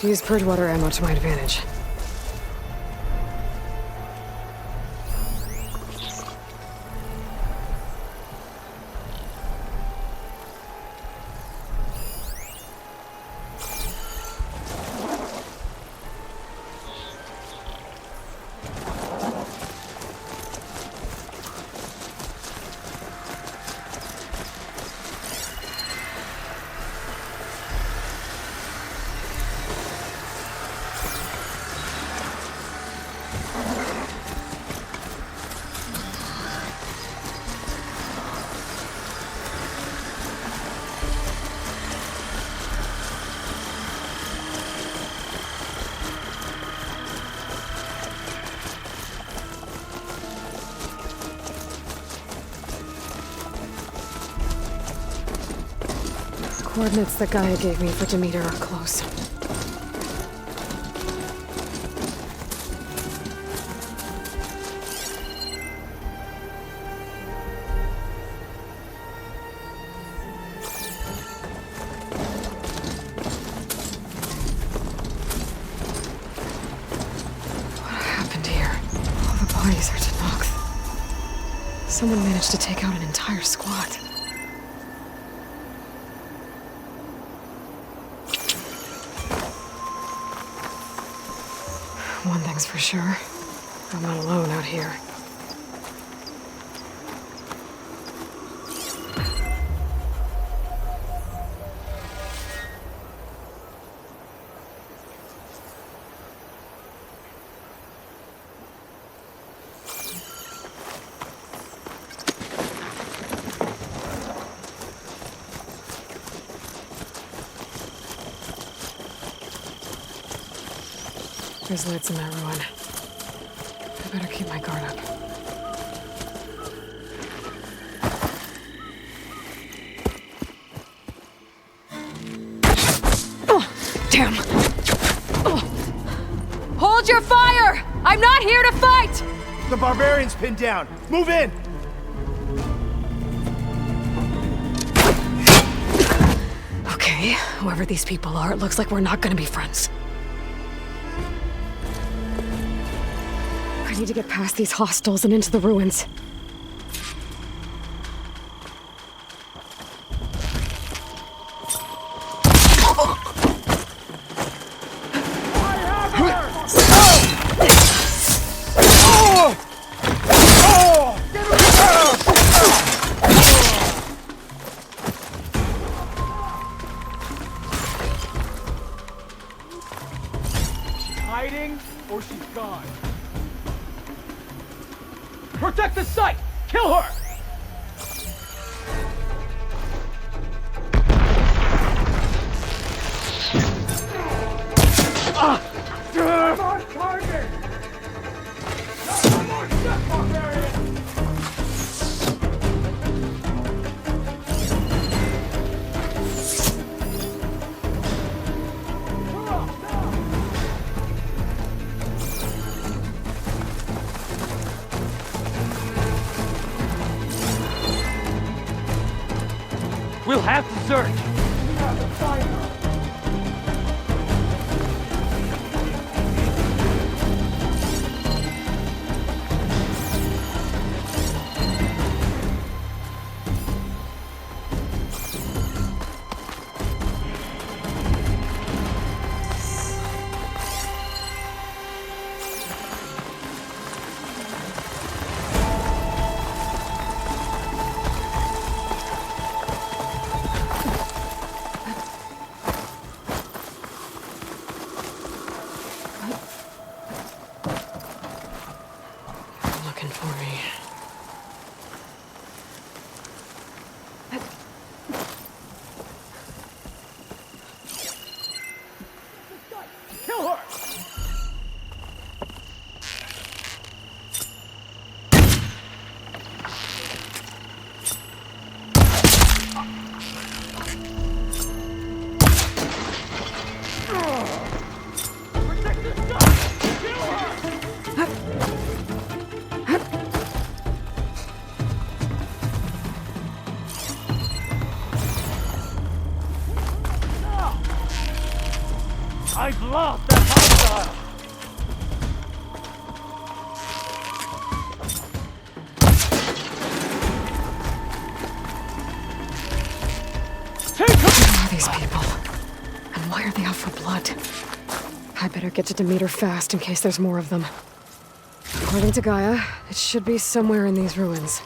Use Bridgewater ammo to my advantage. Coordinates that Gaia gave me for Demeter are close. What happened here? All the bodies are Tenakth. Someone managed to take out an entire squad. One thing's for sure, I'm not alone out here. There's lights in that ruin. I better keep my guard up. Oh, damn! Oh. Hold your fire! I'm not here to fight! The barbarian's pinned down. Move in! Okay, whoever these people are, it looks like we're not gonna be friends. I need to get past these hostiles and into the ruins. Hiding or she's gone. Protect the site! Kill her! On target! More shit, barbarian! We'll have to search. We have to find her. I've lost that hostile! Who are these people? And why are they out for blood? I better get to Demeter fast in case there's more of them. According to Gaia, it should be somewhere in these ruins.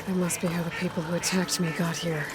That must be how the people who attacked me got here.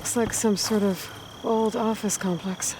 Looks like some sort of old office complex.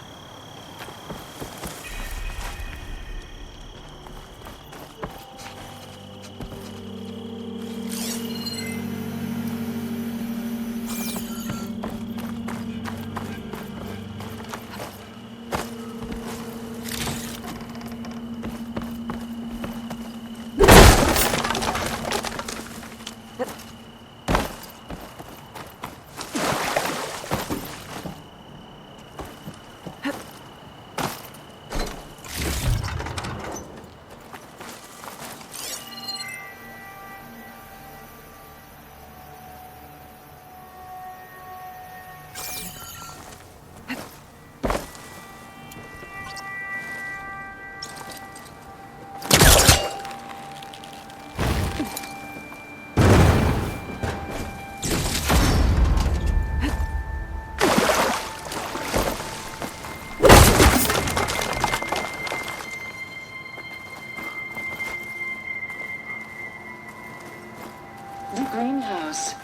The Greenhouse.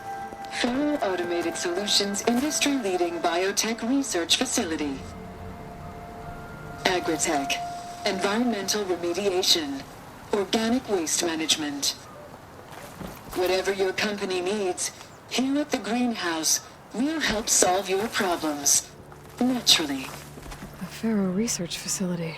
Faro Automated Solutions industry-leading biotech research facility. Agritech. Environmental remediation. Organic waste management. Whatever your company needs, here at the Greenhouse, we'll help solve your problems. Naturally. The Faro Research Facility.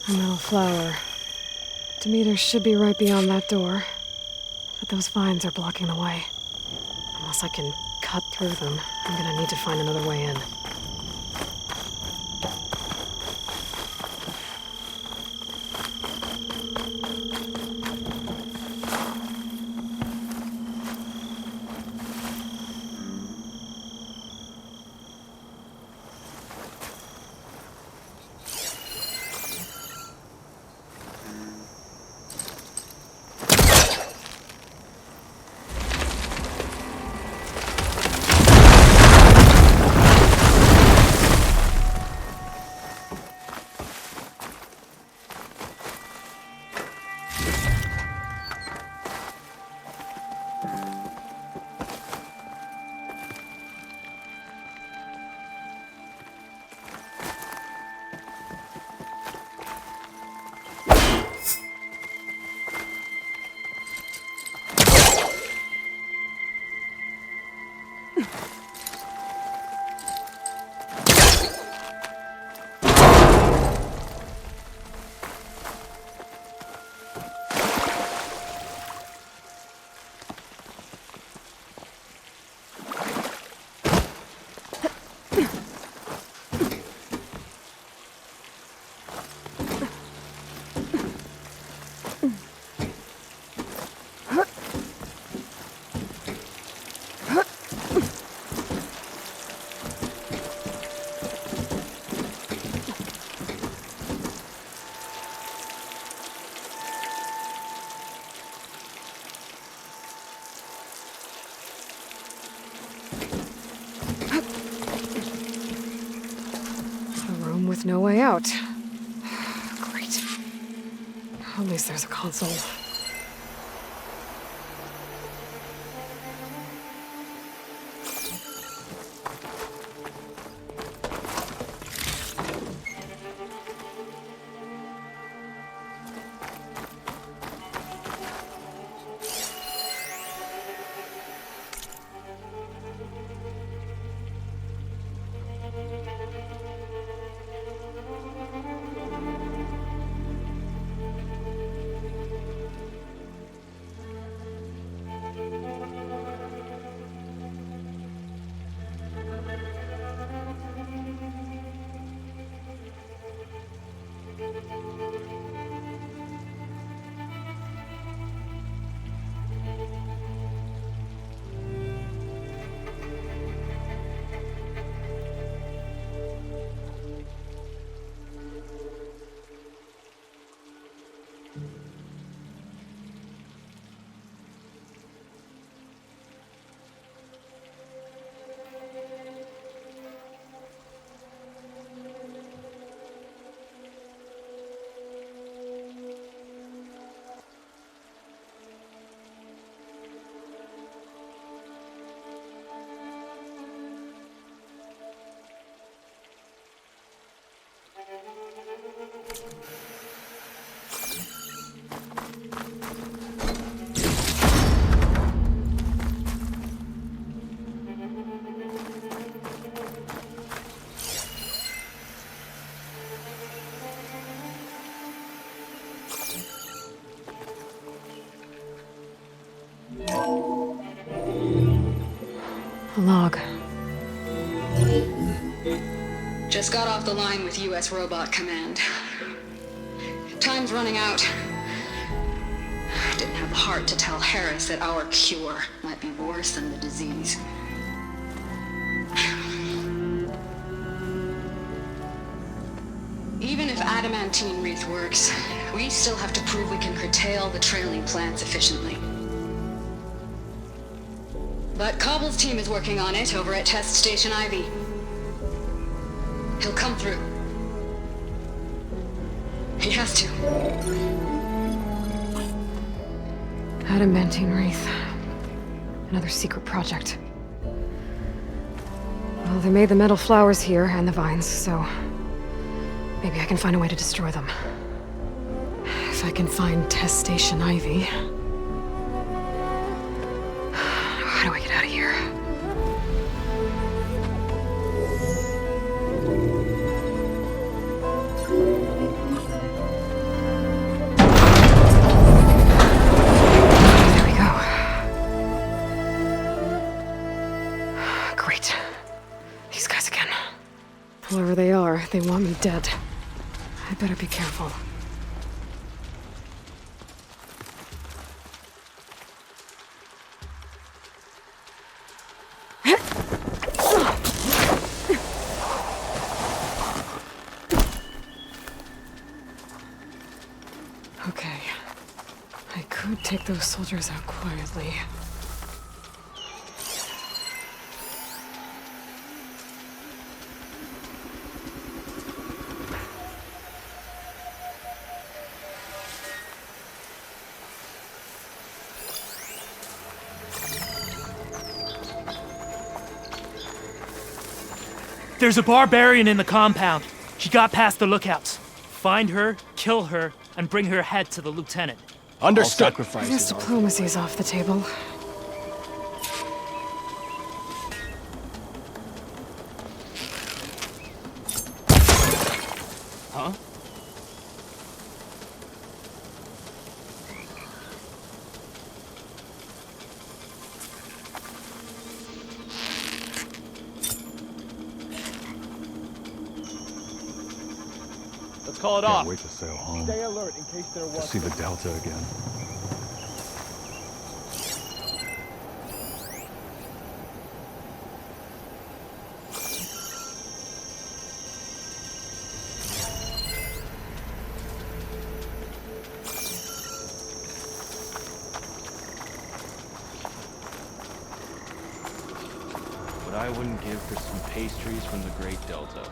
A metal flower. Demeter should be right beyond that door. But those vines are blocking the way. Unless I can cut through them, I'm gonna need to find another way in. room with no way out. Great. At least there's a console. A log. Just got off the line with U.S. Robot Command. Time's running out. Didn't have the heart to tell Harris that our cure might be worse than the disease. Even if adamantine wreath works, we still have to prove we can curtail the trailing plants efficiently. But Cobble's team is working on it over at Test Station Ivy. He'll come through. He has to. Adamantine wreath. Another secret project. Well, they made the metal flowers here and the vines, so maybe I can find a way to destroy them. If I can find Test Station Ivy. How do I get out of here? There we go. Great. These guys again. Whoever they are, they want me dead. I better be careful. Okay. I could take those soldiers out quietly. There's a barbarian in the compound. She got past the lookouts. Find her, kill her, and bring her head to the lieutenant. Understood. I guess diplomacy's off the table. Huh? Let's call it off. Can't wait to sail home. Stay alert in case there was. To see the Delta again. What I wouldn't give for some pastries from the Great Delta.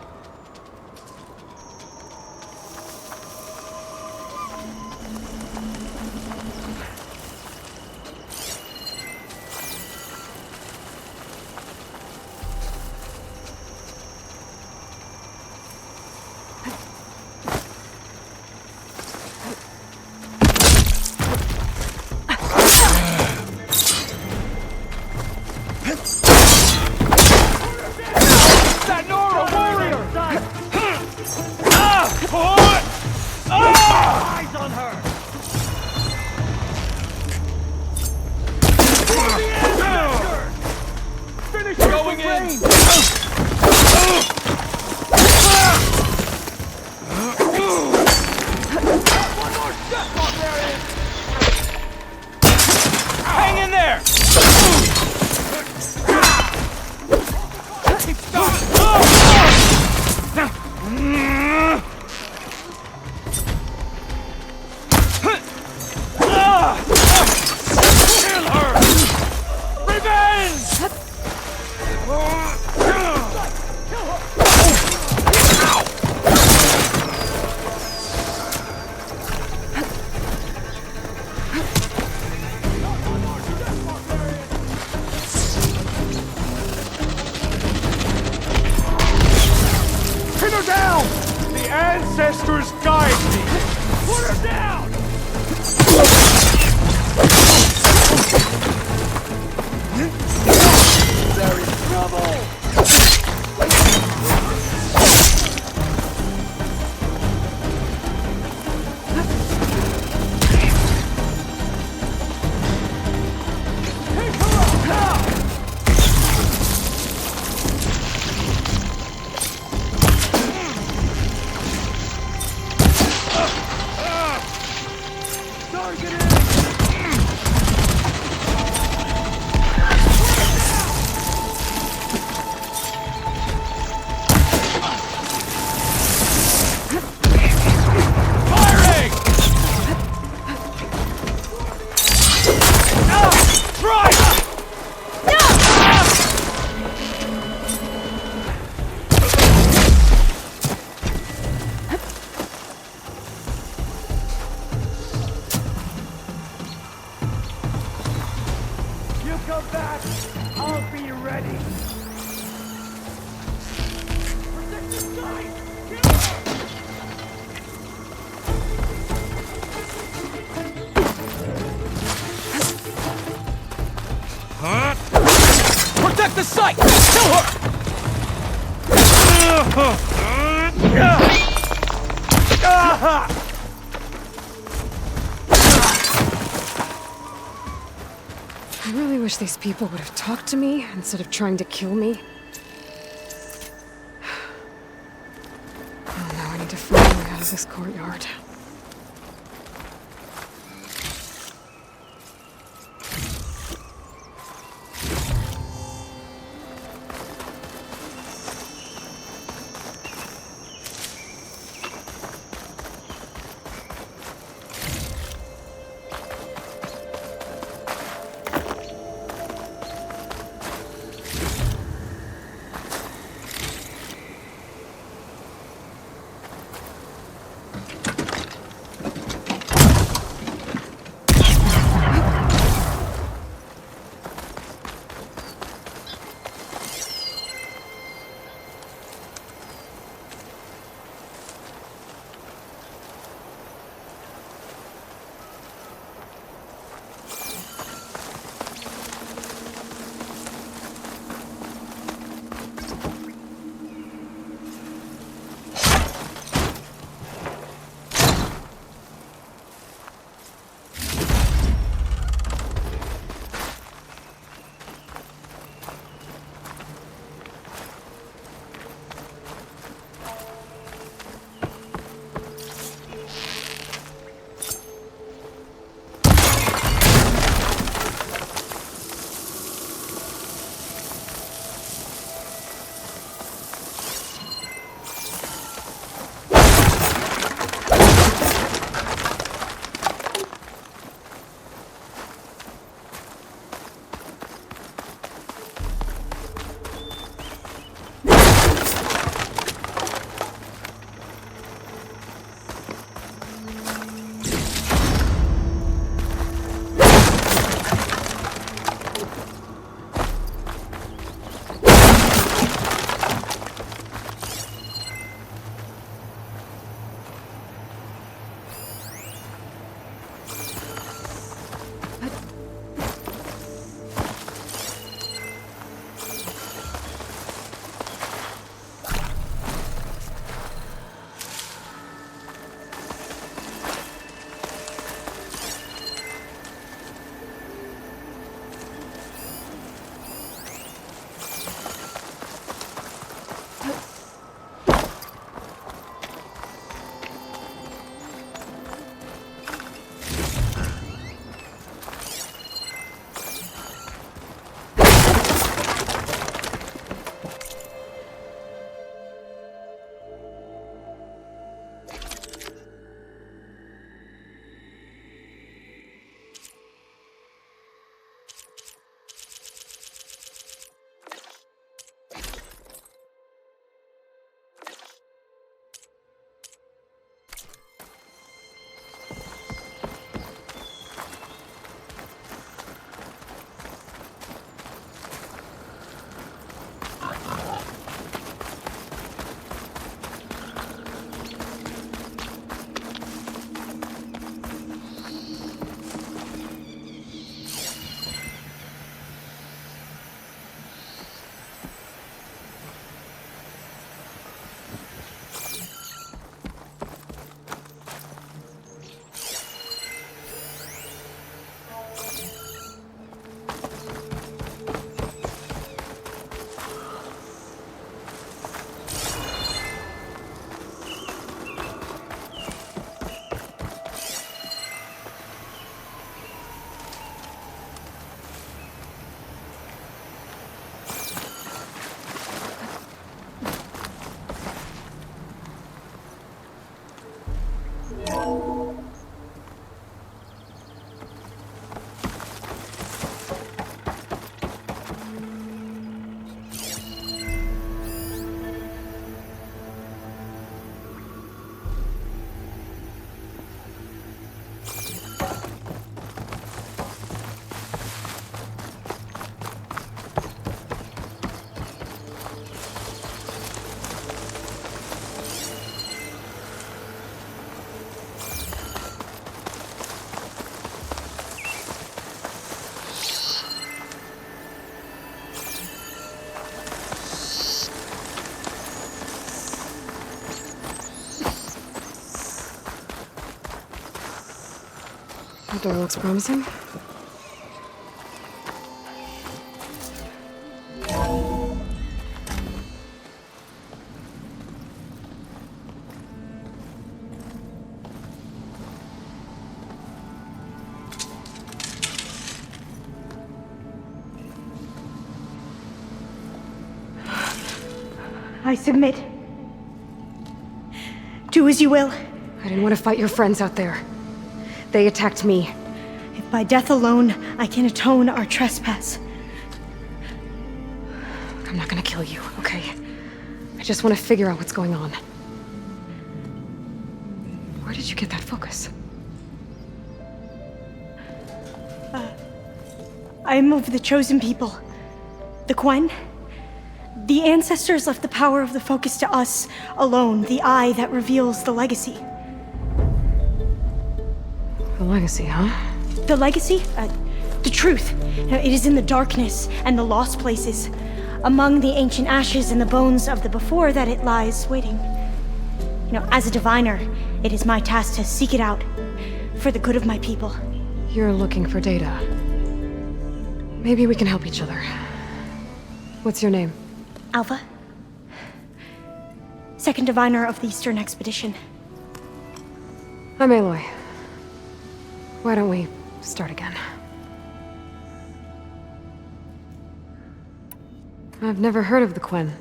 ancestors guide me! Put her down! There is trouble! Come back! I'll be ready! Protect this guy! Kill him! Protect the site! Kill her! I really wish these people would have talked to me instead of trying to kill me. Oh, now I need to find my way out of this courtyard. That door looks promising. I submit. Do as you will. I didn't want to fight your friends out there. They attacked me. If by death alone I can atone our trespass. I'm not gonna kill you, okay? I just want to figure out what's going on. Where did you get that focus? I am of the chosen people. The Quen. The ancestors left the power of the focus to us alone, the eye that reveals the legacy. The legacy, huh? The legacy? The truth. It is in the darkness and the lost places, among the ancient ashes and the bones of the before that it lies waiting. As a diviner, it is my task to seek it out, for the good of my people. You're looking for data. Maybe we can help each other. What's your name? Alva. Second diviner of the Eastern Expedition. I'm Aloy. Why don't we start again? I've never heard of the Quen.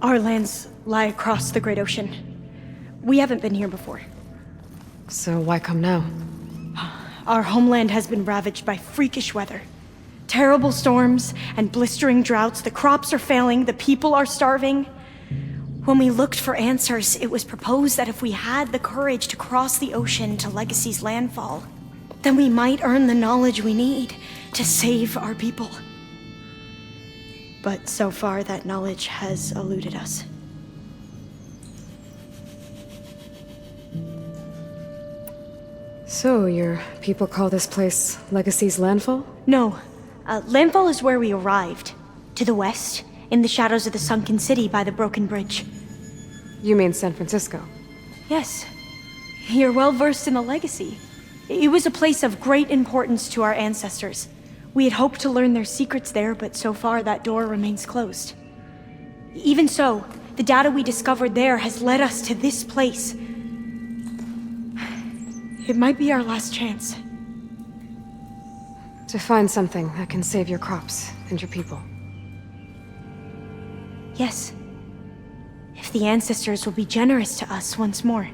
Our lands lie across the Great Ocean. We haven't been here before. So why come now? Our homeland has been ravaged by freakish weather. Terrible storms and blistering droughts. The crops are failing, the people are starving. When we looked for answers, it was proposed that if we had the courage to cross the ocean to Legacy's landfall, then we might earn the knowledge we need to save our people. But so far, that knowledge has eluded us. So, your people call this place Legacy's landfall? No. Landfall is where we arrived. To the west, in the shadows of the sunken city by the broken bridge. You mean San Francisco? Yes. You're well versed in the legacy. It was a place of great importance to our ancestors. We had hoped to learn their secrets there, but so far that door remains closed. Even so, the data we discovered there has led us to this place. It might be our last chance. To find something that can save your crops and your people. Yes. If the ancestors will be generous to us once more.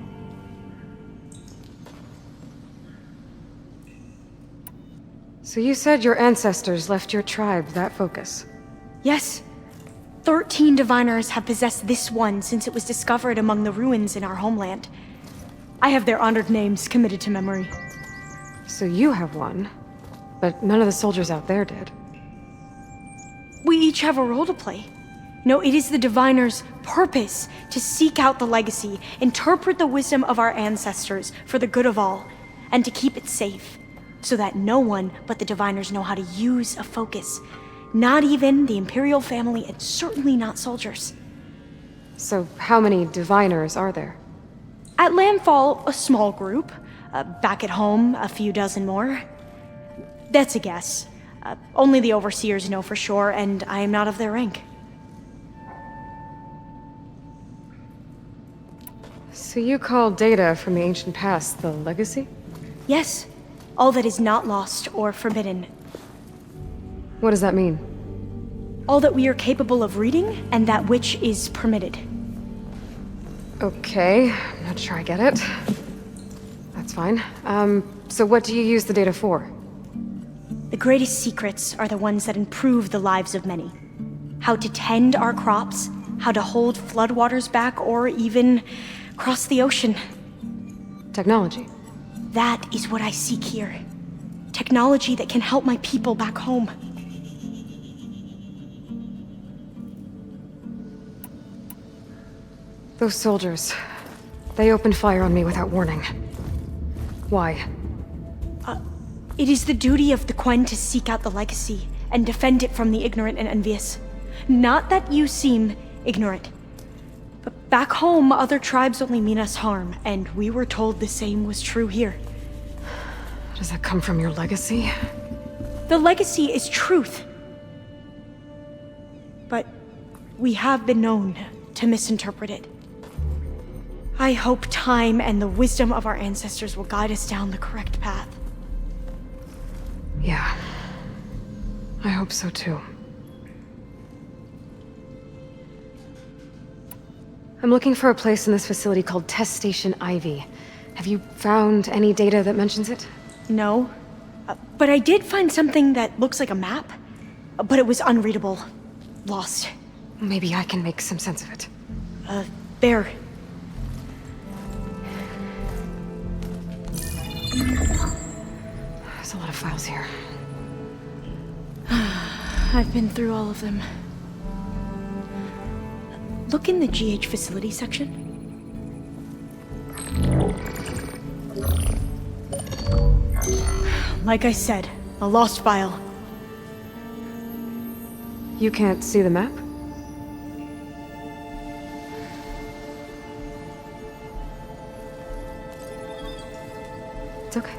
So you said your ancestors left your tribe that focus? Yes. 13 diviners have possessed this one since it was discovered among the ruins in our homeland. I have their honored names committed to memory. So you have one, but none of the soldiers out there did. We each have a role to play. No, it is the diviner's purpose to seek out the legacy, interpret the wisdom of our ancestors for the good of all, and to keep it safe, so that no one but the diviners know how to use a focus. Not even the Imperial family, and certainly not soldiers. So how many diviners are there? At landfall, a small group. Back at home, a few dozen more. That's a guess. Only the overseers know for sure, and I am not of their rank. So you call data from the ancient past the legacy? Yes. All that is not lost or forbidden. What does that mean? All that we are capable of reading, and that which is permitted. Okay, I'm not sure I get it. That's fine. So what do you use the data for? The greatest secrets are the ones that improve the lives of many. How to tend our crops, how to hold floodwaters back, or even cross the ocean. Technology. That is what I seek here. Technology that can help my people back home. Those soldiers, they opened fire on me without warning. Why? It is the duty of the Quen to seek out the legacy and defend it from the ignorant and envious. Not that you seem ignorant. But back home, other tribes only mean us harm, and we were told the same was true here. Does that come from your legacy? The legacy is truth. But we have been known to misinterpret it. I hope time and the wisdom of our ancestors will guide us down the correct path. Yeah. I hope so too. I'm looking for a place in this facility called Test Station Ivy. Have you found any data that mentions it? No. But I did find something that looks like a map. But it was unreadable. Lost. Maybe I can make some sense of it. There. There's a lot of files here. I've been through all of them. Look in the GH facility section. Like I said, a lost file. You can't see the map? It's okay.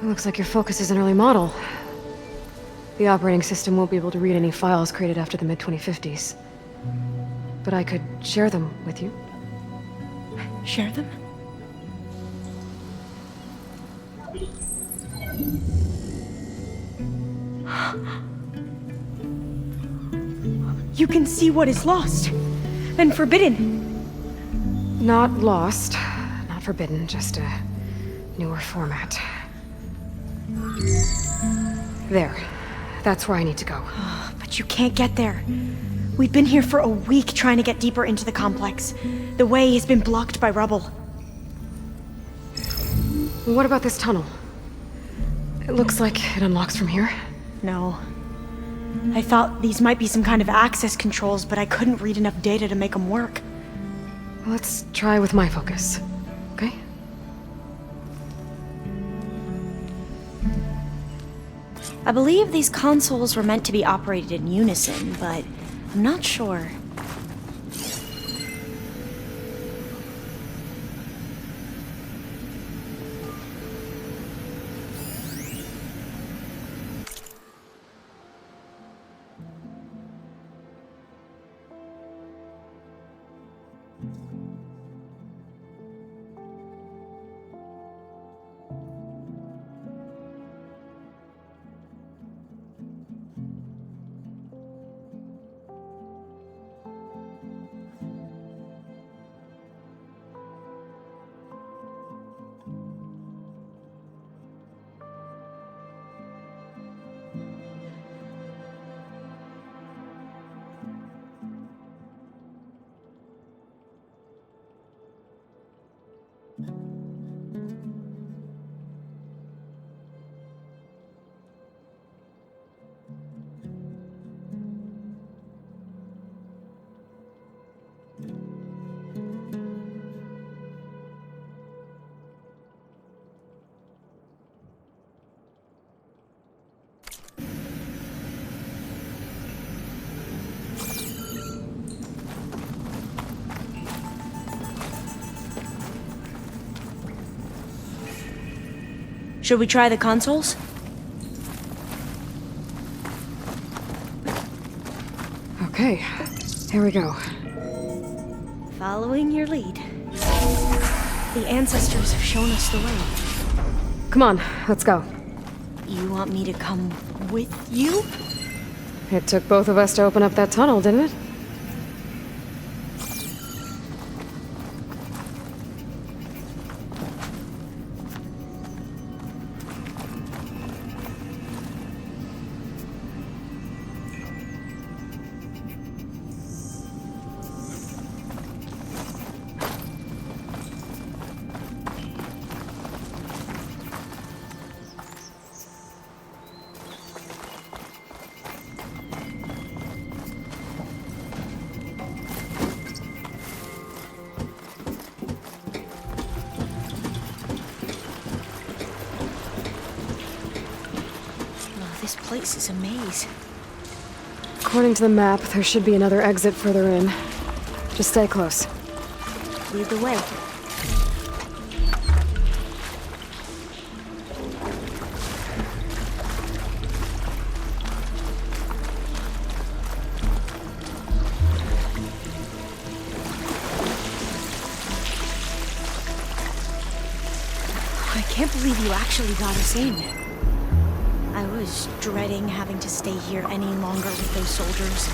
It looks like your focus is an early model. The operating system won't be able to read any files created after the mid-2050s. But I could share them with you. Share them? You can see what is lost and forbidden. Not lost, not forbidden, just a newer format. There. That's where I need to go. But you can't get there. We've been here for a week trying to get deeper into the complex. The way has been blocked by rubble. What about this tunnel? It looks like it unlocks from here. No. I thought these might be some kind of access controls, but I couldn't read enough data to make them work. Let's try with my focus, okay? I believe these consoles were meant to be operated in unison, but I'm not sure. Should we try the consoles? Okay, here we go. Following your lead. The ancestors have shown us the way. Come on, let's go. You want me to come with you? It took both of us to open up that tunnel, didn't it? This place is a maze. According to the map, there should be another exit further in. Just stay close. Lead the way. I can't believe you actually got us in. I was dreading having to stay here any longer with those soldiers.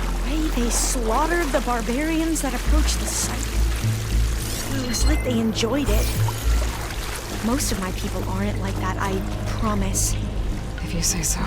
The way they slaughtered the barbarians that approached the site. It was like they enjoyed it. Most of my people aren't like that, I promise. If you say so.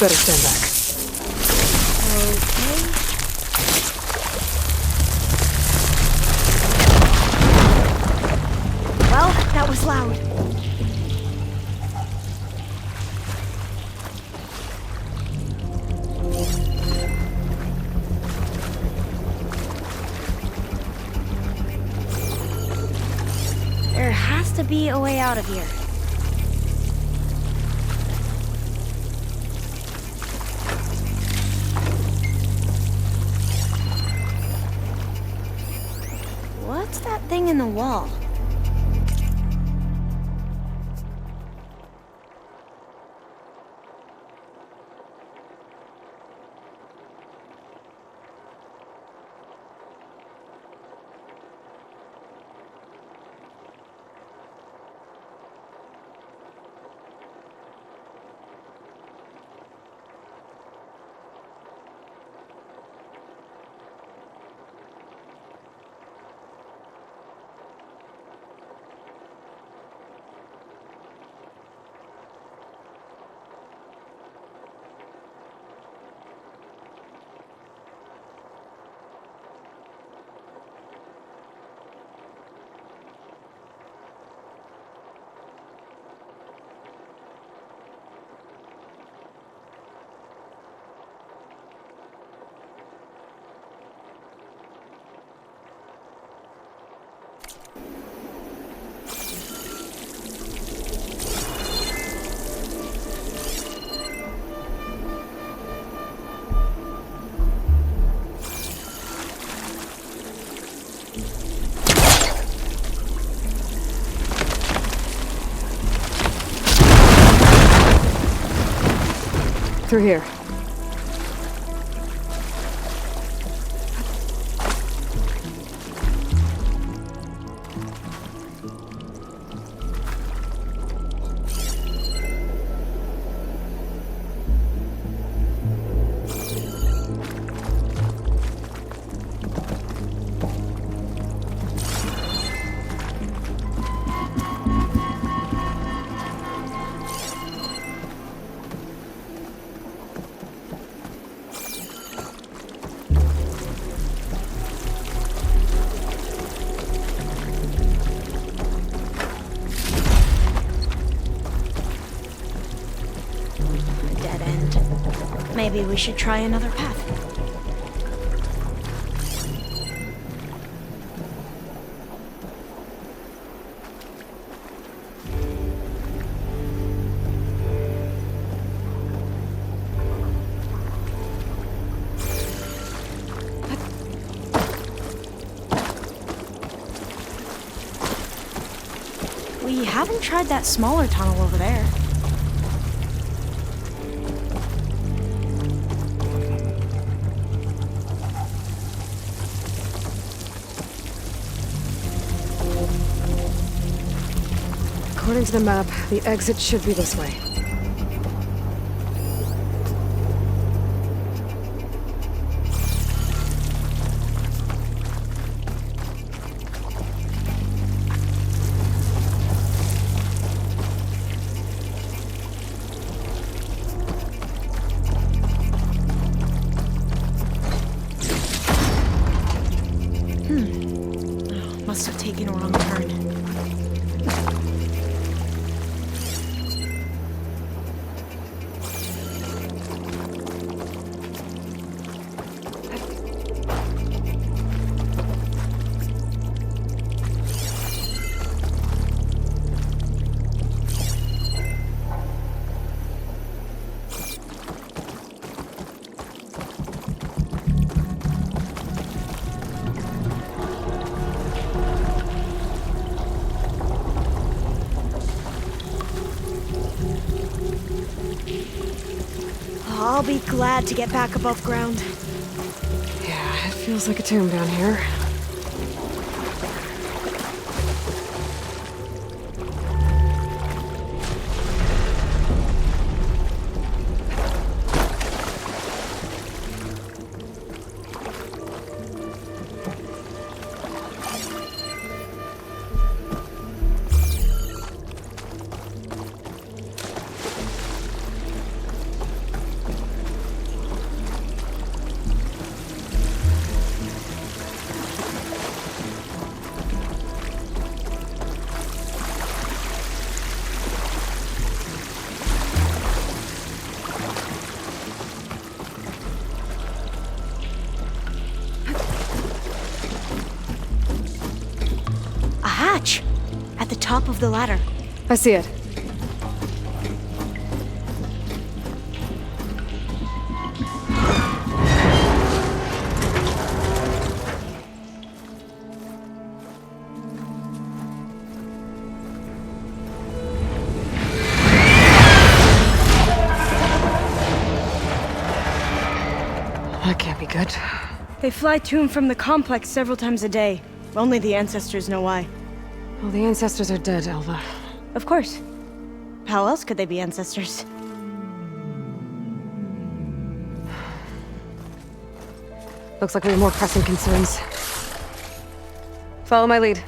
Better stand back. Okay. Well, that was loud. There has to be a way out of here. What's that thing in the wall? Through here. Dead end. Maybe we should try another path. We haven't tried that smaller tunnel over there. According to the map, the exit should be this way. Must have taken a wrong turn. I'll be glad to get back above ground. Yeah, it feels like a tomb down here. A hatch! At the top of the ladder. I see it. That can't be good. They fly to and from the complex several times a day. Only the ancestors know why. Well, the ancestors are dead, Elva. Of course. How else could they be ancestors? Looks like we have more pressing concerns. Follow my lead.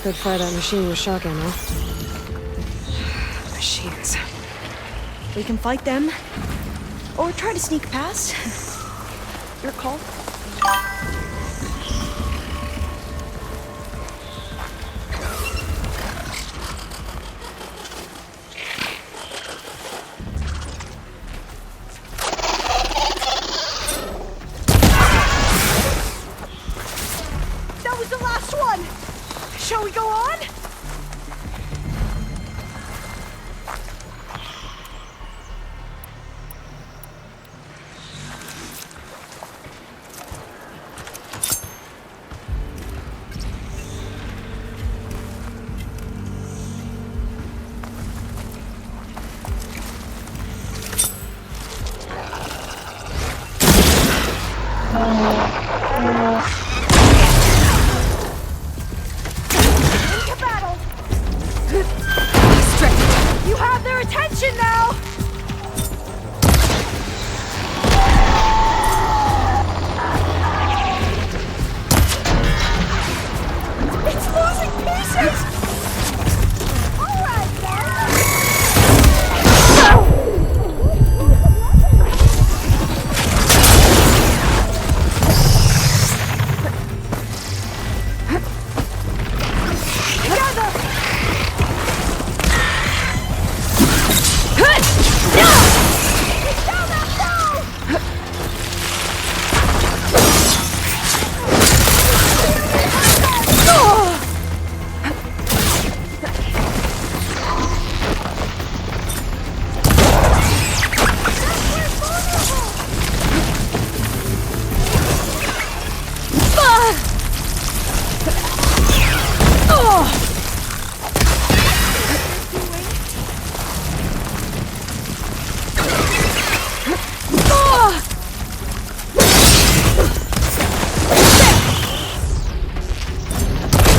Could fire that machine with shock ammo. Machines. We can fight them, or try to sneak past. Your call. That was the last one! Shall we go on? Into battle! You have their attention now! It's losing pieces! Alright, together! Take down that foe!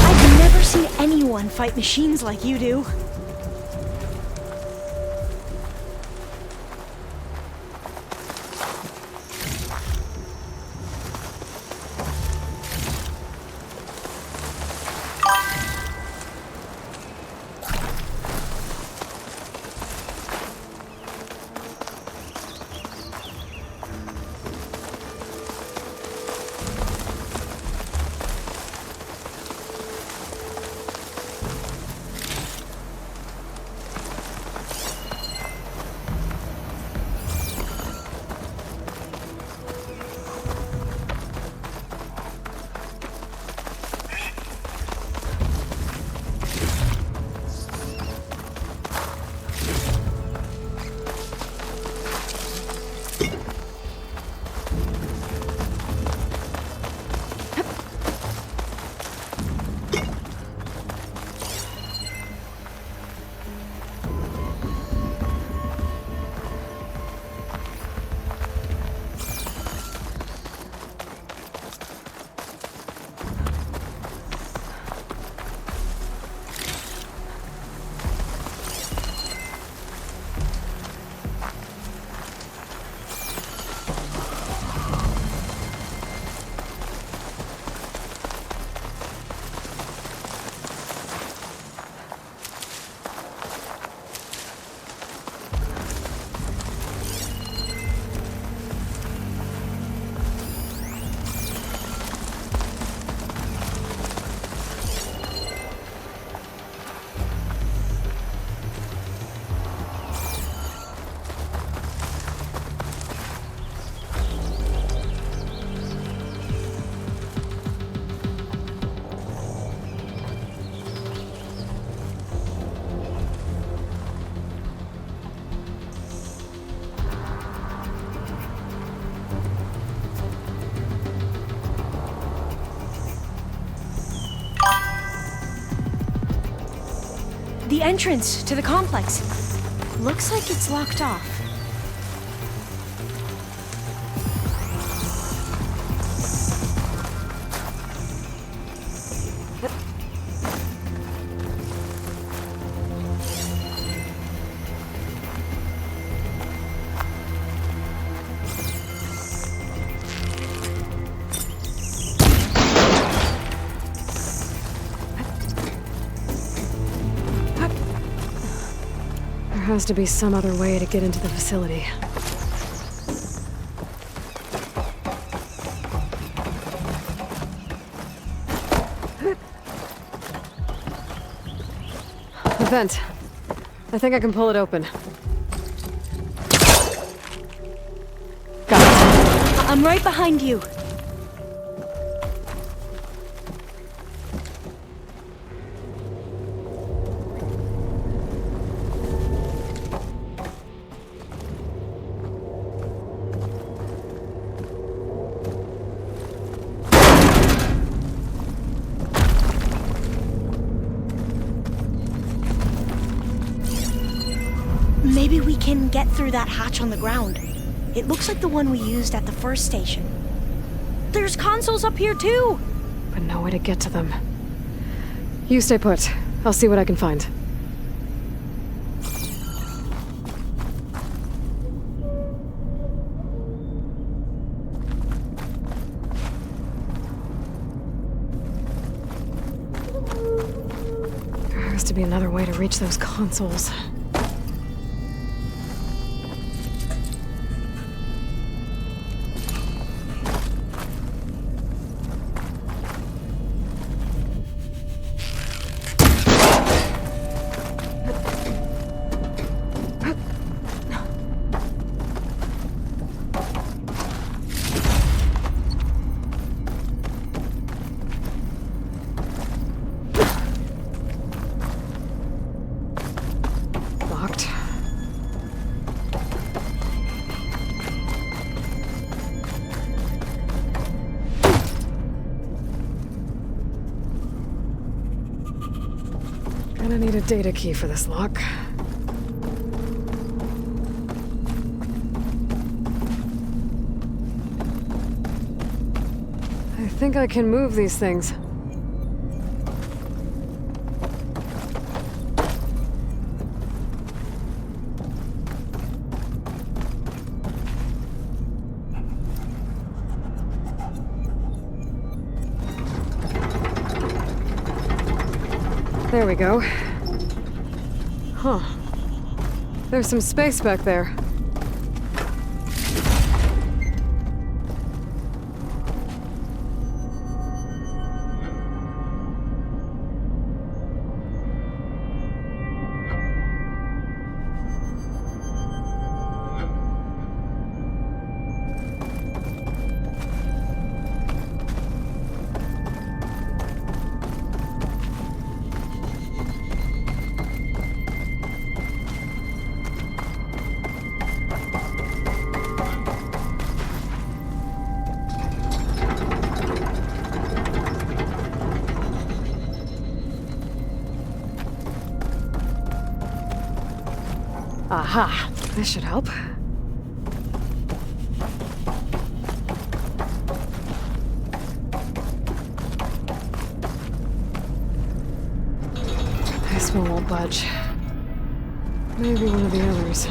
I've never seen anyone fight machines like you do. The entrance to the complex. Looks like it's locked off. has to be some other way to get into the facility. The vent. I think I can pull it open. Got it. I'm right behind you. Maybe we can get through that hatch on the ground. It looks like the one we used at the first station. There's consoles up here too! But no way to get to them. You stay put. I'll see what I can find. There has to be another way to reach those consoles. Locked. Gonna need a data key for this lock. I think I can move these things. There we go. Huh. There's some space back there. Aha! This should help. This one won't budge. Maybe one of the others.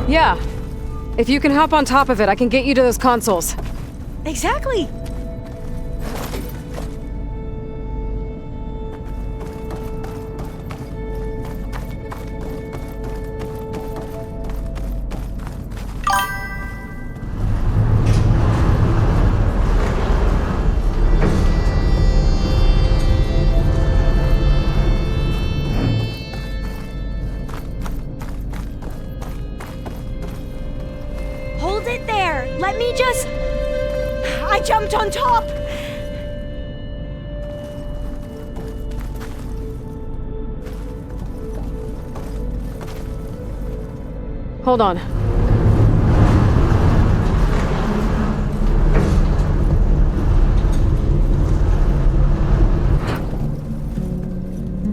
Yeah. If you can hop on top of it, I can get you to those consoles. Exactly! Hold it there! Let me just... I jumped on top! Hold on.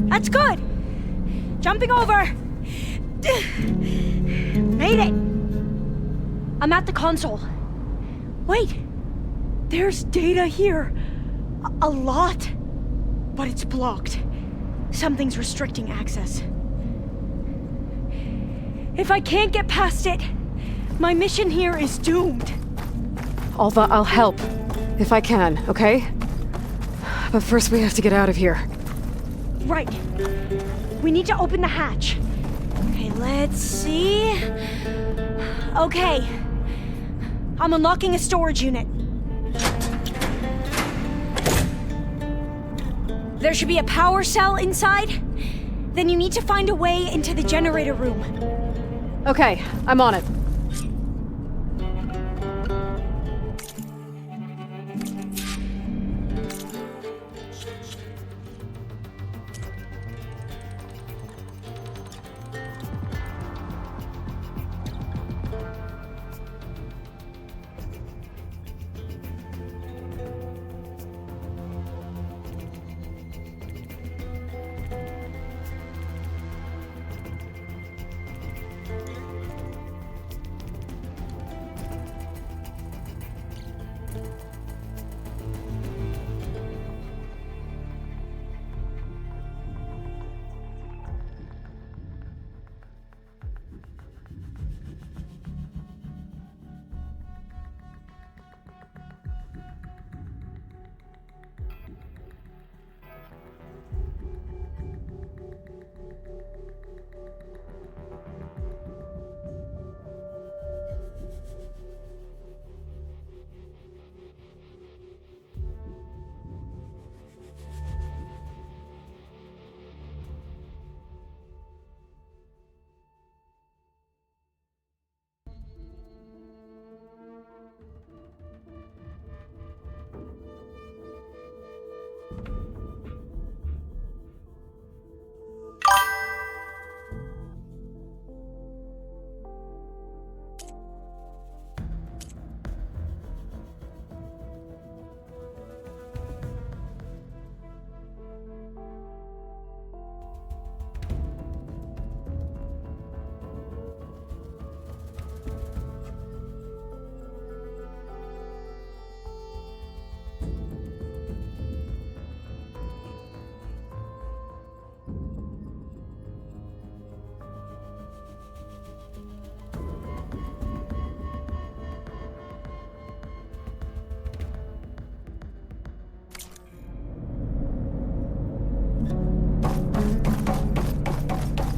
That's good! Jumping over! Made it! I'm at the console. Wait! There's data here. A lot. But it's blocked. Something's restricting access. If I can't get past it, my mission here is doomed. Alva, I'll help. If I can, okay? But first we have to get out of here. Right. We need to open the hatch. Okay, let's see. Okay. I'm unlocking a storage unit. There should be a power cell inside. Then you need to find a way into the generator room. Okay, I'm on it.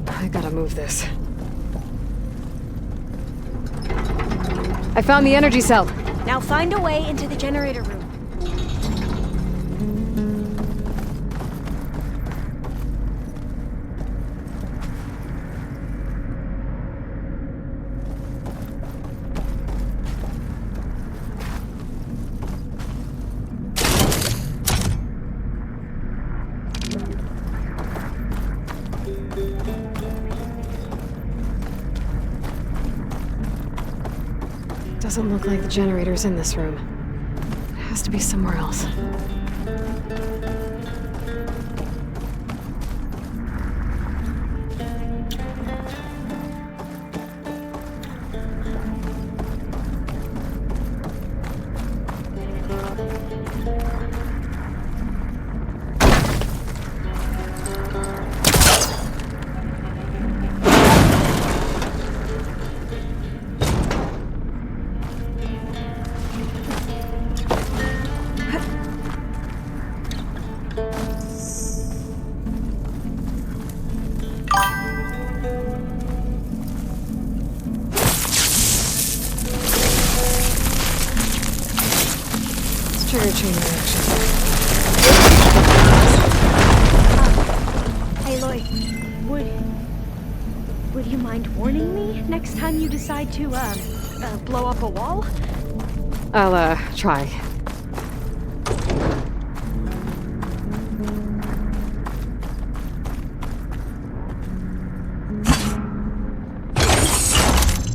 I gotta move this. I found the energy cell. Now find a way into the generator room. Doesn't look like the generator's in this room. It has to be somewhere else. Trigger chain reaction. Hey, Aloy, would you mind warning me next time you decide to, blow up a wall? I'll, try.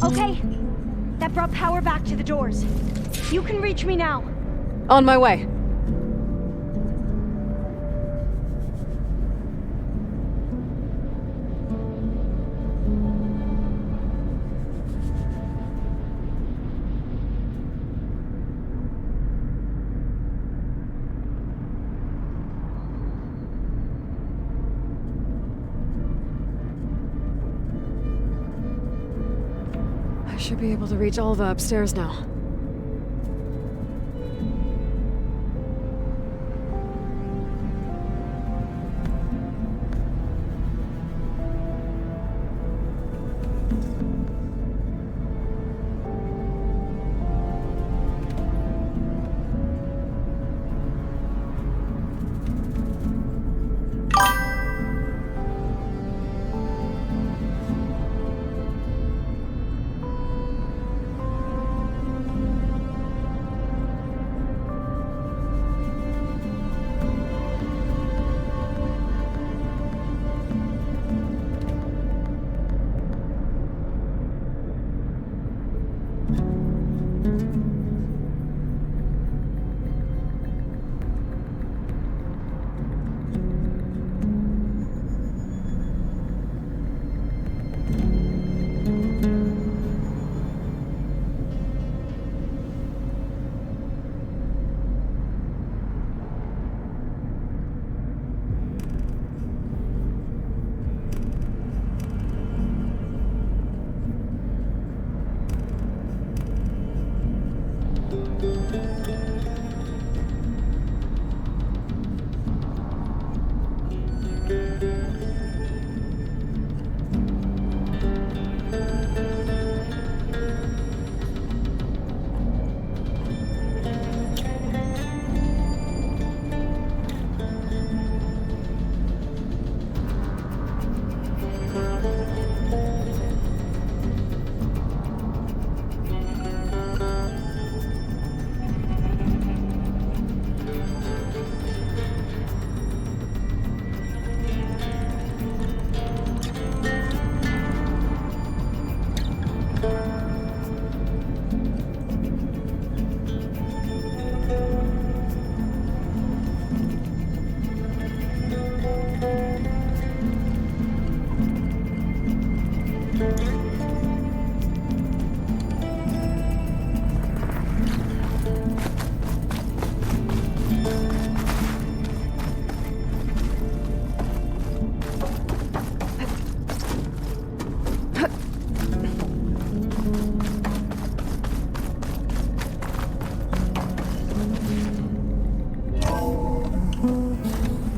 Okay, that brought power back to the doors. You can reach me now. On my way. Should be able to reach Alva upstairs now.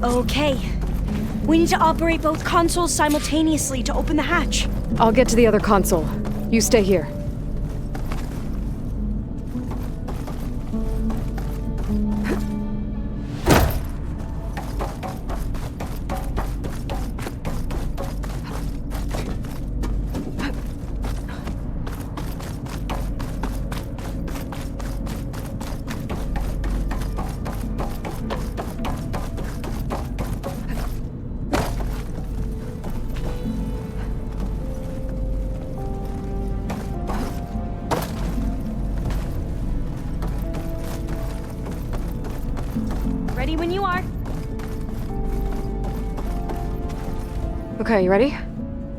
Okay. We need to operate both consoles simultaneously to open the hatch. I'll get to the other console. You stay here. Ready when you are. Okay, you ready?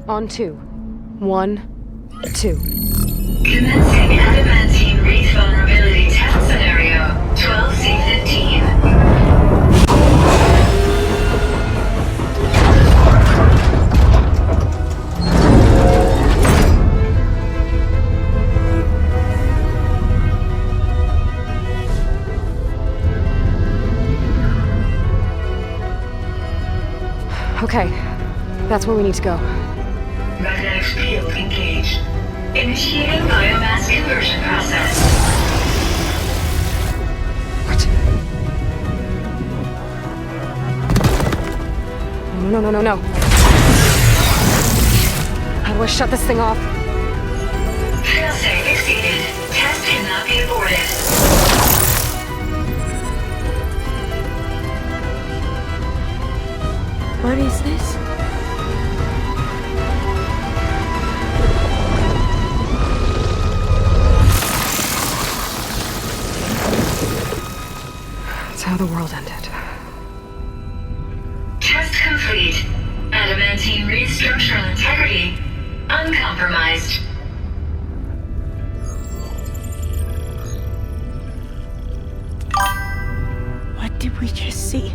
On 2. 1, 2. Commencing adamantine wraith vulnerability test scenario 12C15. Okay, that's where we need to go. Magnetic field engaged. Initiating biomass conversion process. What? No. How do I shut this thing off? Failsafe exceeded. Test cannot be aborted. What is this? That's how the world ended. Test complete. Adamantine wraith structural integrity uncompromised. What did we just see?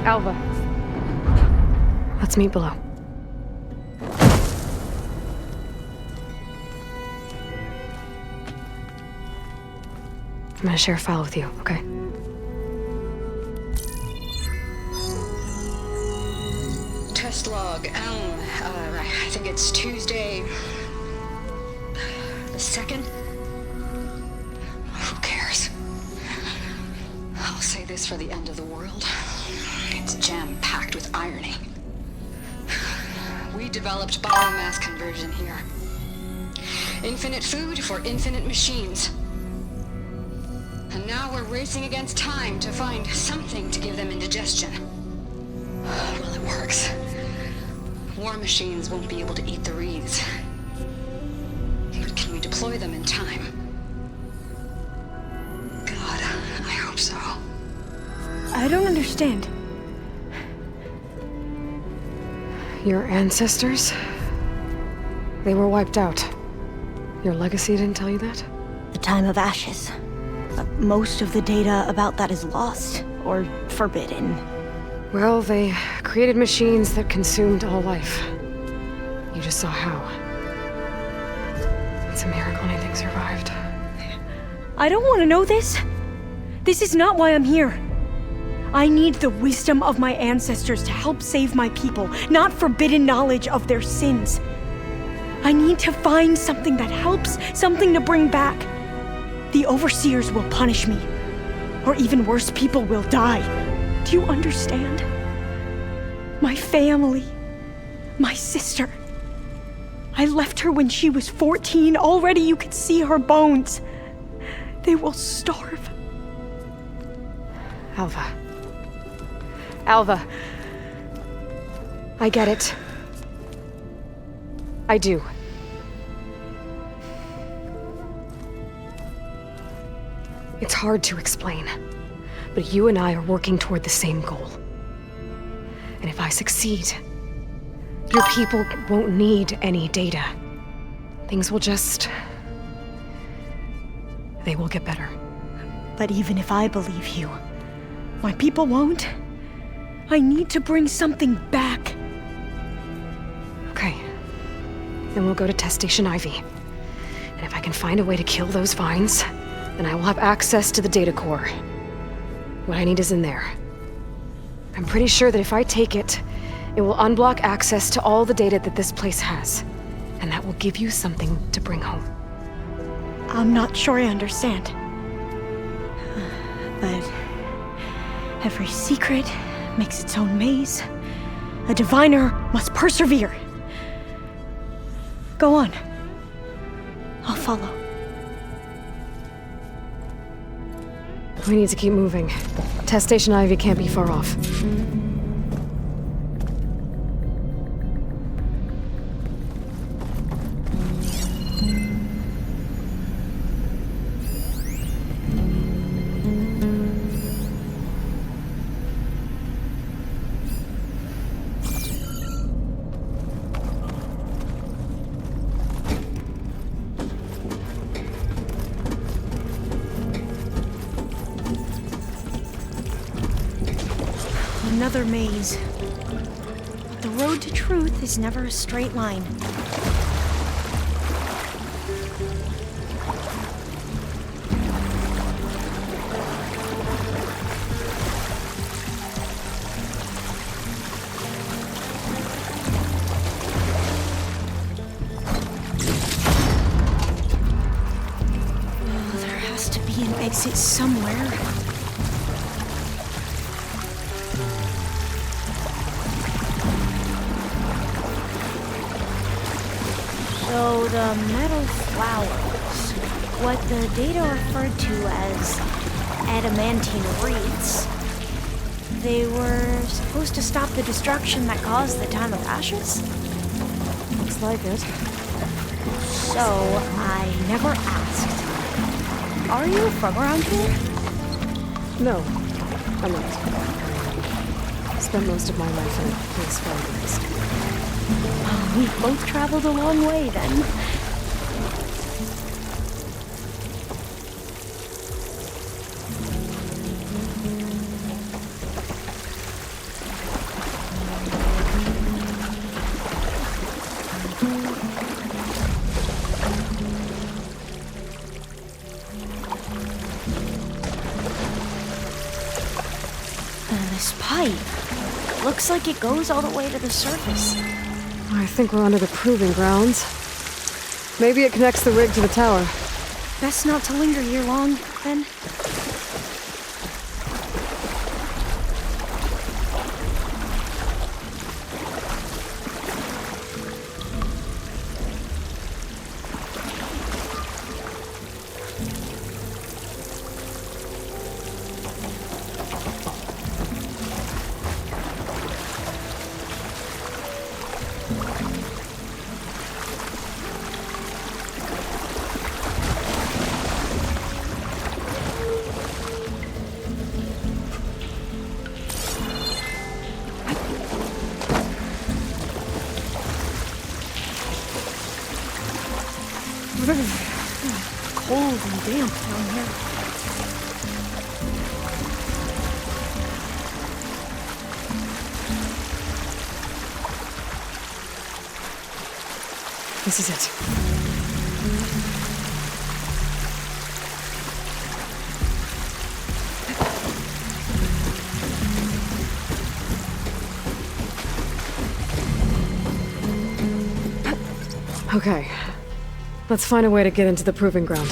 Alva, Let's meet below. I'm gonna share a file with you, okay? Test log, Elm. I think it's Tuesday the 2nd? Who cares? I'll say this for the end of the world. It's jam-packed with irony. We developed biomass conversion here. Infinite food for infinite machines. And now we're racing against time to find something to give them indigestion. Well, it works. War machines won't be able to eat the reeds. But can we deploy them in time? God, I hope so. I don't understand. Your ancestors? They were wiped out. Your legacy didn't tell you that? The time of ashes. Most of the data about that is lost or forbidden. Well, they created machines that consumed all life. You just saw how. It's a miracle anything survived. I don't want to know this. This is not why I'm here. I need the wisdom of my ancestors to help save my people, not forbidden knowledge of their sins. I need to find something that helps, something to bring back. The overseers will punish me. Or even worse, people will die. Do you understand? My family. My sister. I left her when she was 14. Already you could see her bones. They will starve. Alva. Alva. I get it. I do. It's hard to explain, but you and I are working toward the same goal. And if I succeed, your people won't need any data. Things will just... they will get better. But even if I believe you, my people won't. I need to bring something back. Okay. Then we'll go to Test Station Ivy. And if I can find a way to kill those vines, then I will have access to the data core. What I need is in there. I'm pretty sure that if I take it, it will unblock access to all the data that this place has. And that will give you something to bring home. I'm not sure I understand. But every secret makes its own maze. A diviner must persevere. Go on. I'll follow. We need to keep moving. Test Station Ivy can't be far off. Another maze. The road to truth is never a straight line. Oh, there has to be an exit somewhere. So the metal flowers, what the data referred to as adamantine reeds, they were supposed to stop the destruction that caused the time of ashes? Looks like it. So I never asked. Are you from around here? No, I'm not. Spent most of my life in a place far east. We've both traveled a long way then. This pipe. Looks like it goes all the way to the surface. I think we're under the proving grounds. Maybe it connects the rig to the tower. Best not to linger here long, then. Cold and damp down here. This is it. Okay. Let's find a way to get into the proving ground.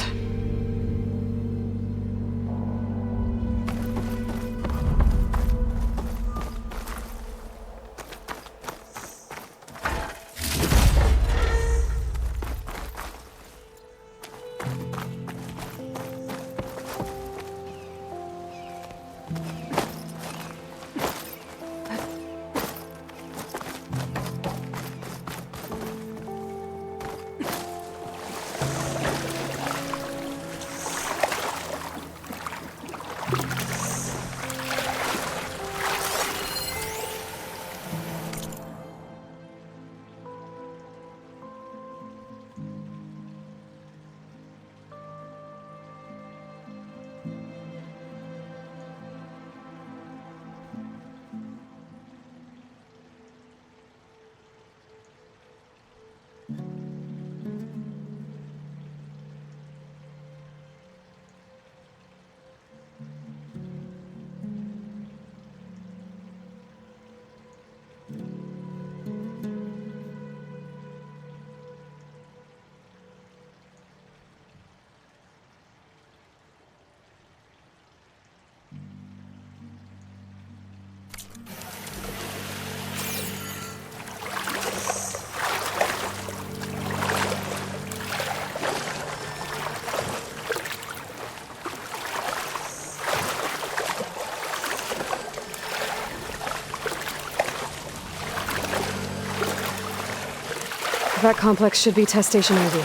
That complex should be test station ready.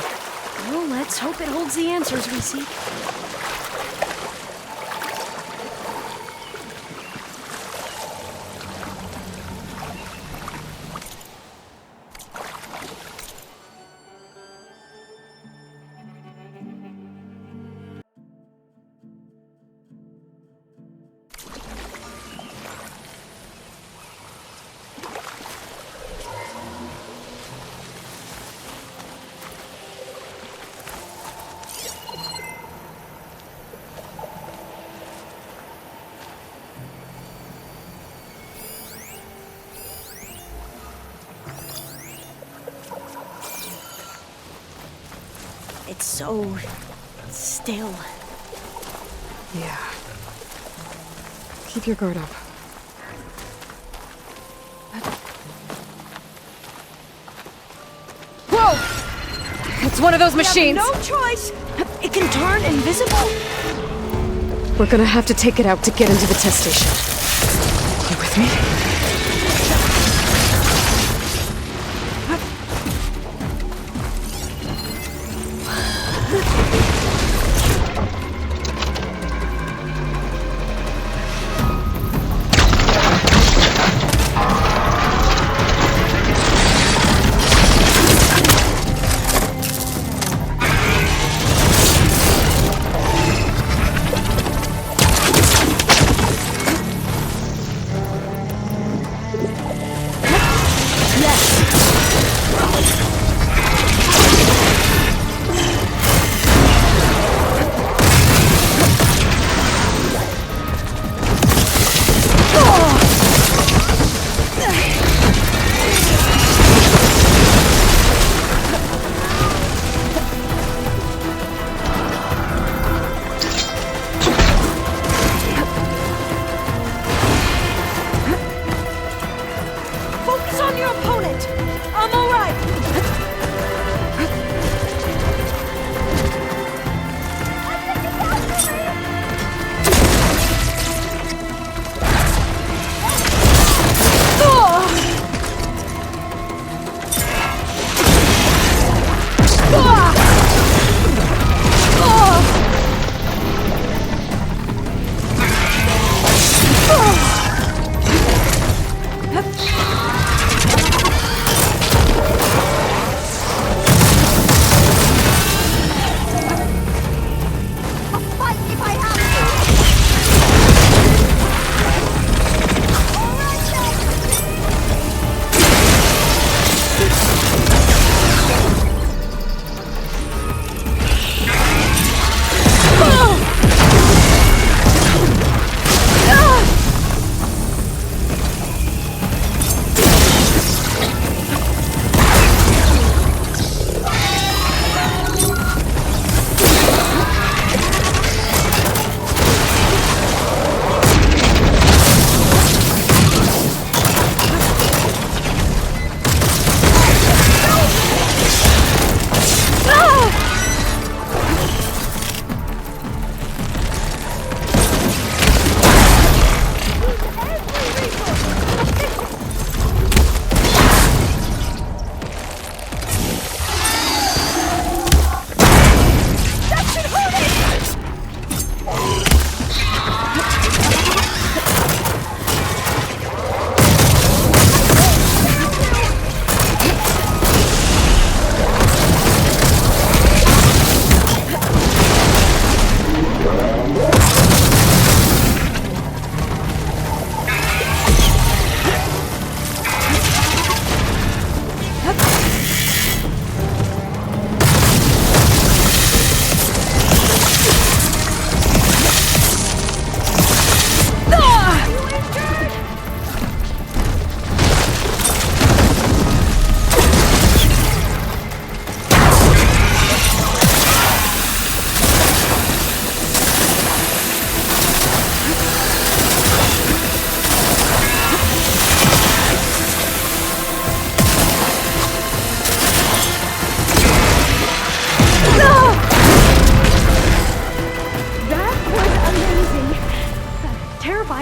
Well, let's hope it holds the answers we seek. It's so still. Yeah. Keep your guard up. Whoa! It's one of those machines! No choice! It can turn invisible! We're gonna have to take it out to get into the test station. You with me?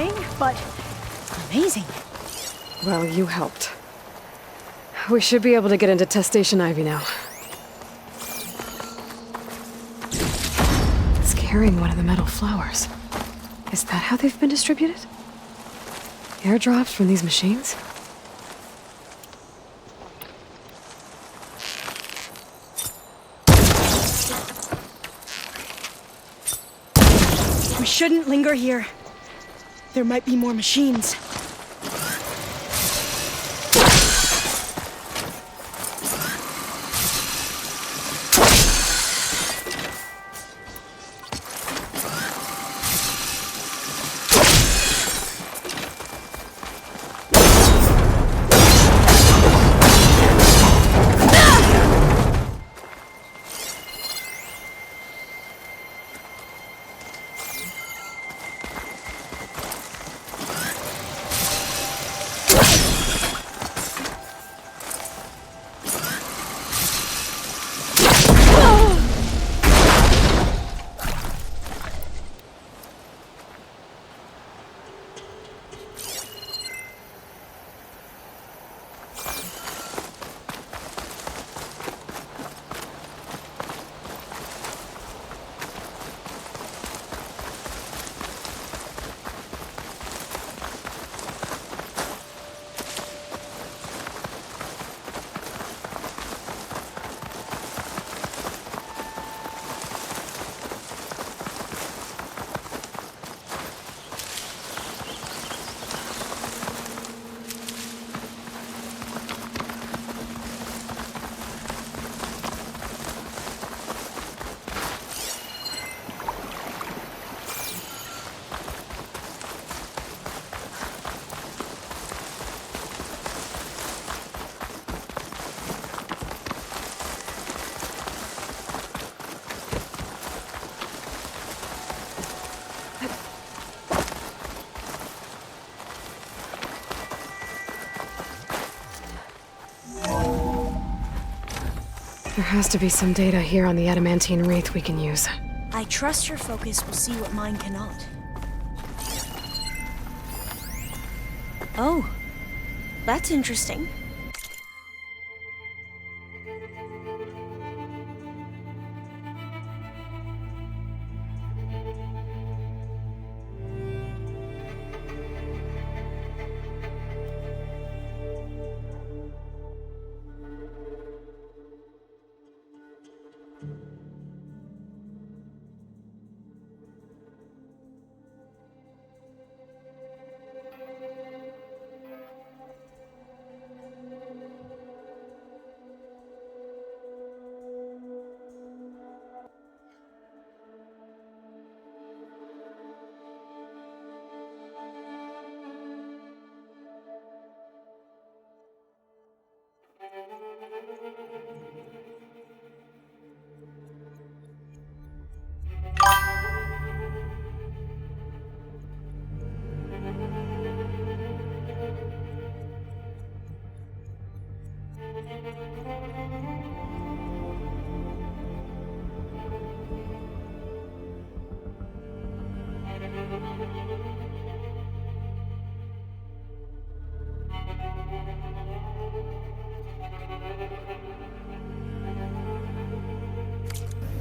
trying, but amazing. Well, you helped. We should be able to get into Test Station Ivy now. It's carrying one of the metal flowers. Is that how they've been distributed? Airdrops from these machines? We shouldn't linger here. There might be more machines. There has to be some data here on the adamantine wreath we can use. I trust your focus will see what mine cannot. Oh, that's interesting.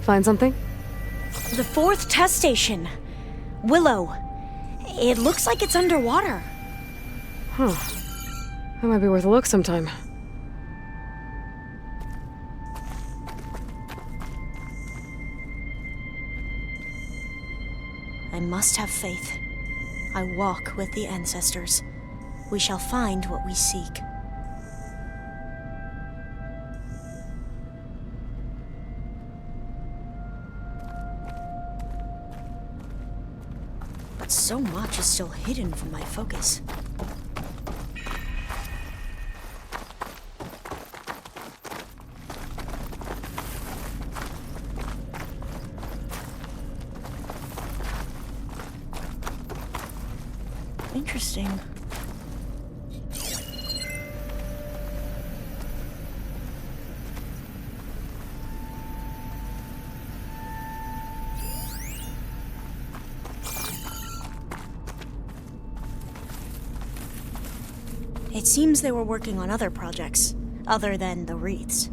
Find something? The fourth test station. Willow. It looks like it's underwater. Huh. That might be worth a look sometime. I must have faith. I walk with the ancestors. We shall find what we seek. But so much is still hidden from my focus. Interesting. It seems they were working on other projects, other than the wreaths.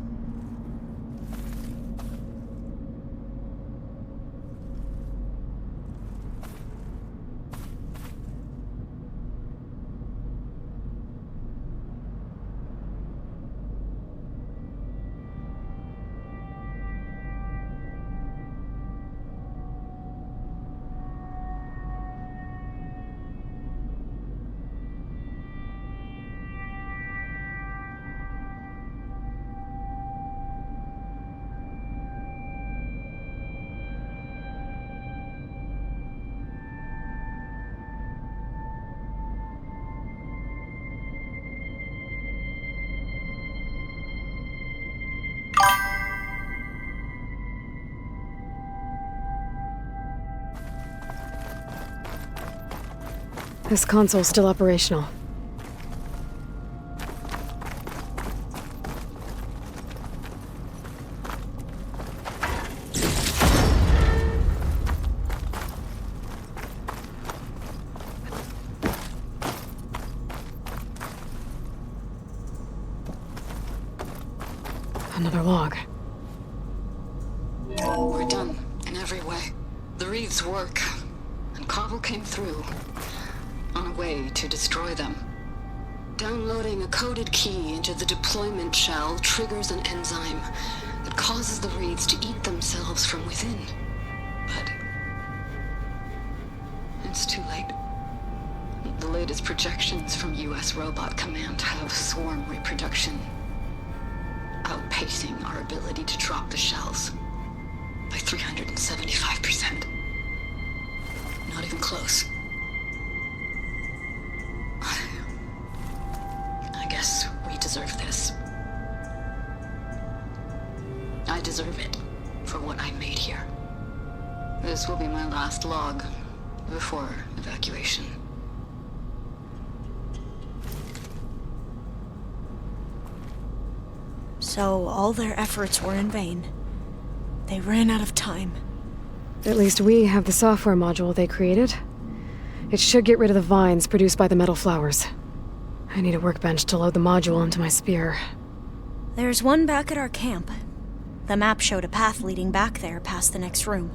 This console's still operational. Another log. We're done, in every way. The wreaths work, and Cobble came through, on a way to destroy them. Downloading a coded key into the deployment shell triggers an enzyme that causes the wreaths to eat themselves from within. But it's too late. The latest projections from US Robot Command have swarm reproduction outpacing our ability to drop the shells by 375%. Not even close. I guess we deserve this. I deserve it for what I made here. This will be my last log before evacuation. So all their efforts were in vain. They ran out of time. At least we have the software module they created. It should get rid of the vines produced by the metal flowers. I need a workbench to load the module into my spear. There's one back at our camp. The map showed a path leading back there past the next room.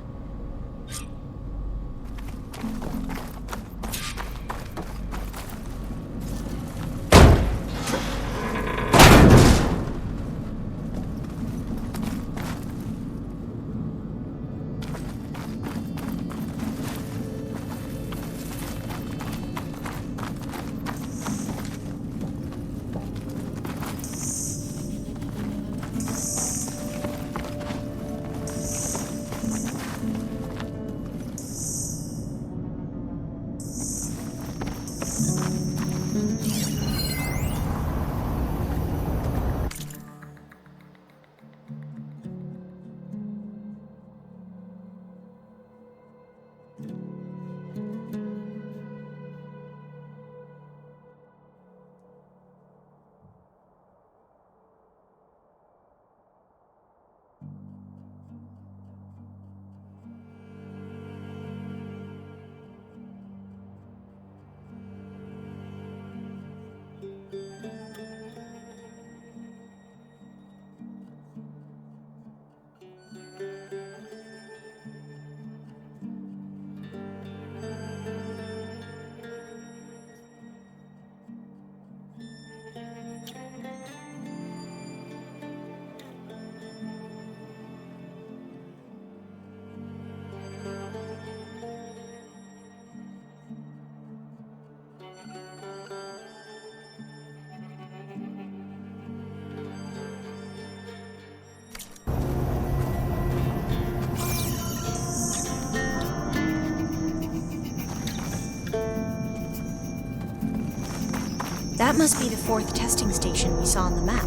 That must be the 4th testing station we saw on the map.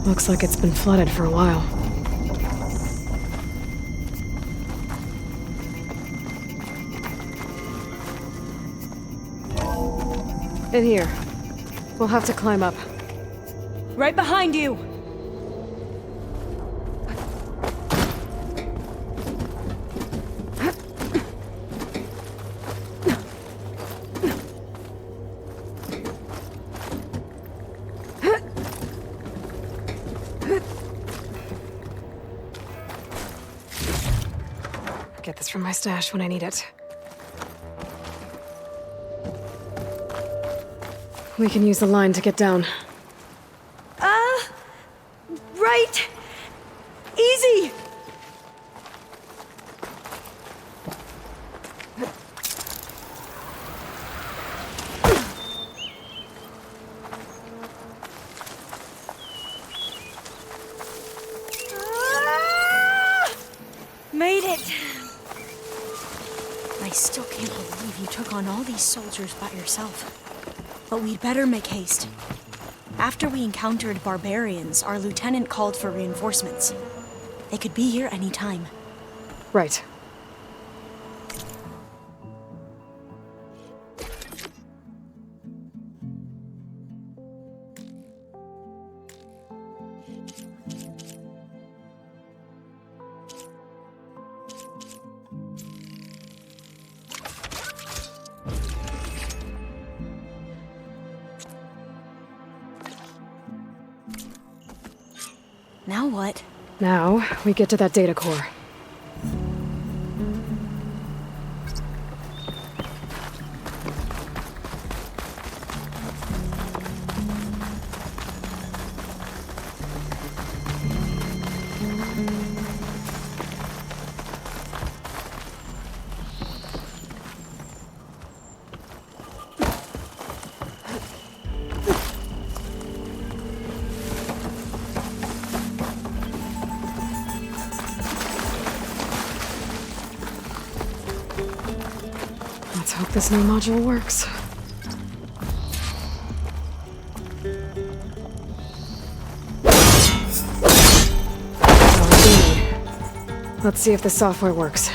Looks like it's been flooded for a while. In here. We'll have to climb up. Right behind you! this from my stash when I need it. We can use the line to get down. Right. Easy. Made it. I still can't believe you took on all these soldiers by yourself. But we'd better make haste. After we encountered barbarians, our lieutenant called for reinforcements. They could be here any time. Right. Now what? Now, we get to that data core. Let's hope this new module works. Indeed. Let's see if the software works.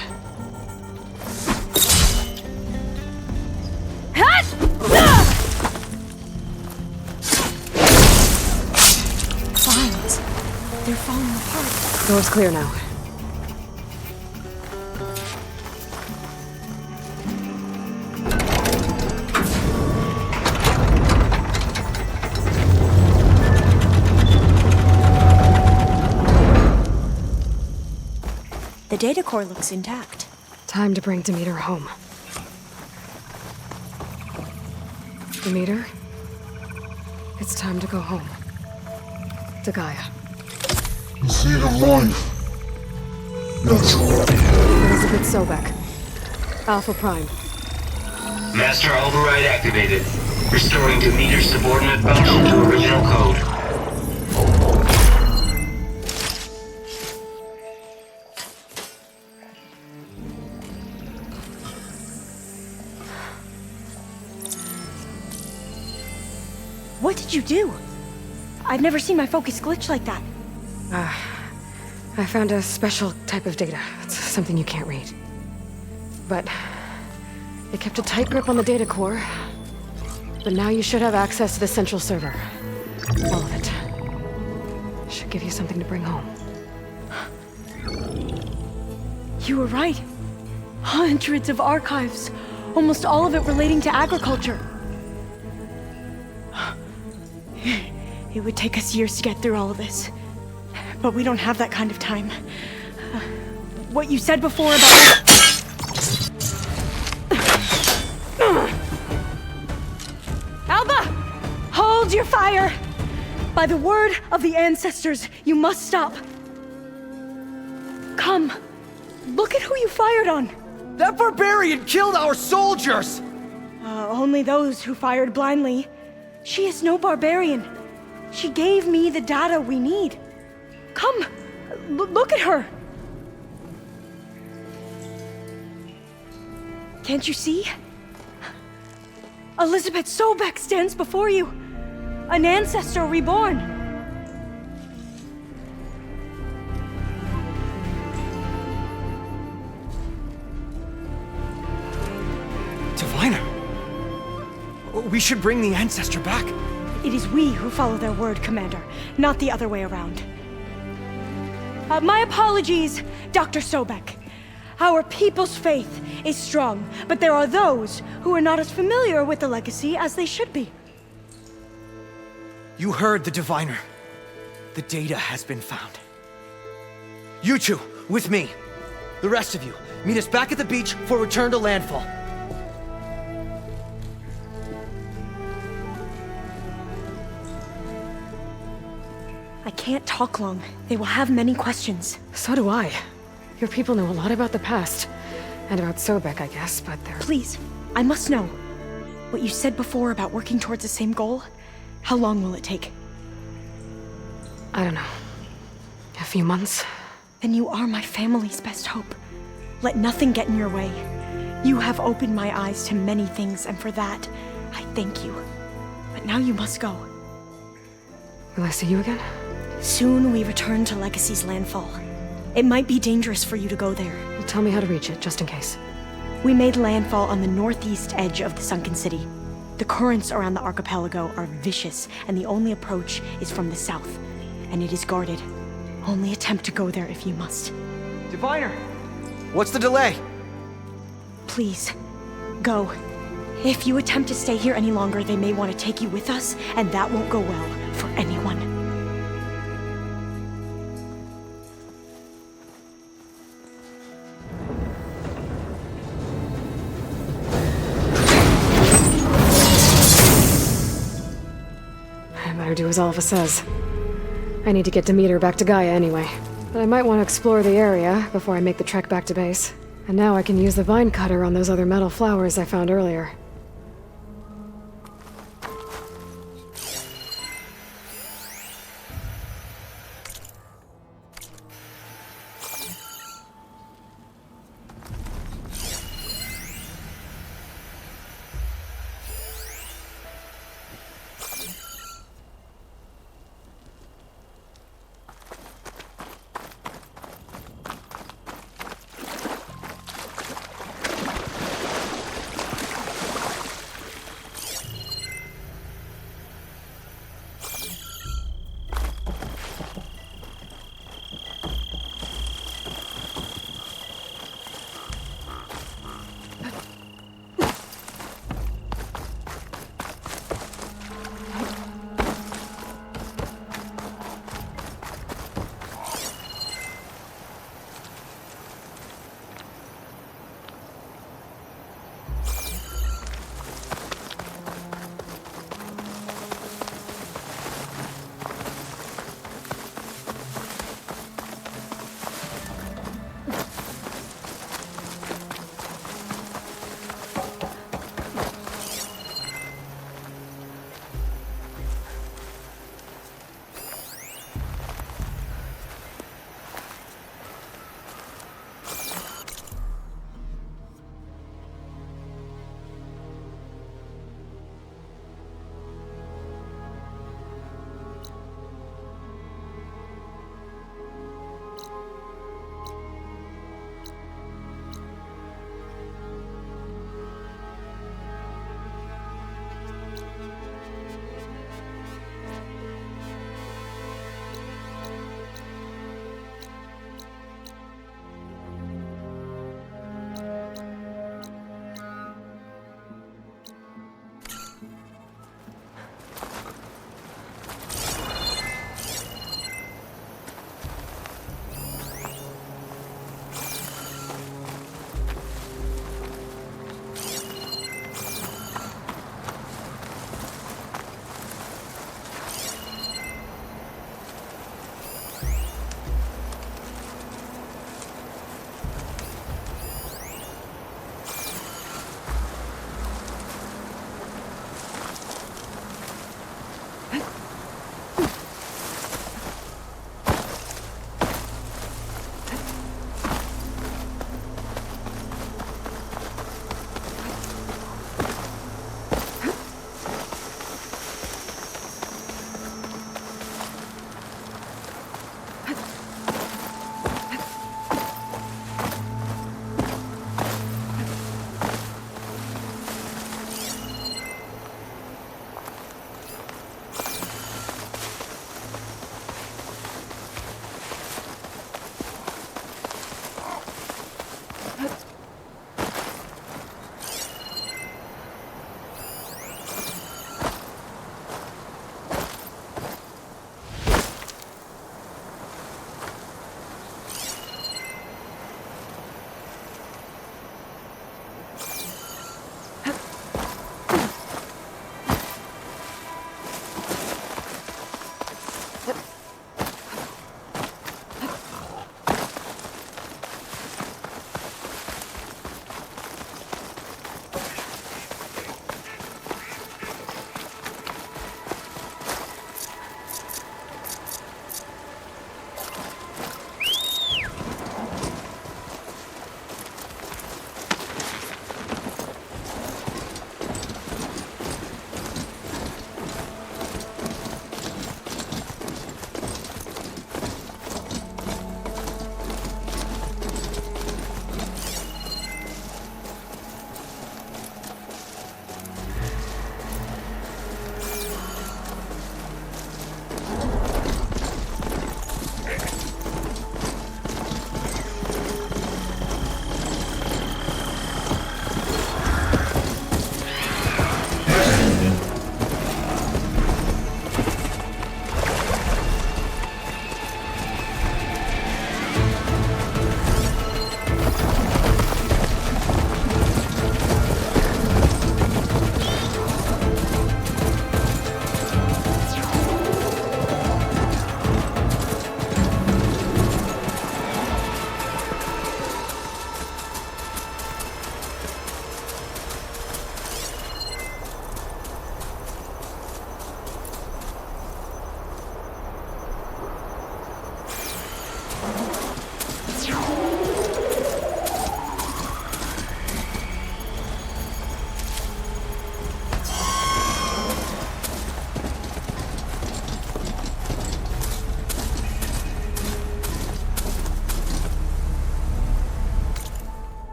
Vines. They're falling apart. Door's clear now. The data core looks intact. Time to bring Demeter home. Demeter, it's time to go home. To Gaia. The seed of life. Natural. Elizabeth Sobek. Alpha Prime. Master override activated. Restoring Demeter's subordinate function to original code. What did you do? I've never seen my focus glitch like that. I found a special type of data. It's something you can't read. But it kept a tight grip on the data core. But now you should have access to the central server. All of it. Should give you something to bring home. You were right. Hundreds of archives. Almost all of it relating to agriculture. It would take us years to get through all of this. But we don't have that kind of time. What you said before about... Alba! Hold your fire! By the word of the ancestors, you must stop. Come. Look at who you fired on. That barbarian killed our soldiers! Only those who fired blindly. She is no barbarian. She gave me the data we need. Come, look at her. Can't you see? Elizabeth Sobek stands before you. An ancestor reborn. Diviner! We should bring the ancestor back. It is we who follow their word, Commander, not the other way around. My apologies, Dr. Sobek. Our people's faith is strong, but there are those who are not as familiar with the legacy as they should be. You heard the diviner. The data has been found. You two, with me. The rest of you, Meet us back at the beach for return to landfall. I can't talk long. They will have many questions. So do I. Your people know a lot about the past. And about Sobek, I guess, but they're... Please, I must know. What you said before about working towards the same goal, how long will it take? I don't know. A few months? Then you are my family's best hope. Let nothing get in your way. You have opened my eyes to many things, and for that, I thank you. But now you must go. Will I see you again? Soon we return to Legacy's landfall. It might be dangerous for you to go there. Well, tell me how to reach it, just in case. We made landfall on the northeast edge of the sunken city. The currents around the archipelago are vicious, and the only approach is from the south. And it is guarded. Only attempt to go there if you must. Diviner! What's the delay? Please, go. If you attempt to stay here any longer, they may want to take you with us, and that won't go well for anyone. I better do as Alva says. I need to get Demeter back to Gaia anyway. But I might want to explore the area before I make the trek back to base. And now I can use the vine cutter on those other metal flowers I found earlier.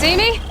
see me?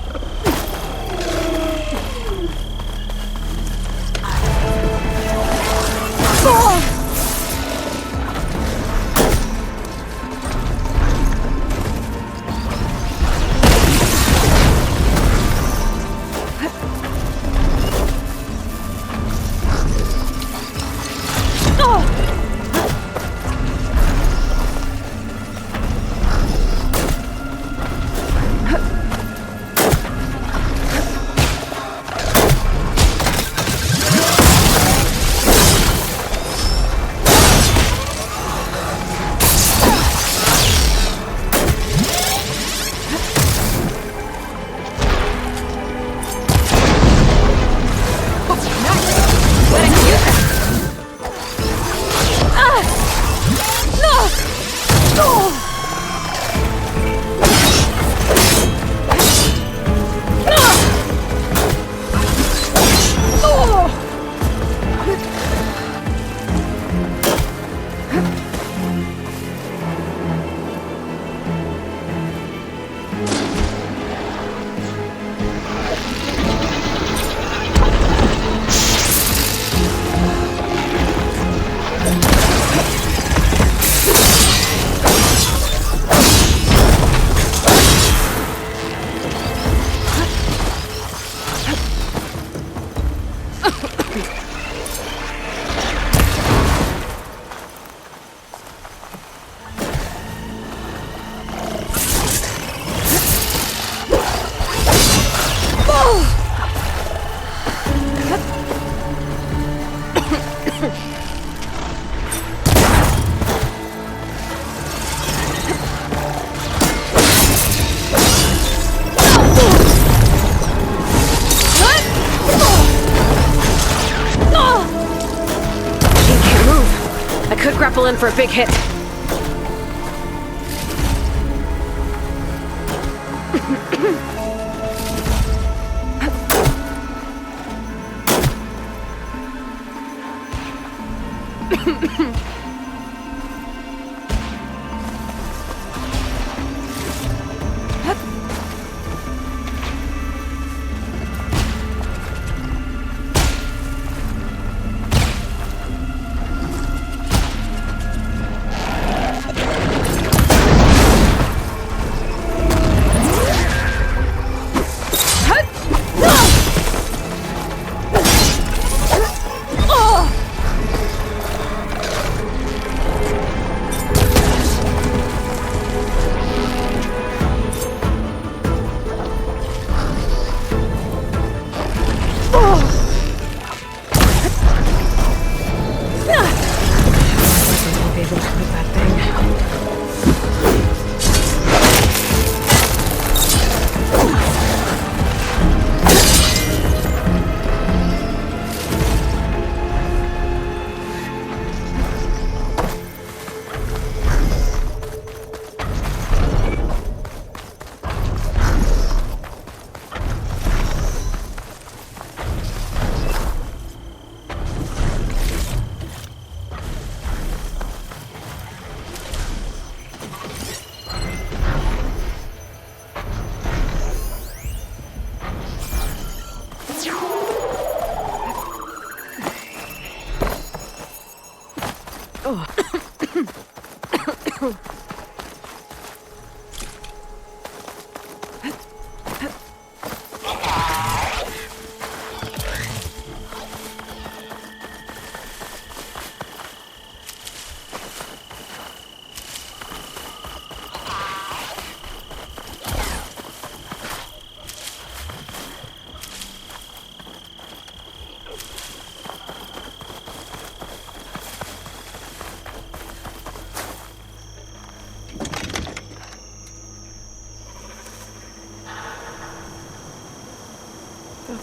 Grapple in for a big hit.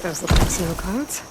Those look like snow clouds.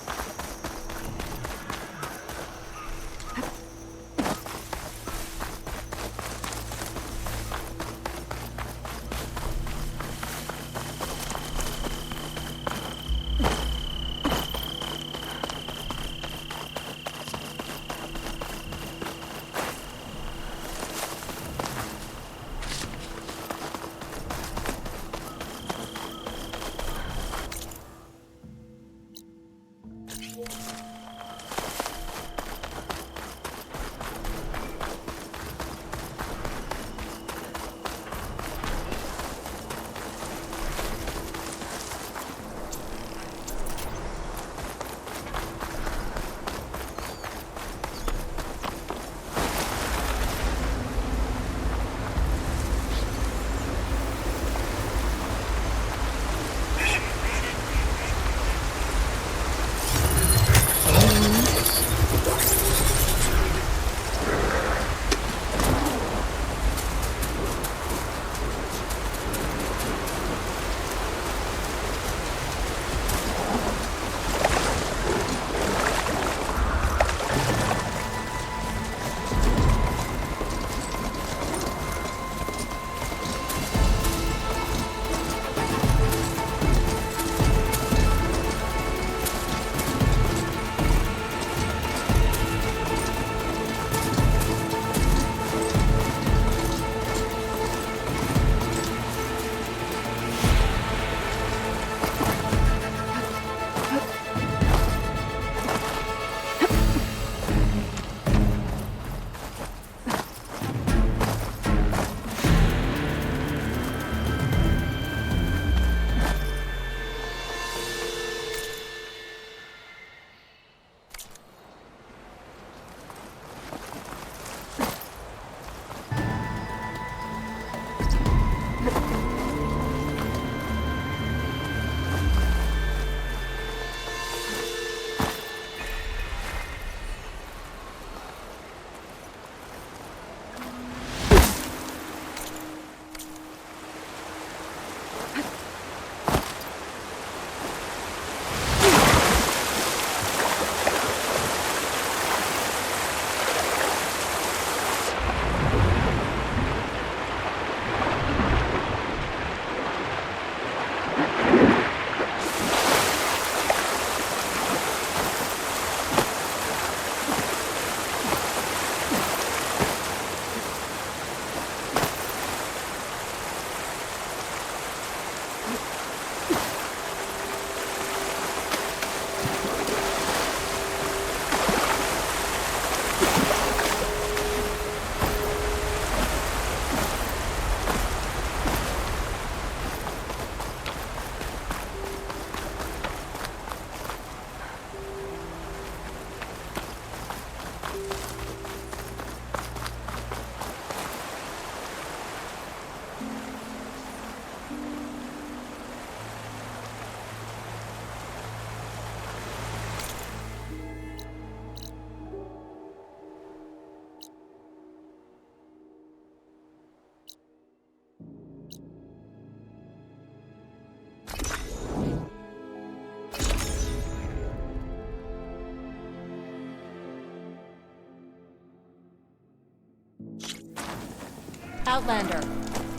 Outlander,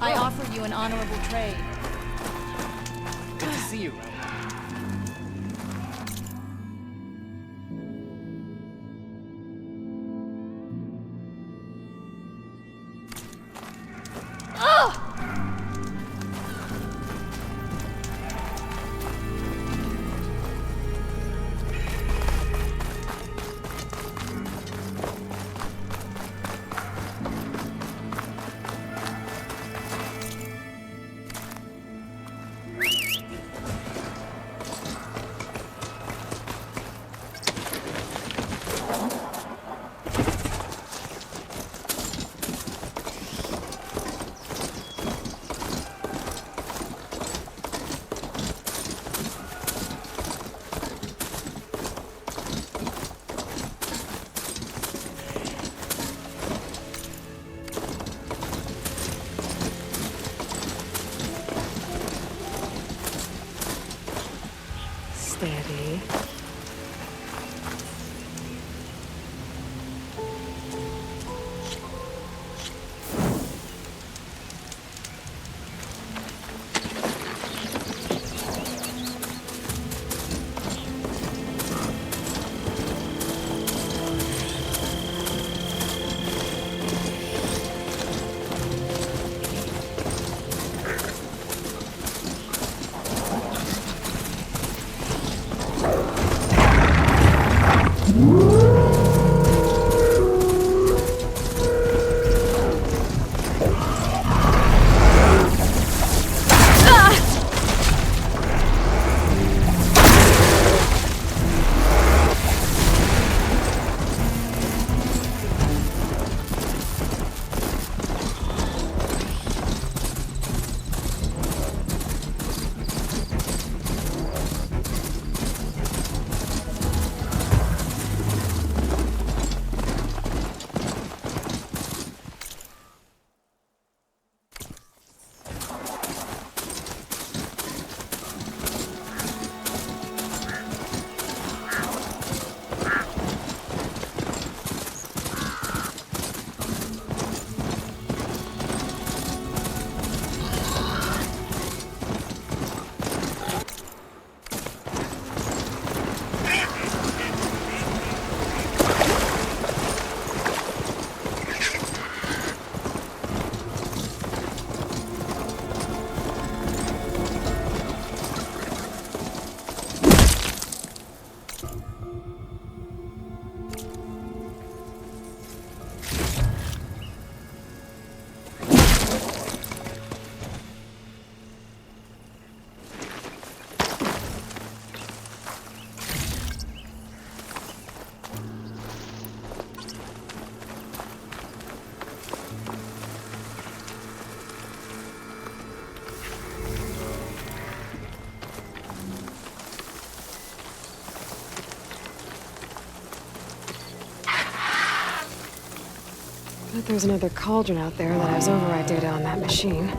I offer you an honorable trade. Good to see you, Ren. Steady. Bet there's another cauldron out there that has override data on that machine.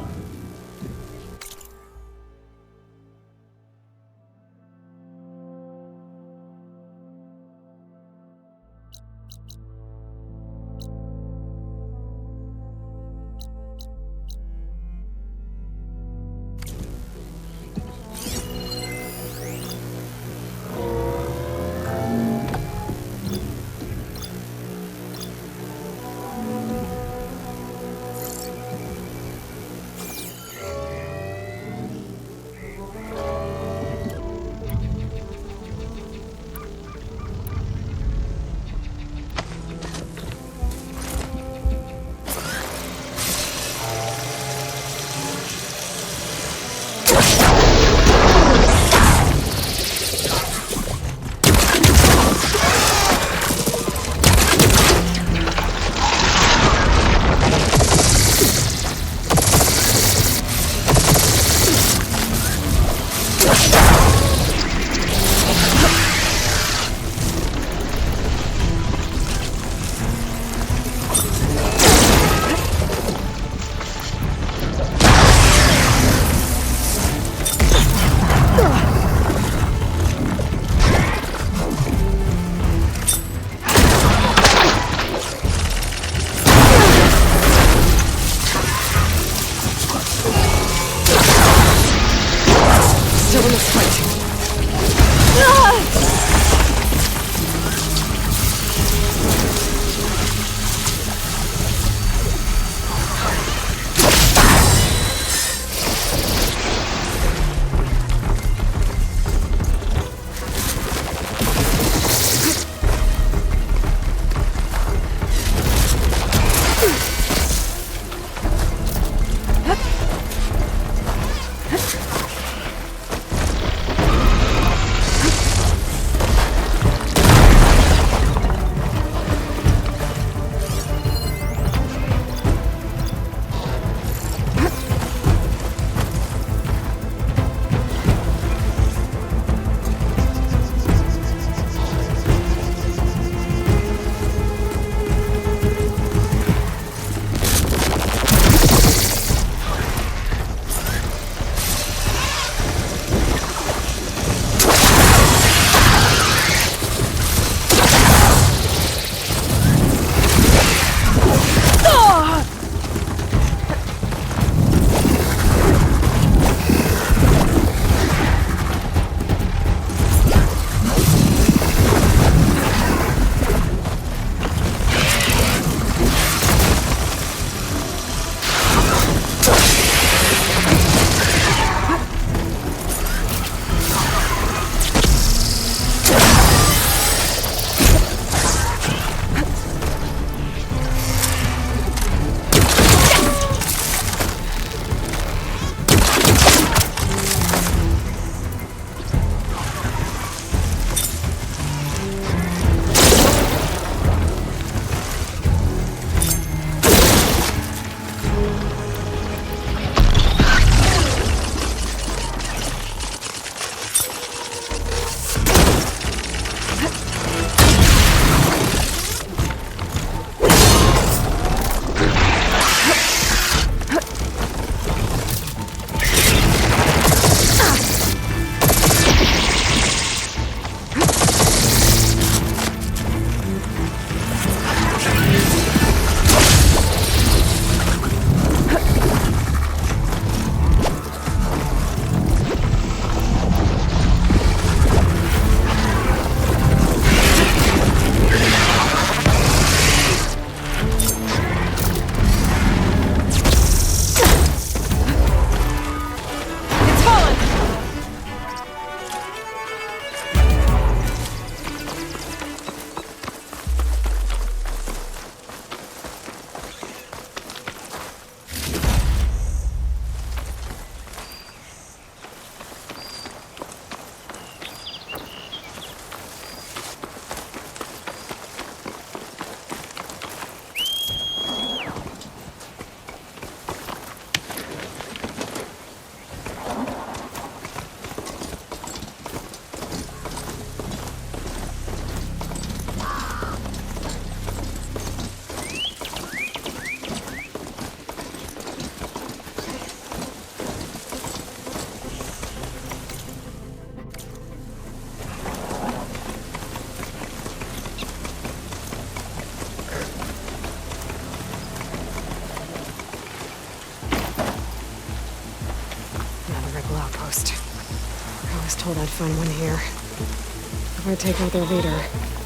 told I'd find one here. If I take out their leader,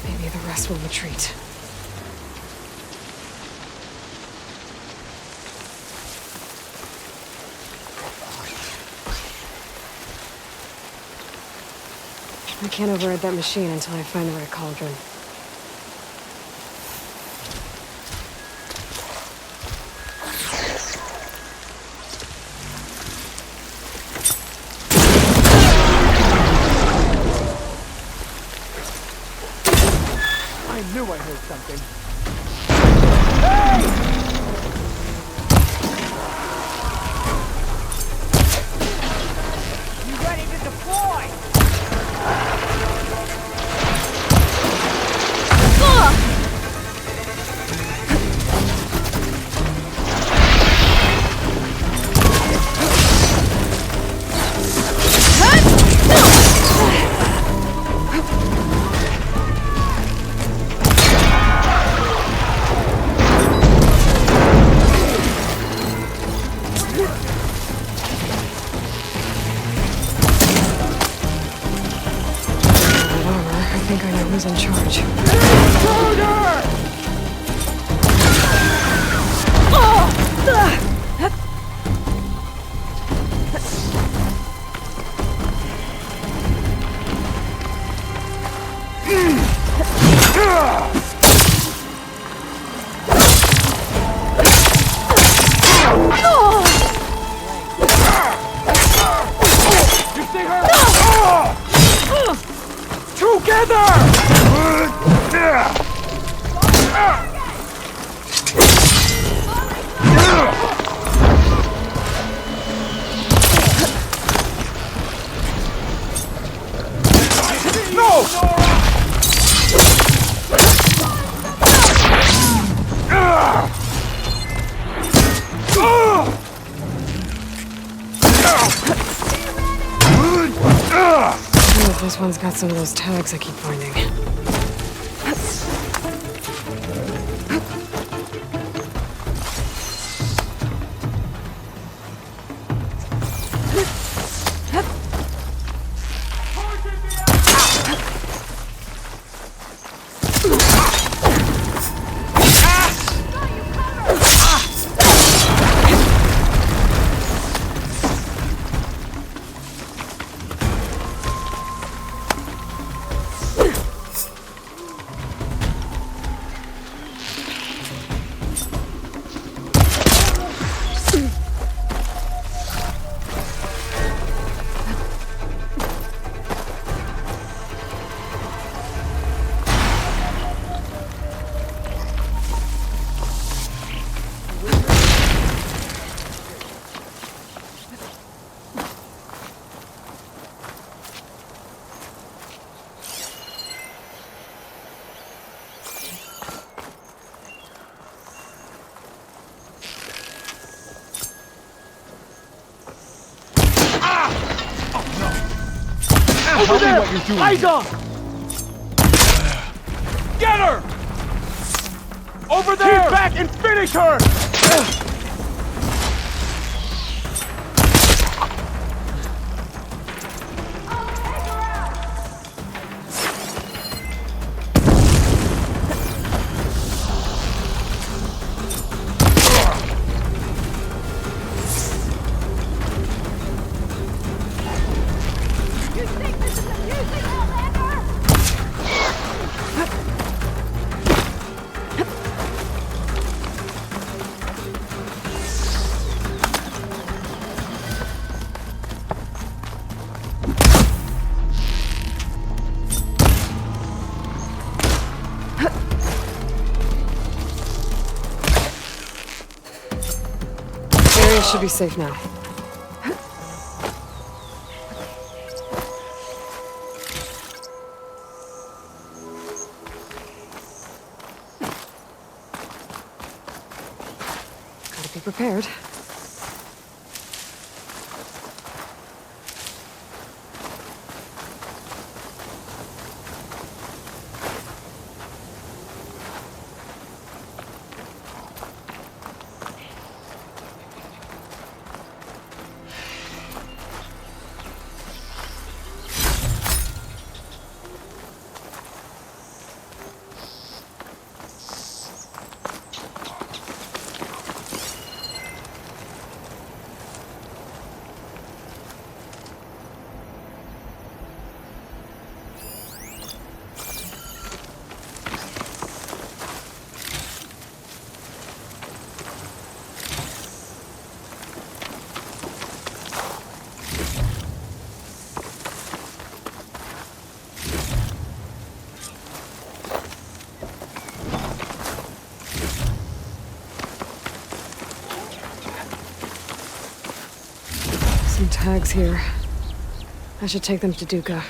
maybe the rest will retreat. I can't override that machine until I find the right cauldron. I knew I heard something. You ready to deploy? I think I know who's in charge. You see her? Together! This one's got some of those tags I keep finding. Over there! What you're doing. Eyes on! Get her! Over there! Keep back and finish her! Area should be safe now. Gotta be prepared. Some tags here. I should take them to Duca.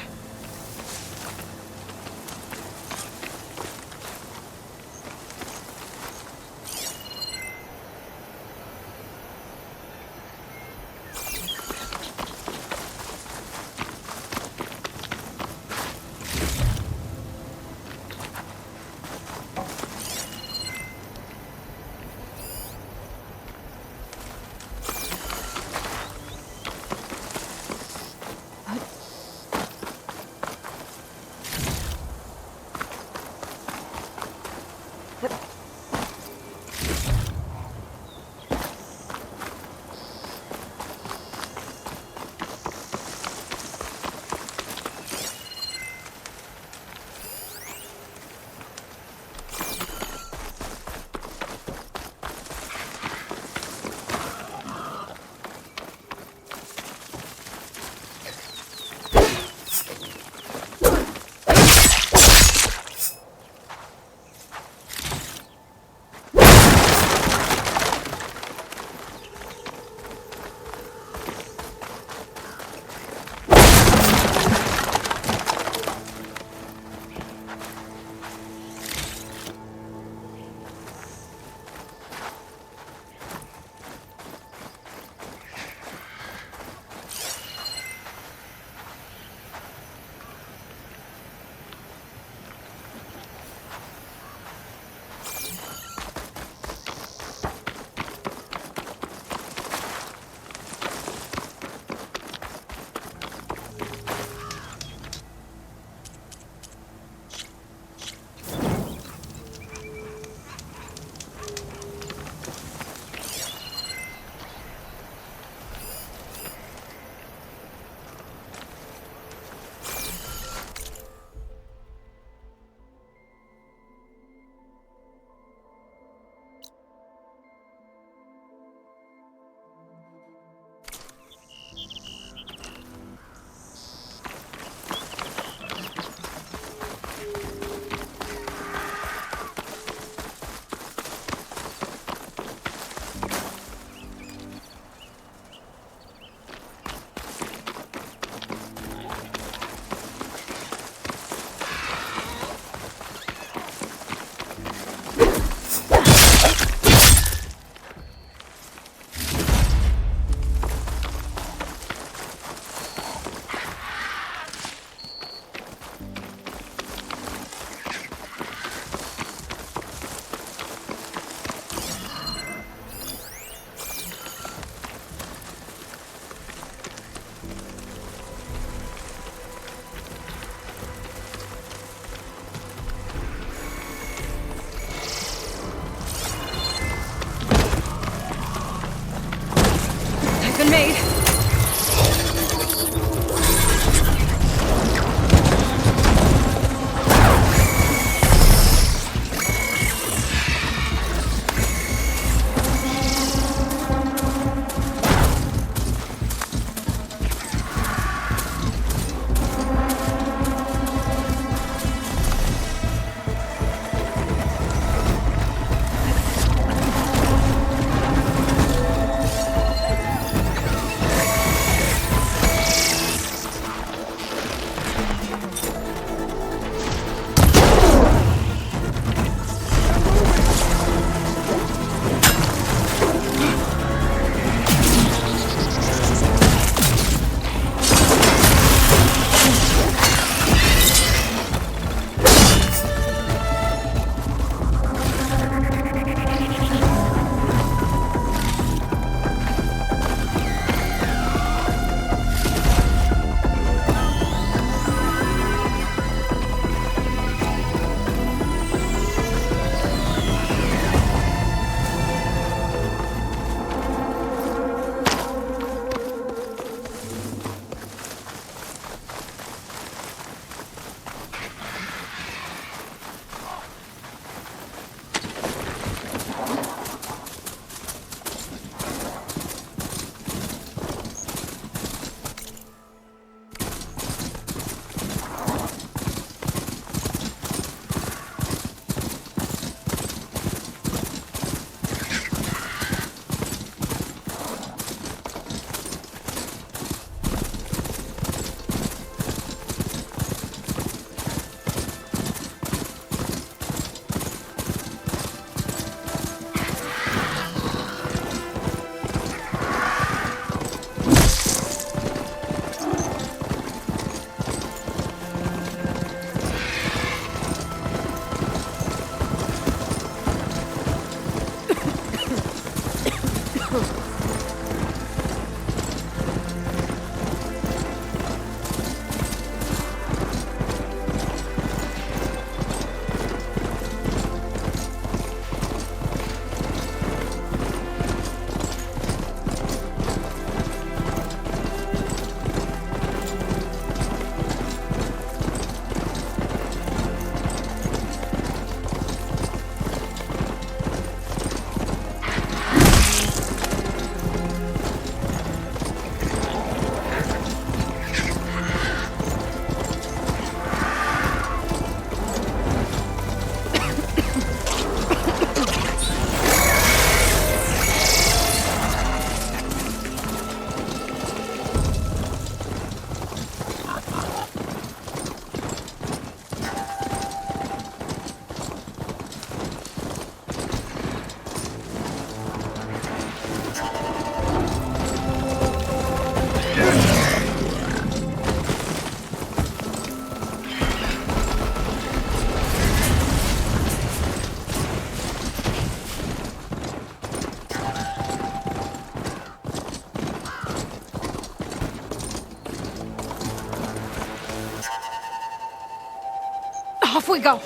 Off we go!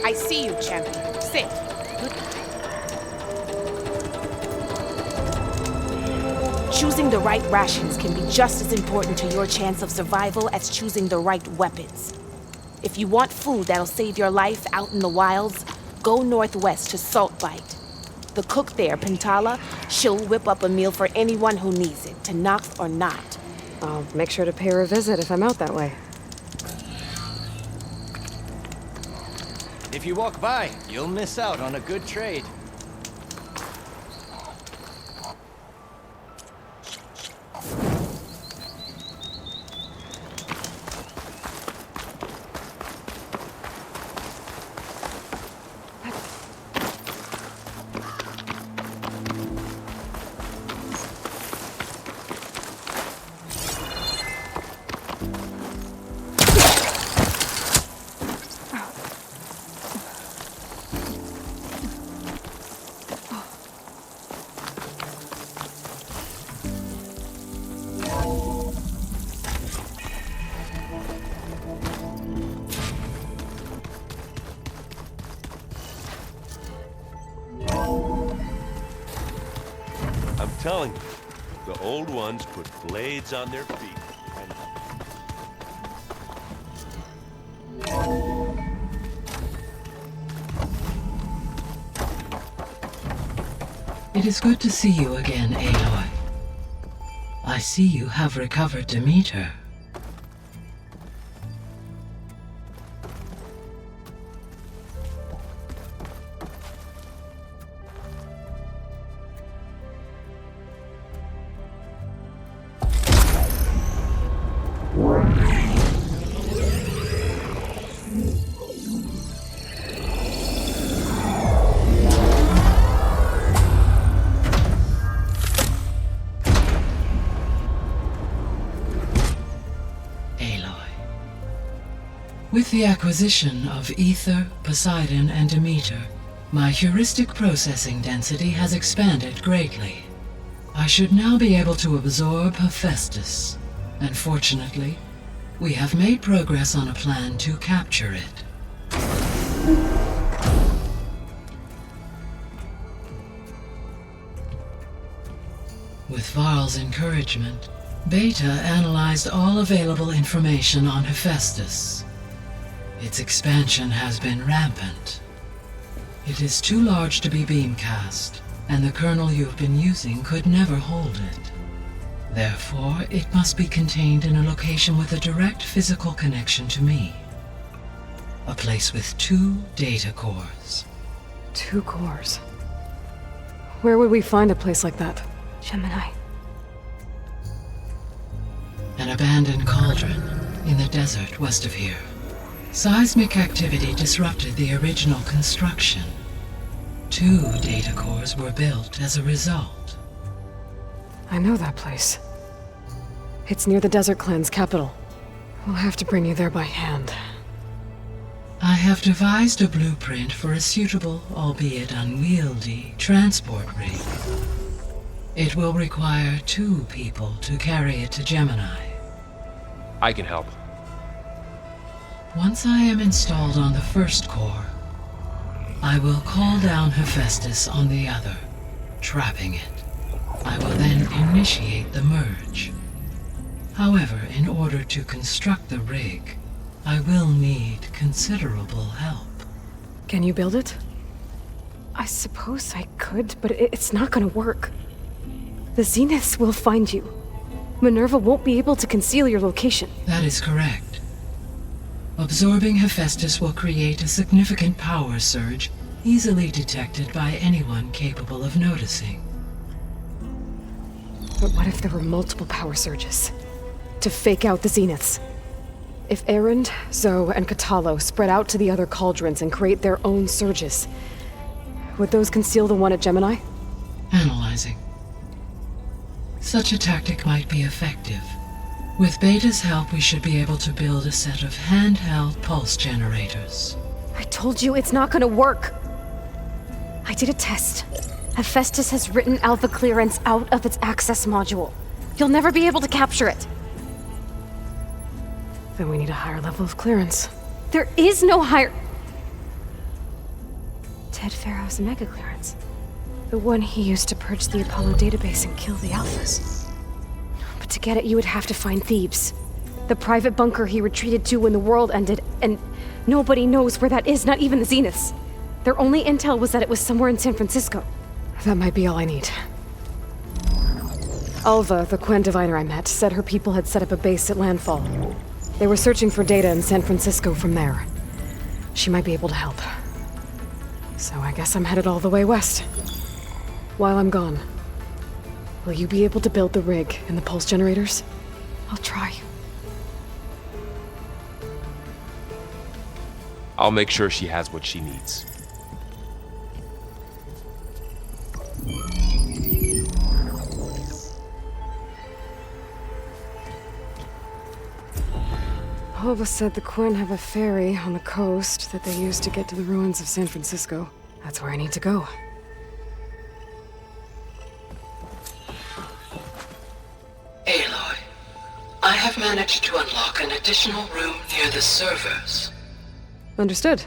I see you, champion. Sit. Choosing the right rations can be just as important to your chance of survival as choosing the right weapons. If you want food that'll save your life out in the wilds, go northwest to Saltbite. The cook there, Pintala, she'll whip up a meal for anyone who needs it, to Nox or not. I'll make sure to pay her a visit if I'm out that way. If you walk by, you'll miss out on a good trade. I'm telling you, the old ones put blades on their feet. It is good to see you again, Aloy. I see you have recovered Demeter. With the acquisition of Ether, Poseidon, and Demeter, my heuristic processing density has expanded greatly. I should now be able to absorb Hephaestus, and fortunately, we have made progress on a plan to capture it. With Varl's encouragement, Beta analyzed all available information on Hephaestus. Its expansion has been rampant. It is too large to be beamcast, and the kernel you've been using could never hold it. Therefore, it must be contained in a location with a direct physical connection to me. A place with 2 data cores. 2 cores? Where would we find a place like that? Gemini. An abandoned cauldron in the desert west of here. Seismic activity disrupted the original construction. 2 data cores were built as a result. I know that place. It's near the Desert Clan's capital. We'll have to bring you there by hand. I have devised a blueprint for a suitable, albeit unwieldy, transport rig. It will require 2 people to carry it to Gemini. I can help. Once I am installed on the first core, I will call down Hephaestus on the other, trapping it. I will then initiate the merge. However, in order to construct the rig, I will need considerable help. Can you build it? I suppose I could, but it's not gonna work. The Zeniths will find you. Minerva won't be able to conceal your location. That is correct. Absorbing Hephaestus will create a significant power surge, easily detected by anyone capable of noticing. But what if there were multiple power surges? To fake out the Zeniths? If Erend, Zoe, and Katalo spread out to the other cauldrons and create their own surges, would those conceal the one at Gemini? Analyzing. Such a tactic might be effective. With Beta's help, we should be able to build a set of handheld pulse generators. I told you it's not gonna work! I did a test, Hephaestus has written Alpha Clearance out of its access module. You'll never be able to capture it. Then we need a higher level of clearance. There is no higher... Ted Pharaoh's mega clearance. The one he used to purge the Apollo database and kill the Alphas. But to get it, you would have to find Thebes. The private bunker he retreated to when the world ended, and nobody knows where that is, not even the Zeniths. Their only intel was that it was somewhere in San Francisco. That might be all I need. Alva, the Quen diviner I met, said her people had set up a base at landfall. They were searching for data in San Francisco from there. She might be able to help. So I guess I'm headed all the way west. While I'm gone, will you be able to build the rig and the pulse generators? I'll try. I'll make sure she has what she needs. Alva said the Quen have a ferry on the coast that they use to get to the ruins of San Francisco. That's where I need to go. Aloy, I have managed to unlock an additional room near the servers. Understood.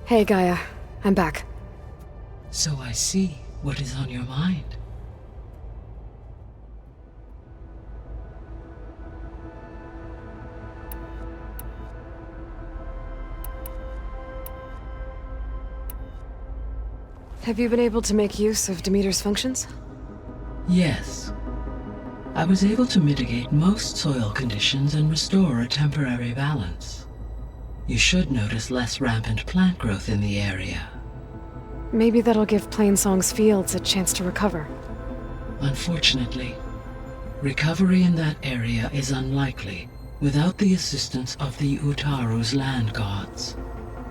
Hey, Gaia. I'm back. So I see what is on your mind. Have you been able to make use of Demeter's functions? Yes. I was able to mitigate most soil conditions and restore a temporary balance. You should notice less rampant plant growth in the area. Maybe that'll give Plainsong's fields a chance to recover. Unfortunately, recovery in that area is unlikely without the assistance of the Utaru's land gods.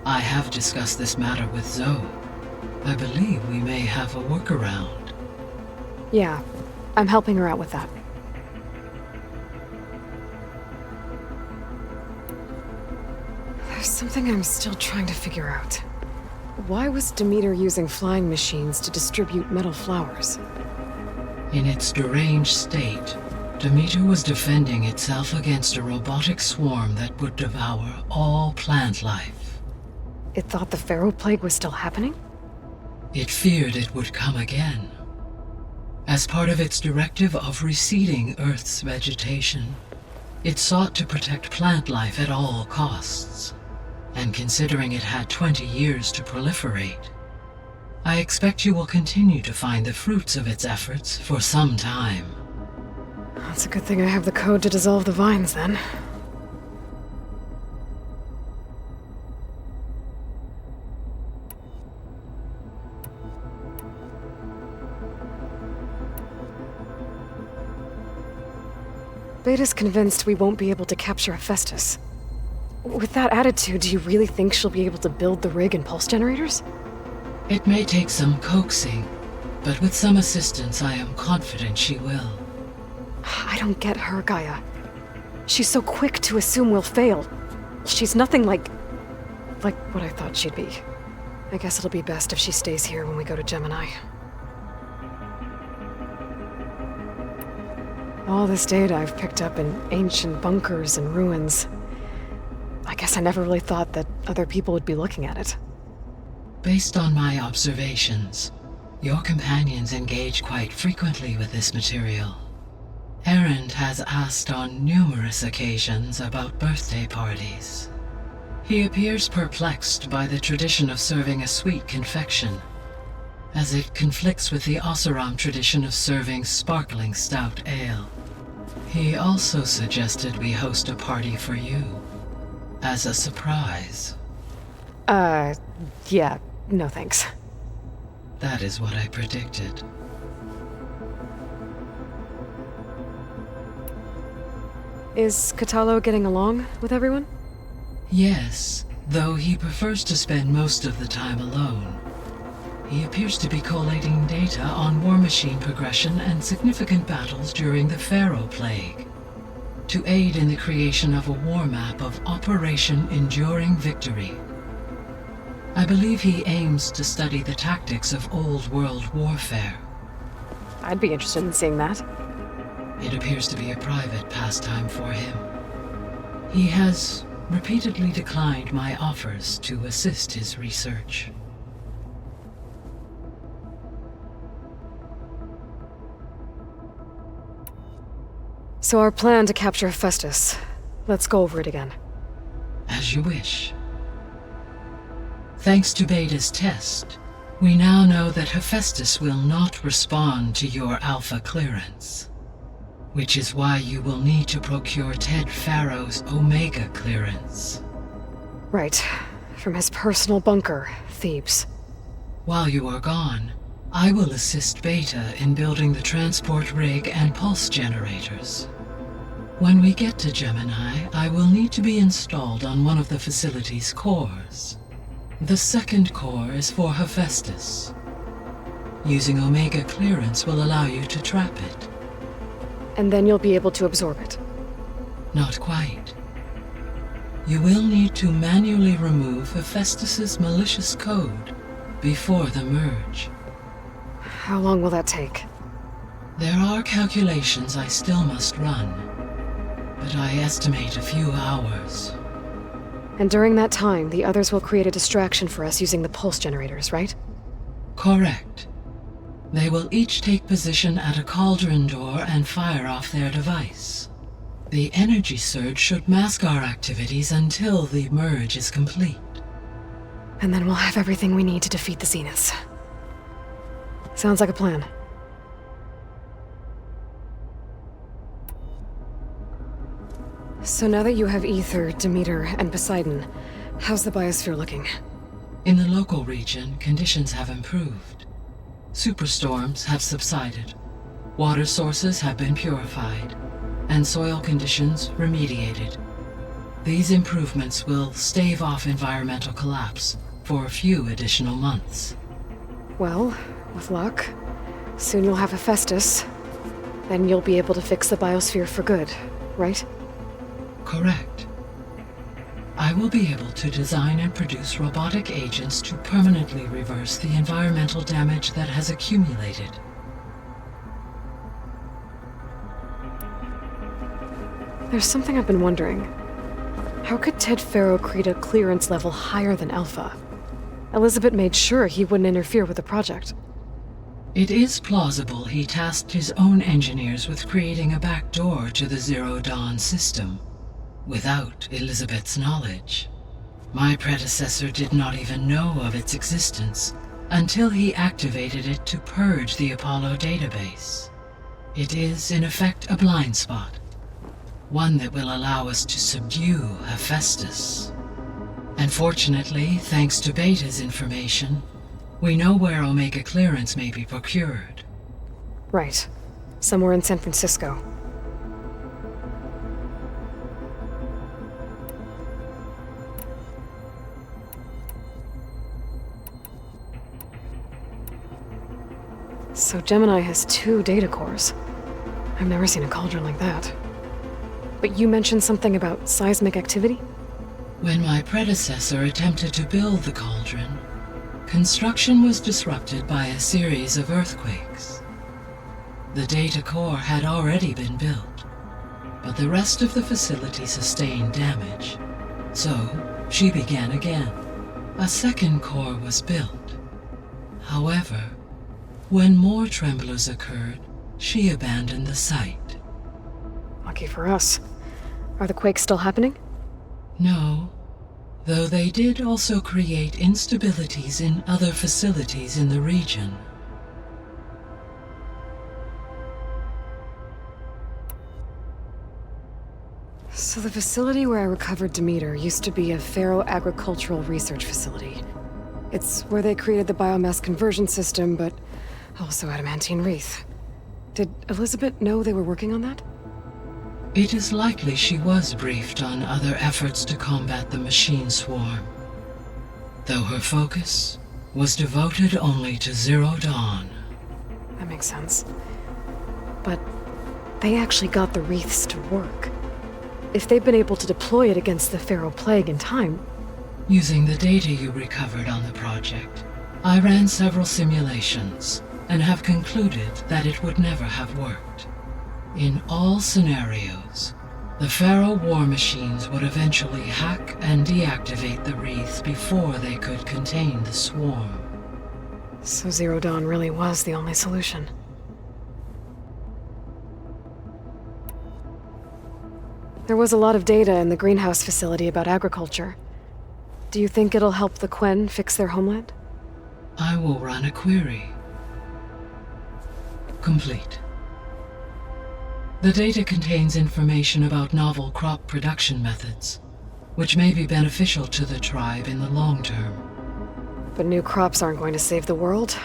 I have discussed this matter with Zoe. I believe we may have a workaround. Yeah, I'm helping her out with that. There's something I'm still trying to figure out. Why was Demeter using flying machines to distribute metal flowers? In its deranged state, Demeter was defending itself against a robotic swarm that would devour all plant life. It thought the Pharaoh Plague was still happening? It feared it would come again. As part of its directive of reseeding Earth's vegetation, it sought to protect plant life at all costs. And considering it had 20 years to proliferate, I expect you will continue to find the fruits of its efforts for some time. That's a good thing I have the code to dissolve the vines, then. Beta's convinced we won't be able to capture Hephaestus. With that attitude, do you really think she'll be able to build the rig and pulse generators? It may take some coaxing, but with some assistance I am confident she will. I don't get her, Gaia. She's so quick to assume we'll fail. She's nothing like what I thought she'd be. I guess it'll be best if she stays here when we go to Gemini. All this data I've picked up in ancient bunkers and ruins. I guess I never really thought that other people would be looking at it. Based on my observations, your companions engage quite frequently with this material. Erend has asked on numerous occasions about birthday parties. He appears perplexed by the tradition of serving a sweet confection, as it conflicts with the Oseram tradition of serving sparkling stout ale. He also suggested we host a party for you, as a surprise. Yeah, no thanks. That is what I predicted. Is Kotallo getting along with everyone? Yes, though he prefers to spend most of the time alone. He appears to be collating data on war machine progression and significant battles during the Pharaoh Plague, to aid in the creation of a war map of Operation Enduring Victory. I believe he aims to study the tactics of old world warfare. I'd be interested in seeing that. It appears to be a private pastime for him. He has repeatedly declined my offers to assist his research. So our plan to capture Hephaestus. Let's go over it again. As you wish. Thanks to Beta's test, we now know that Hephaestus will not respond to your Alpha clearance. Which is why you will need to procure Ted Farrow's Omega clearance. Right. From his personal bunker, Thebes. While you are gone, I will assist Beta in building the transport rig and pulse generators. When we get to Gemini, I will need to be installed on one of the facility's cores. The second core is for Hephaestus. Using Omega clearance will allow you to trap it. And then you'll be able to absorb it. Not quite. You will need to manually remove Hephaestus's malicious code before the merge. How long will that take? There are calculations I still must run, but I estimate a few hours. And during that time, the others will create a distraction for us using the pulse generators, right? Correct. They will each take position at a cauldron door and fire off their device. The energy surge should mask our activities until the merge is complete. And then we'll have everything we need to defeat the Zeniths. Sounds like a plan. So now that you have Ether, Demeter, and Poseidon, how's the biosphere looking? In the local region, conditions have improved. Superstorms have subsided, water sources have been purified, and soil conditions remediated. These improvements will stave off environmental collapse for a few additional months. Well, with luck, soon you'll have Hephaestus. Then you'll be able to fix the biosphere for good, right? Correct. I will be able to design and produce robotic agents to permanently reverse the environmental damage that has accumulated. There's something I've been wondering. How could Ted Farrow create a clearance level higher than Alpha? Elizabeth made sure he wouldn't interfere with the project. It is plausible he tasked his own engineers with creating a backdoor to the Zero Dawn system, without Elizabeth's knowledge. My predecessor did not even know of its existence until he activated it to purge the Apollo database. It is, in effect, a blind spot, one that will allow us to subdue Hephaestus. And fortunately, thanks to Beta's information, we know where Omega clearance may be procured. Right. Somewhere in San Francisco. So Gemini has 2 data cores. I've never seen a cauldron like that. But you mentioned something about seismic activity? When my predecessor attempted to build the cauldron, construction was disrupted by a series of earthquakes. The data core had already been built, but the rest of the facility sustained damage. So, she began again. A second core was built. However, when more tremblers occurred, she abandoned the site. Lucky for us. Are the quakes still happening? No, though they did also create instabilities in other facilities in the region. So the facility where I recovered Demeter used to be a Farrow agricultural research facility. It's where they created the biomass conversion system, but also adamantine wreath. Did Elizabeth know they were working on that? It is likely she was briefed on other efforts to combat the machine swarm, though her focus was devoted only to Zero Dawn. That makes sense. But they actually got the wreaths to work. If they've been able to deploy it against the Pharaoh Plague in time, Using the data you recovered on the project, I ran several simulations and have concluded that it would never have worked. In all scenarios, the Pharaoh war machines would eventually hack and deactivate the wreath before they could contain the swarm. So Zero Dawn really was the only solution. There was a lot of data in the greenhouse facility about agriculture. Do you think it'll help the Quen fix their homeland? I will run a query. Complete. The data contains information about novel crop production methods, which may be beneficial to the tribe in the long term. But new crops aren't going to save the world,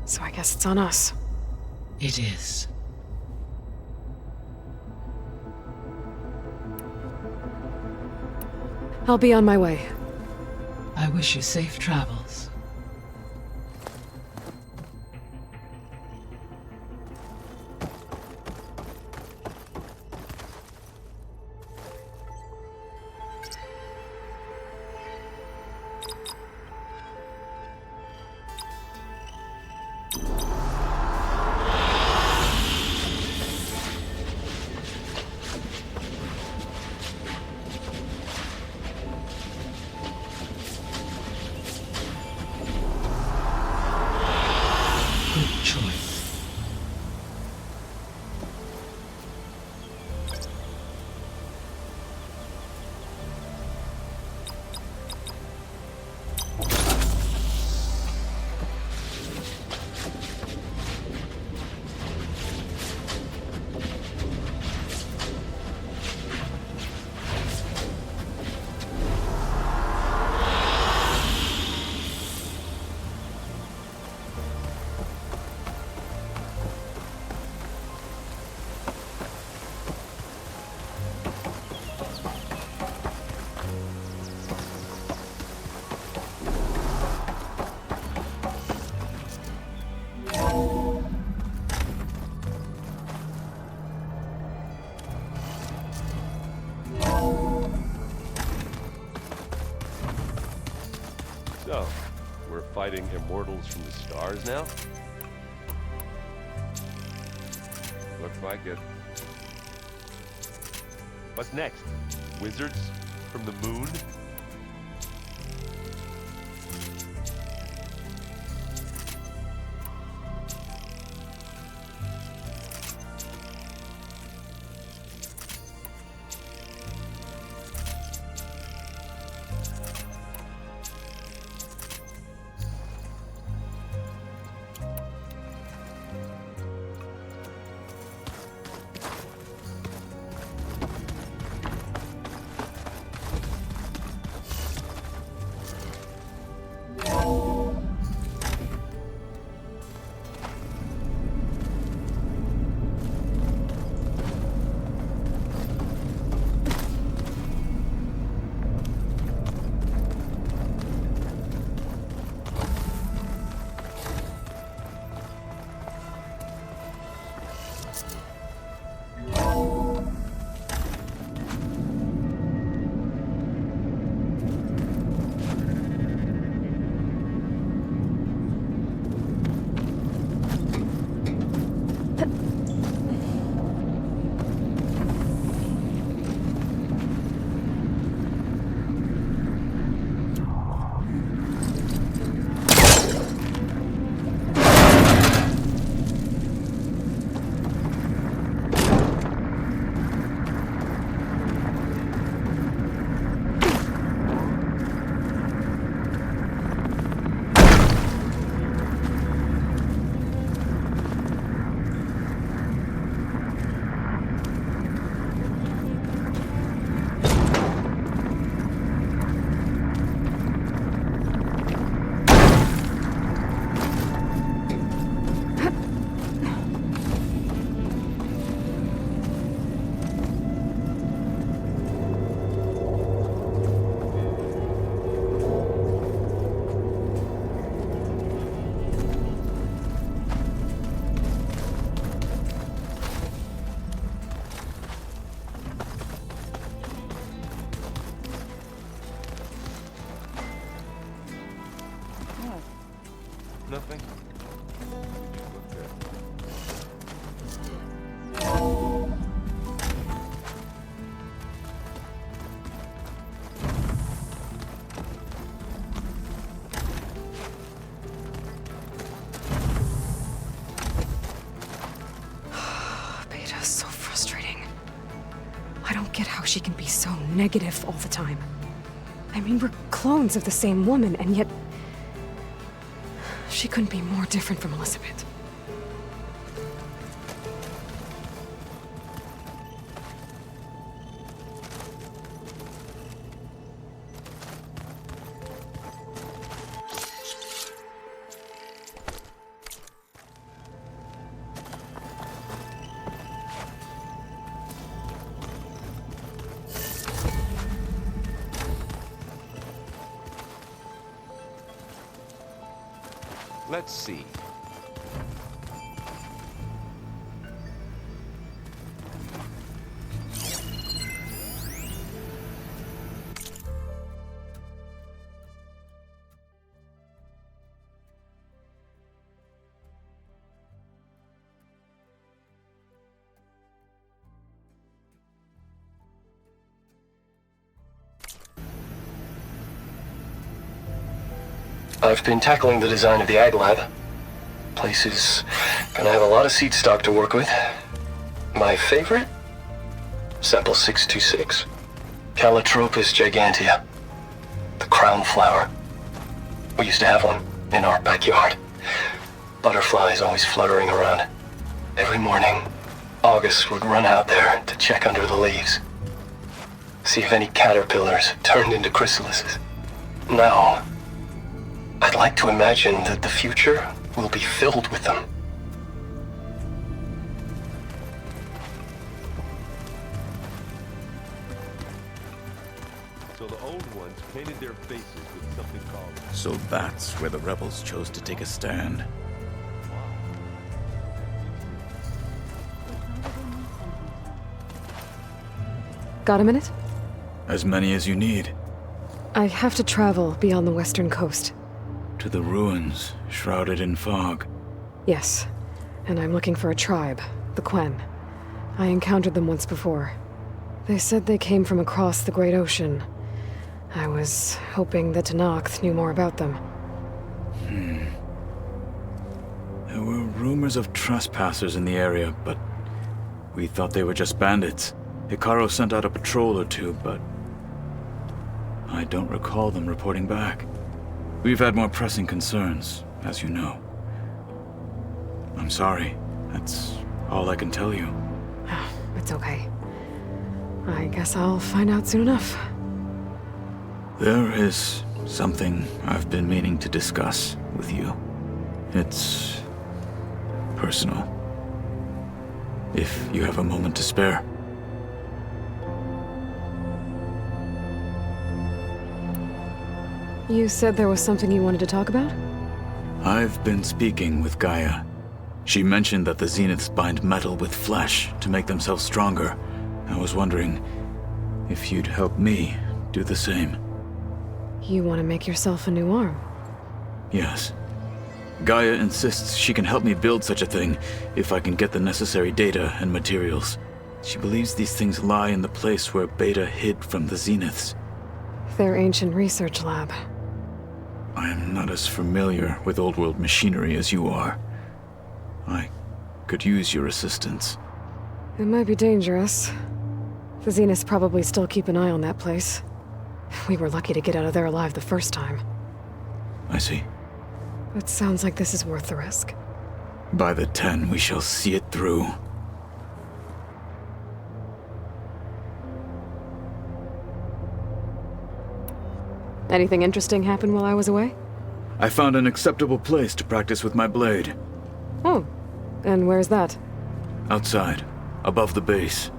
so I guess it's on us. It is. I'll be on my way. I wish you safe travels. So, we're fighting immortals from the stars now? Looks like it. What's next? Wizards from the moon? get how she can be so negative all the time. I mean, we're clones of the same woman, and yet... she couldn't be more different from Elizabeth. Let's see. I've been tackling the design of the Ag Lab. Place is gonna have a lot of seed stock to work with. My favorite? Sample 626. Calotropis gigantea. The crown flower. We used to have one in our backyard. Butterflies always fluttering around. Every morning, August would run out there to check under the leaves. See if any caterpillars turned into chrysalises. Now, I'd like to imagine that the future will be filled with them. So the old ones painted their faces with something called... So that's where the rebels chose to take a stand. Got a minute? As many as you need. I have to travel beyond the western coast. To the ruins, shrouded in fog. Yes, and I'm looking for a tribe, the Quen. I encountered them once before. They said they came from across the Great Ocean. I was hoping that Tenakth knew more about them. There were rumors of trespassers in the area, but we thought they were just bandits. Hekarro sent out a patrol or two, but I don't recall them reporting back. We've had more pressing concerns, as you know. I'm sorry. That's all I can tell you. It's okay. I guess I'll find out soon enough. There is something I've been meaning to discuss with you. It's personal. If you have a moment to spare. You said there was something you wanted to talk about? I've been speaking with Gaia. She mentioned that the Zeniths bind metal with flesh to make themselves stronger. I was wondering if you'd help me do the same. You want to make yourself a new arm? Yes. Gaia insists she can help me build such a thing if I can get the necessary data and materials. She believes these things lie in the place where Beta hid from the Zeniths. Their ancient research lab. I am not as familiar with old world machinery as you are. I could use your assistance. It might be dangerous. The Zeniths probably still keep an eye on that place. We were lucky to get out of there alive the first time. I see. It sounds like this is worth the risk. By the 10, we shall see it through. Anything interesting happen while I was away? I found an acceptable place to practice with my blade. Oh, and where's that? Outside, above the base.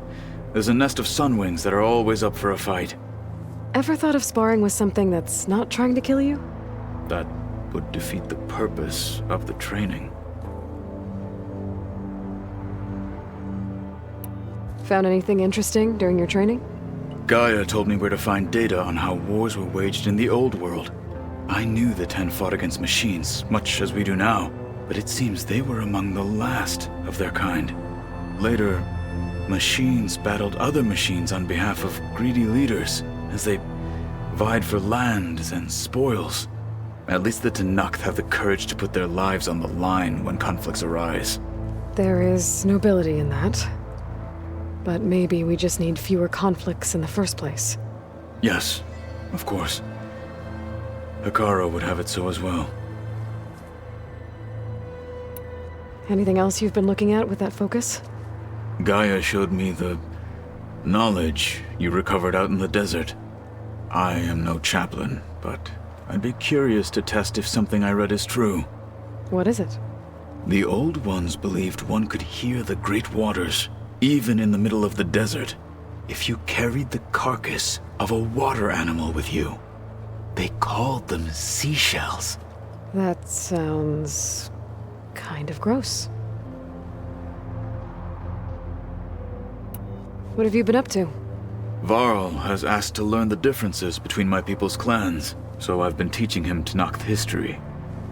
There's a nest of sunwings that are always up for a fight. Ever thought of sparring with something that's not trying to kill you? That would defeat the purpose of the training. Found anything interesting during your training? Gaia told me where to find data on how wars were waged in the old world. I knew the 10 fought against machines, much as we do now, but it seems they were among the last of their kind. Later, machines battled other machines on behalf of greedy leaders, as they vied for lands and spoils. At least the Tenakth have the courage to put their lives on the line when conflicts arise. There is nobility in that. but maybe we just need fewer conflicts in the first place. Yes, of course. Hekarro would have it so as well. Anything else you've been looking at with that focus? Gaia showed me the knowledge you recovered out in the desert. I am no chaplain, but I'd be curious to test if something I read is true. What is it? The Old Ones believed one could hear the great waters, even in the middle of the desert, if you carried the carcass of a water animal with you. They called them seashells. That sounds kind of gross. What have you been up to? Varl has asked to learn the differences between my people's clans, so I've been teaching him Tenakth history.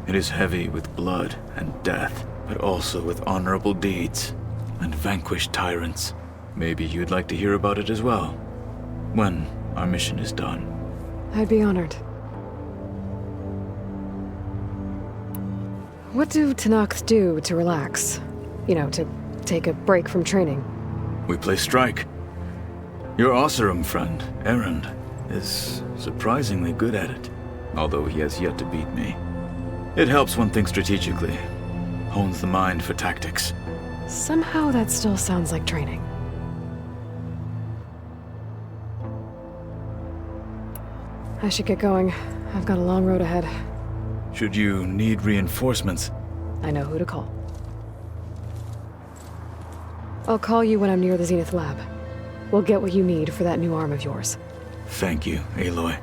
It is heavy with blood and death, but also with honorable deeds and vanquished tyrants. Maybe you'd like to hear about it as well, when our mission is done. I'd be honored. What do Tenakth do to relax? You know, to take a break from training? We play strike. Your Oseram friend, Erend, is surprisingly good at it, although he has yet to beat me. It helps one think strategically, hones the mind for tactics. Somehow that still sounds like training. I should get going. I've got a long road ahead. Should you need reinforcements, I know who to call. I'll call you when I'm near the Zenith lab. We'll get what you need for that new arm of yours. Thank you, Aloy.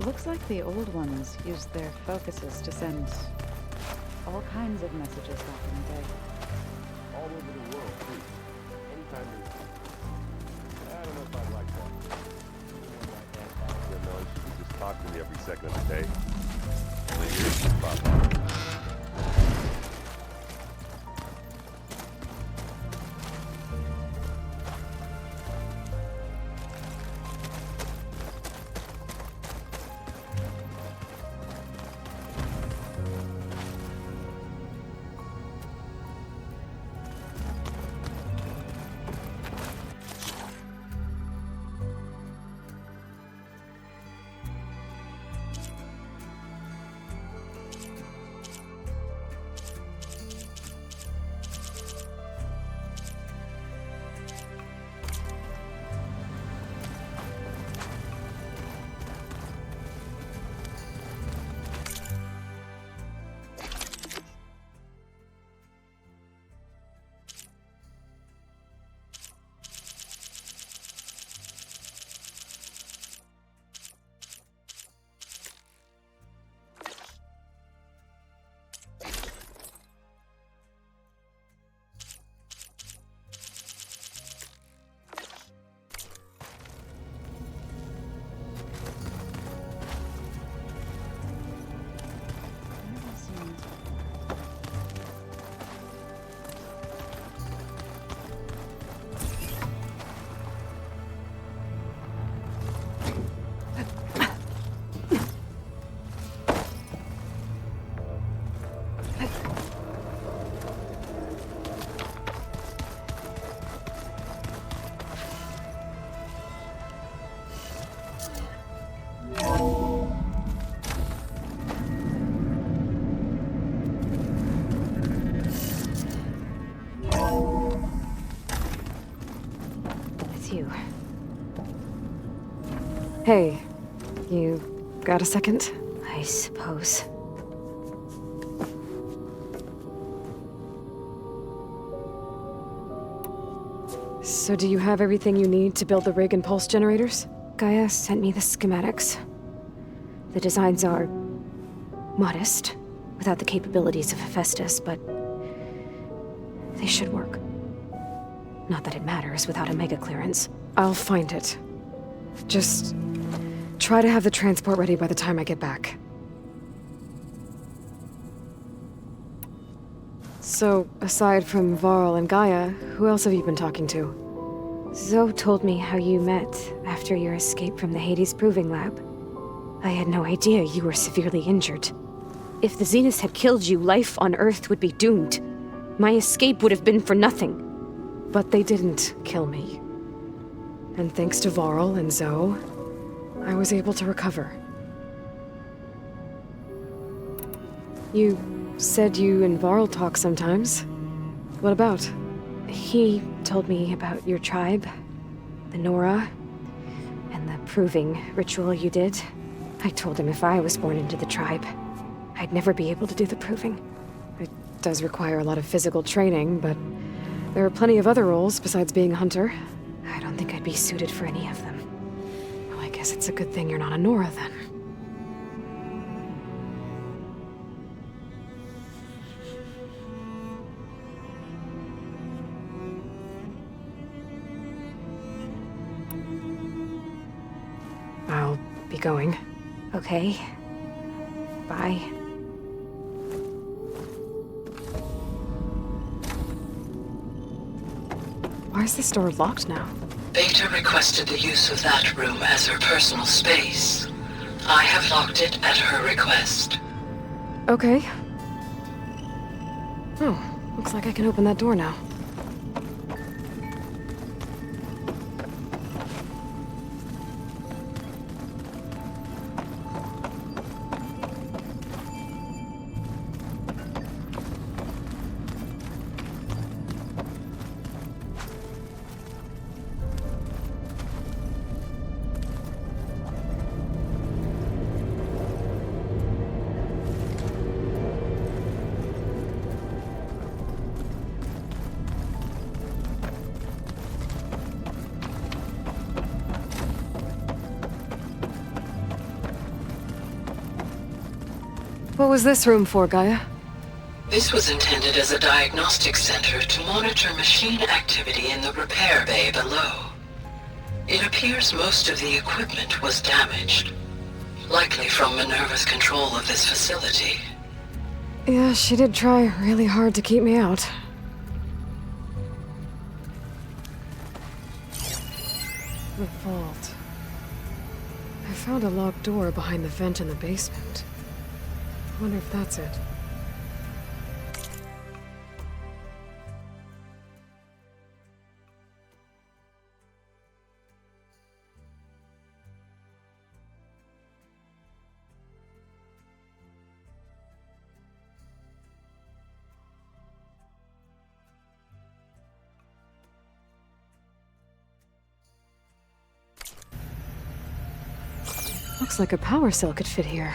Looks like the Old Ones used their focuses to send all kinds of messages back in the day. All over the world, too. Anytime you... I don't know if I like that. You know, she can just talk to me every second of the day. The years just pop out. Hey, you got a second? I suppose. So do you have everything you need to build the rig and pulse generators? Gaia sent me the schematics. The designs are modest, without the capabilities of Hephaestus, but they should work. Not that it matters without a mega clearance. I'll find it. Just try to have the transport ready by the time I get back. So, aside from Varl and Gaia, who else have you been talking to? Zoe told me how you met after your escape from the Hades Proving Lab. I had no idea you were severely injured. If the Zeniths had killed you, life on Earth would be doomed. My escape would have been for nothing. But they didn't kill me. And thanks to Varl and Zoe, I was able to recover. You said you and Varl talk sometimes. What about? He told me about your tribe, the Nora, and the proving ritual you did. I told him if I was born into the tribe, I'd never be able to do the proving. It does require a lot of physical training, but there are plenty of other roles besides being a hunter. I don't think I'd be suited for any of them. Well, I guess it's a good thing you're not a Nora, then. I'll be going. Okay. Bye. Why is this door locked now? Beta requested the use of that room as her personal space. I have locked it at her request. Okay. Oh, looks like I can open that door now. What was this room for, Gaia? This was intended as a diagnostic center to monitor machine activity in the repair bay below. It appears most of the equipment was damaged, likely from Minerva's control of this facility. Yeah, she did try really hard to keep me out. The vault. I found a locked door behind the vent in the basement. I wonder if that's it. Looks like a power cell could fit here.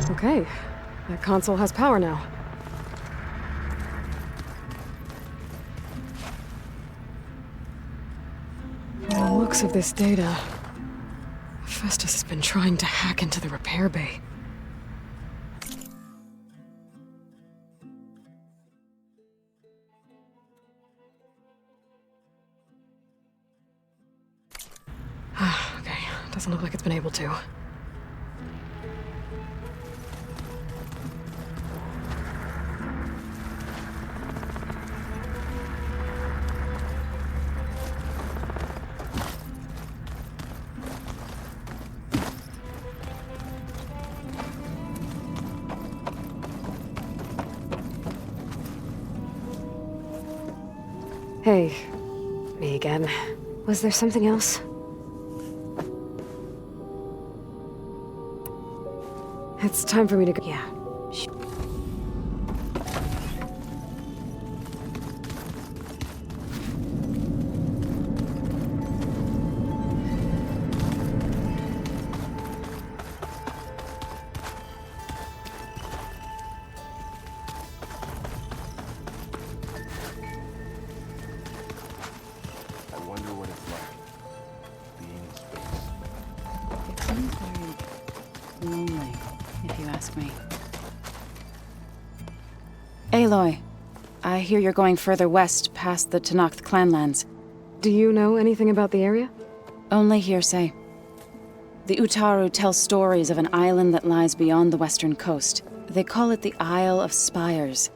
Okay, that console has power now. From the looks of this data, Hephaestus has been trying to hack into the repair bay. Okay, doesn't look like it's been able to. Hey, me again. Was there something else? It's time for me to go. Yeah. I wonder what it's like being in space. It seems very lonely, if you ask me. Aloy, I hear you're going further west past the Tenakth clanlands. Do you know anything about the area? Only hearsay. The Utaru tell stories of an island that lies beyond the western coast. They call it the Isle of Spires.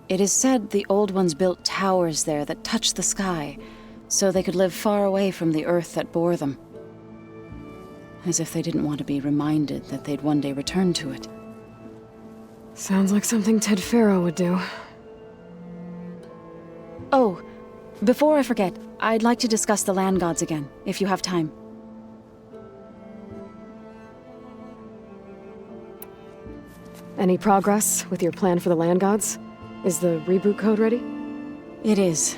It is said the Old Ones built towers there that touched the sky, so they could live far away from the earth that bore them. As if they didn't want to be reminded that they'd one day return to it. Sounds like something Ted Faro would do. Oh, before I forget, I'd like to discuss the land gods again, if you have time. Any progress with your plan for the land gods? Is the reboot code ready? It is.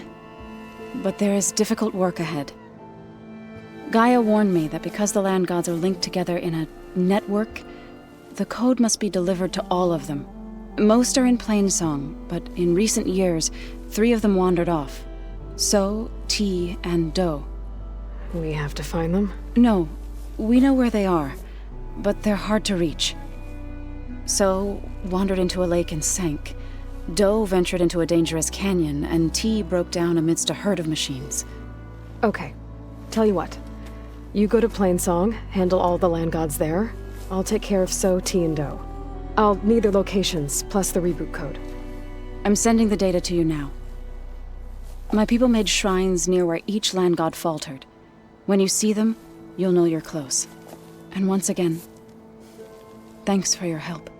But there is difficult work ahead. Gaia warned me that because the land gods are linked together in a network, the code must be delivered to all of them. Most are in Plainsong, but in recent years, 3 of them wandered off. So, T, and Do. We have to find them? No, we know where they are, but they're hard to reach. So, wandered into a lake and sank. Do ventured into a dangerous canyon, and T broke down amidst a herd of machines. Okay. Tell you what. You go to Plainsong, handle all the land gods there. I'll take care of So, T, and Do. I'll need their locations, plus the reboot code. I'm sending the data to you now. My people made shrines near where each land god faltered. When you see them, you'll know you're close. And once again, thanks for your help.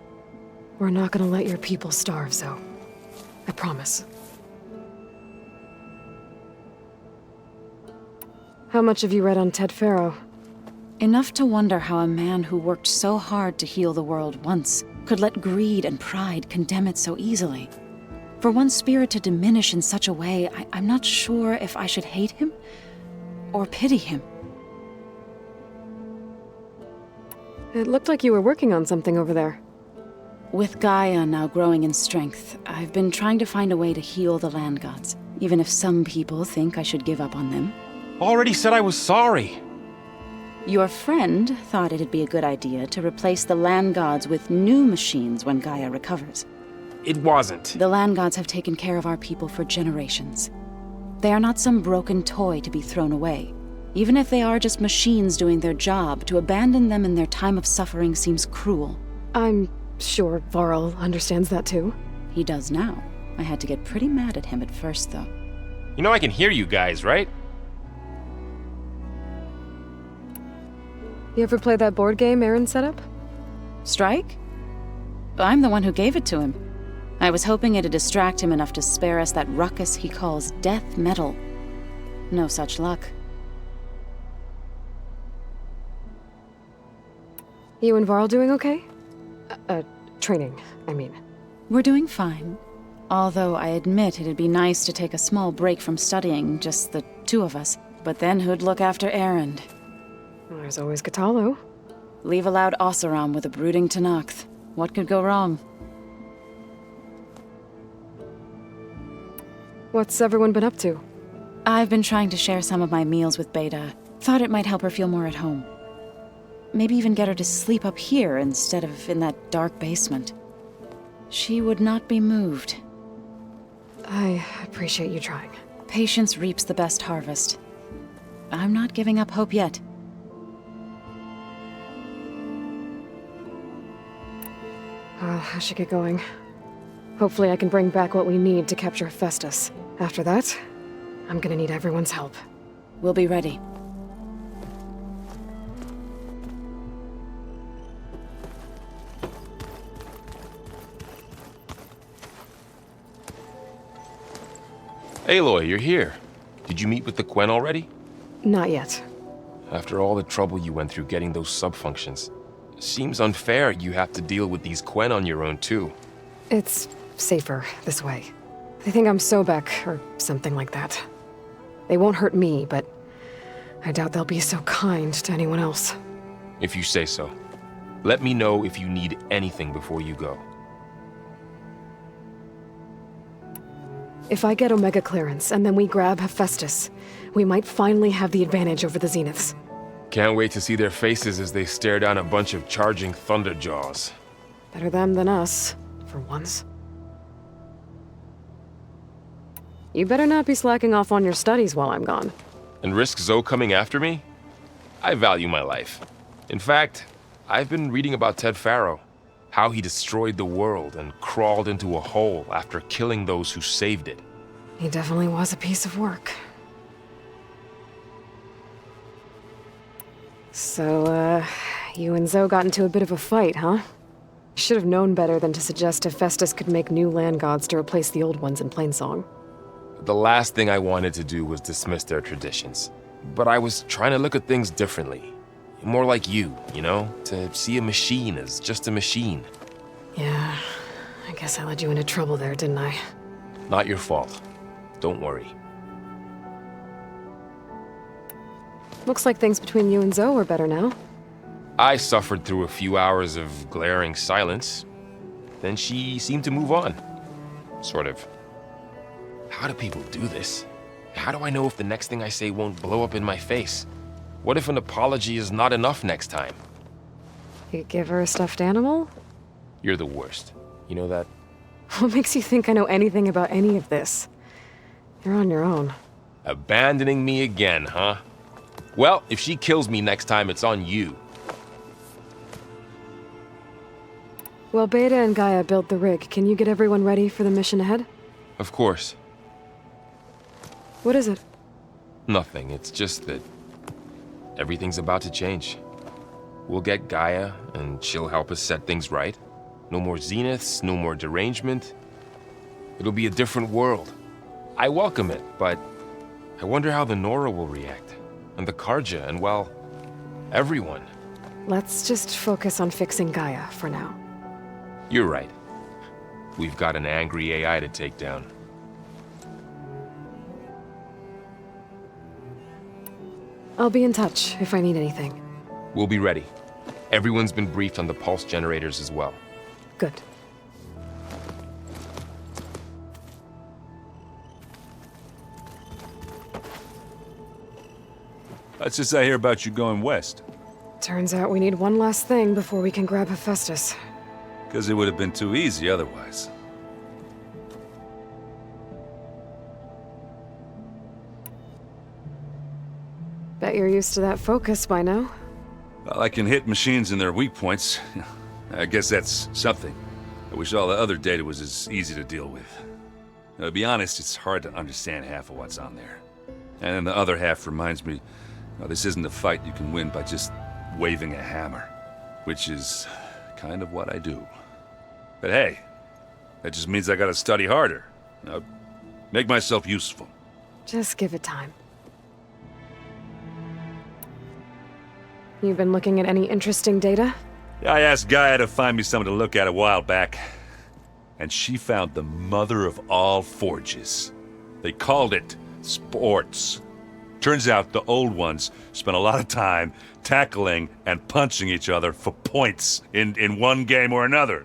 We're not gonna let your people starve, Zoe. I promise. How much have you read on Ted Faro? Enough to wonder how a man who worked so hard to heal the world once could let greed and pride condemn it so easily. For one's spirit to diminish in such a way, I'm not sure if I should hate him or pity him. It looked like you were working on something over there. With Gaia now growing in strength, I've been trying to find a way to heal the land gods, even if some people think I should give up on them. Already said I was sorry. Your friend thought it'd be a good idea to replace the land gods with new machines when Gaia recovers. It wasn't. The land gods have taken care of our people for generations. They are not some broken toy to be thrown away. Even if they are just machines doing their job, to abandon them in their time of suffering seems cruel. I'm sure Varl understands that too. He does now. I had to get pretty mad at him at first, though. You know I can hear you guys, right? You ever play that board game Aaron set up? Strike? I'm the one who gave it to him. I was hoping it'd distract him enough to spare us that ruckus he calls death metal. No such luck. You and Varl doing okay? Training, I mean. We're doing fine. Although I admit it'd be nice to take a small break from studying, just the 2 of us. But then who'd look after Erend? There's always Kotallo. Leave a loud Oseram with a brooding Tenakth. What could go wrong? What's everyone been up to? I've been trying to share some of my meals with Beta. Thought it might help her feel more at home. Maybe even get her to sleep up here instead of in that dark basement. She would not be moved. I appreciate you trying. Patience reaps the best harvest. I'm not giving up hope yet. I should get going. Hopefully I can bring back what we need to capture Hephaestus. After that, I'm gonna need everyone's help. We'll be ready. Aloy, you're here. Did you meet with the Quen already? Not yet. After all the trouble you went through getting those subfunctions, seems unfair you have to deal with these Quen on your own too. It's safer this way. They think I'm Sobek, or something like that. They won't hurt me, but I doubt they'll be so kind to anyone else. If you say so. Let me know if you need anything before you go. If I get Omega clearance, and then we grab Hephaestus, we might finally have the advantage over the Zeniths. Can't wait to see their faces as they stare down a bunch of charging Thunderjaws. Better them than us, for once. You better not be slacking off on your studies while I'm gone. And risk Zoe coming after me? I value my life. In fact, I've been reading about Ted Faro. How he destroyed the world and crawled into a hole after killing those who saved it. He definitely was a piece of work. So, you and Zoe got into a bit of a fight, huh? Should have known better than to suggest Hephaestus could make new land gods to replace the old ones in Plainsong. The last thing I wanted to do was dismiss their traditions. But I was trying to look at things differently. More like you know? To see a machine as just a machine. Yeah, I guess I led you into trouble there, didn't I? Not your fault. Don't worry. Looks like things between you and Zoe are better now. I suffered through a few hours of glaring silence. Then she seemed to move on. Sort of. How do people do this? How do I know if the next thing I say won't blow up in my face? What if an apology is not enough next time? You give her a stuffed animal? You're the worst. You know that? What makes you think I know anything about any of this? You're on your own. Abandoning me again, huh? Well, if she kills me next time, it's on you. Well, Beta and Gaia built the rig. Can you get everyone ready for the mission ahead? Of course. What is it? Nothing. It's just that everything's about to change. We'll get Gaia, and she'll help us set things right. No more Zeniths, no more derangement. It'll be a different world. I welcome it, but I wonder how the Nora will react. And the Karja, and well, everyone. Let's just focus on fixing Gaia for now. You're right. We've got an angry AI to take down. I'll be in touch if I need anything. We'll be ready. Everyone's been briefed on the pulse generators as well. Good. What's this I hear about you going west? Turns out we need one last thing before we can grab Hephaestus. Because it would have been too easy otherwise. Bet you're used to that focus by now. Well, I can hit machines in their weak points. I guess that's something. I wish all the other data was as easy to deal with. Now, to be honest, it's hard to understand half of what's on there. And then the other half reminds me, this isn't a fight you can win by just waving a hammer. Which is kind of what I do. But hey, that just means I gotta study harder. Now, make myself useful. Just give it time. You've been looking at any interesting data? I asked Gaia to find me something to look at a while back. And she found the mother of all forges. They called it sports. Turns out the old ones spent a lot of time tackling and punching each other for points in one game or another.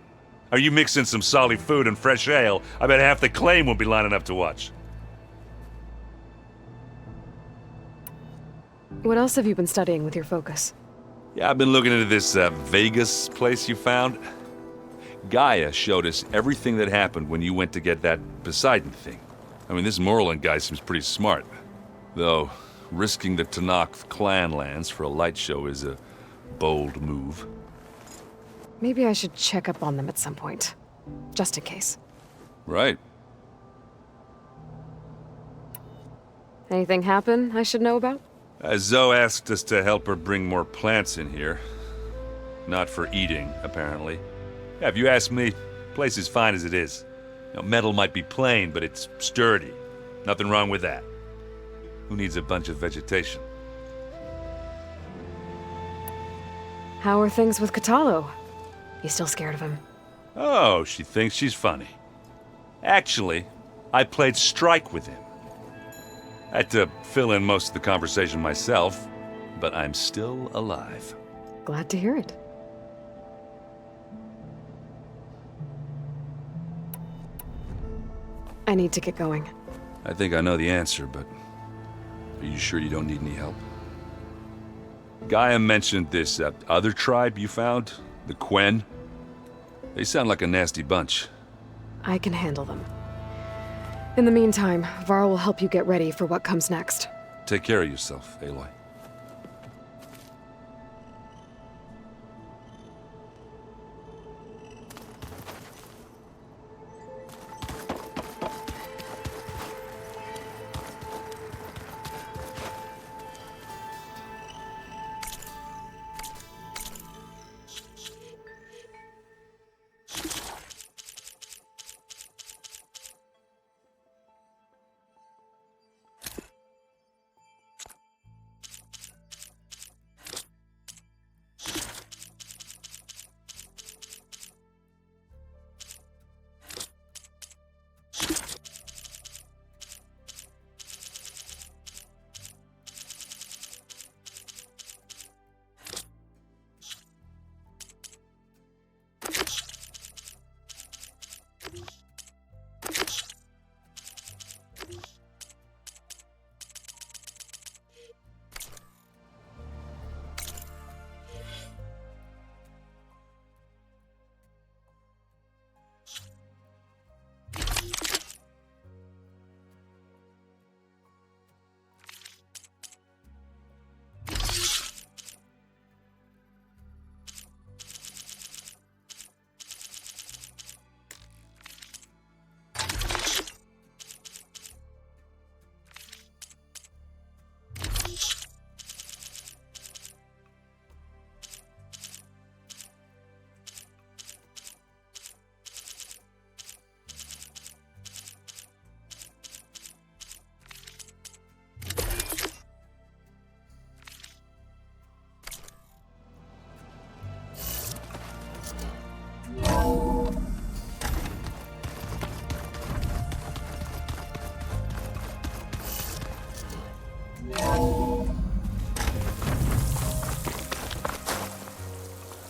Are you mixing some solid food and fresh ale? I bet half the claim will be lining up to watch. What else have you been studying with your focus? Yeah, I've been looking into this Vegas place you found. Gaia showed us everything that happened when you went to get that Poseidon thing. I mean, this Morlun guy seems pretty smart. Though, risking the Tenakth clan lands for a light show is a bold move. Maybe I should check up on them at some point. Just in case. Right. Anything happen I should know about? Zoe asked us to help her bring more plants in here. Not for eating, apparently. Yeah, if you ask me, the place is fine as it is. Metal might be plain, but it's sturdy. Nothing wrong with that. Who needs a bunch of vegetation? How are things with Kotallo? You still scared of him? Oh, she thinks she's funny. Actually, I played strike with him. I had to fill in most of the conversation myself, but I'm still alive. Glad to hear it. I need to get going. I think I know the answer, but are you sure you don't need any help? Gaia mentioned this other tribe you found, the Quen. They sound like a nasty bunch. I can handle them. In the meantime, Varl will help you get ready for what comes next. Take care of yourself, Aloy.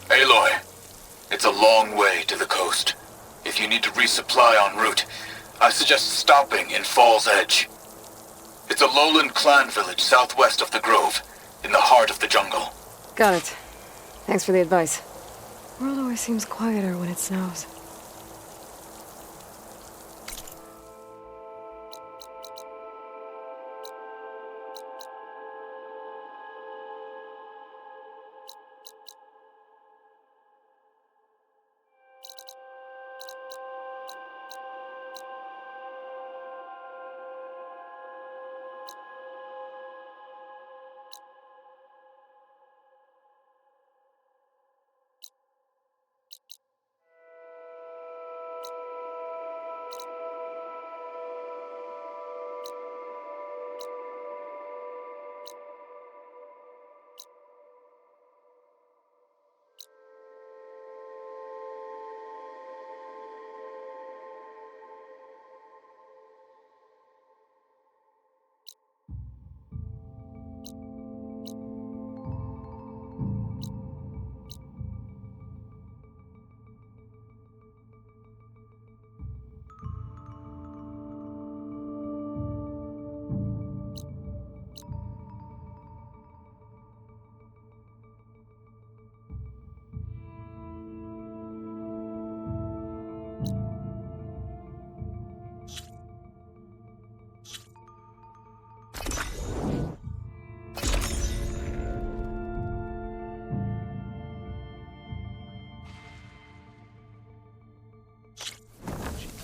Aloy, it's a long way to the coast. If you need to resupply en route, I suggest stopping in Fall's Edge. It's a lowland clan village southwest of the Grove, in the heart of the jungle. Got it. Thanks for the advice. World always seems quieter when it snows.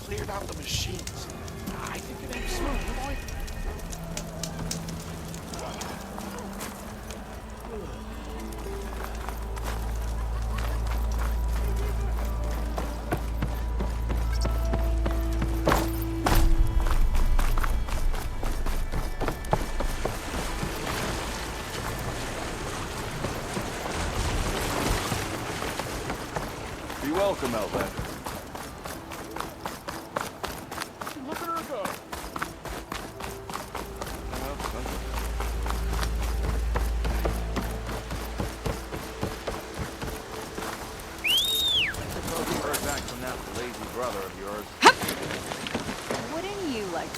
Cleared out the machines. I think it ain't smooth, boy. Welcome, Outlander. Look at her go. Suppose you heard back from that lazy brother of yours. Wouldn't you like...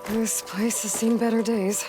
This place has seen better days.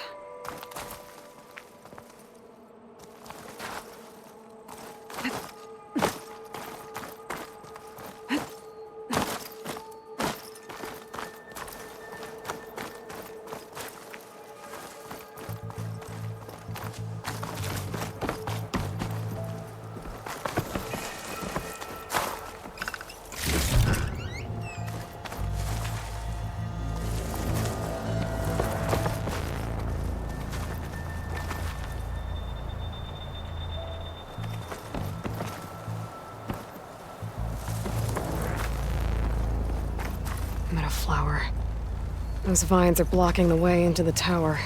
I'm at a flower. Those vines are blocking the way into the tower.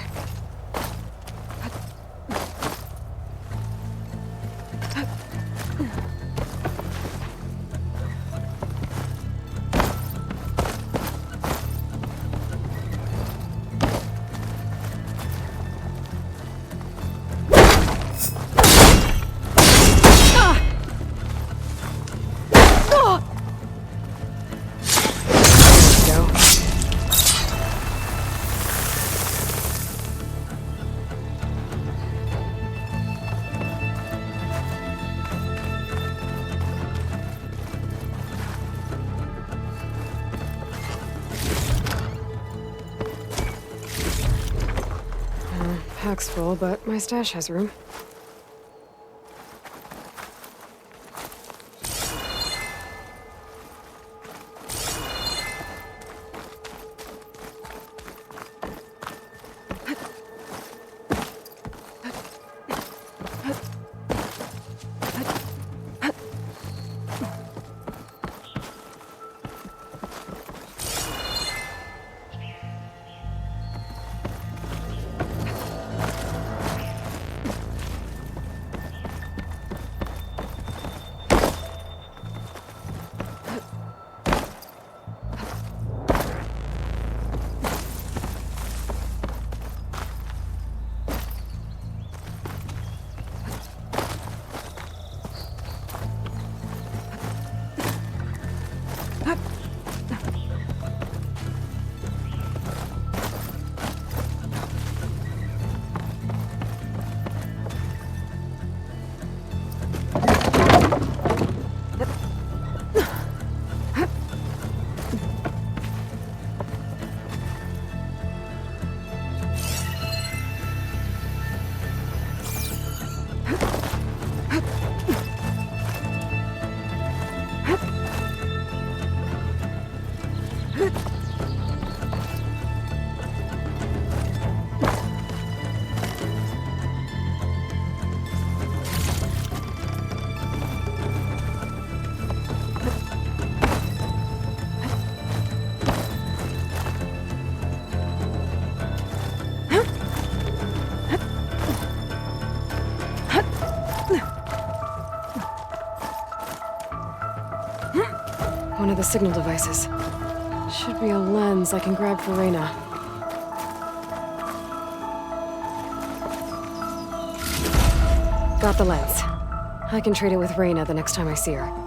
Pack's full, but my stash has room. signal devices. Should be a lens I can grab for Reyna. Got the lens. I can trade it with Reyna the next time I see her.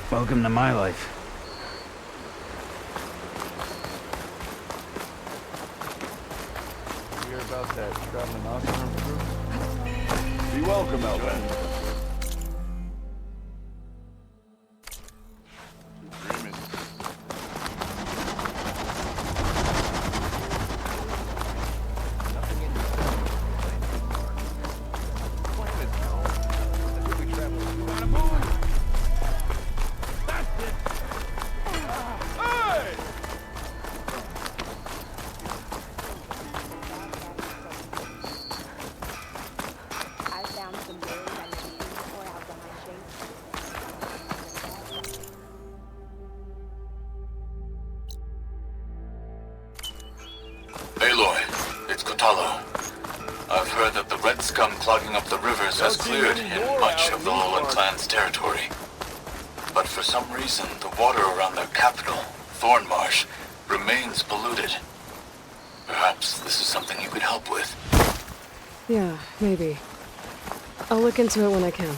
Welcome to my life. You hear about that traveling Osborne group? Be welcome, Elvin. Aloy, it's Kotallo. I've heard that the red scum clogging up the rivers has cleared in much of the Lowland clan's territory. But for some reason, the water around their capital, Thornmarsh, remains polluted. Perhaps this is something you could help with. Yeah, maybe. I'll look into it when I can.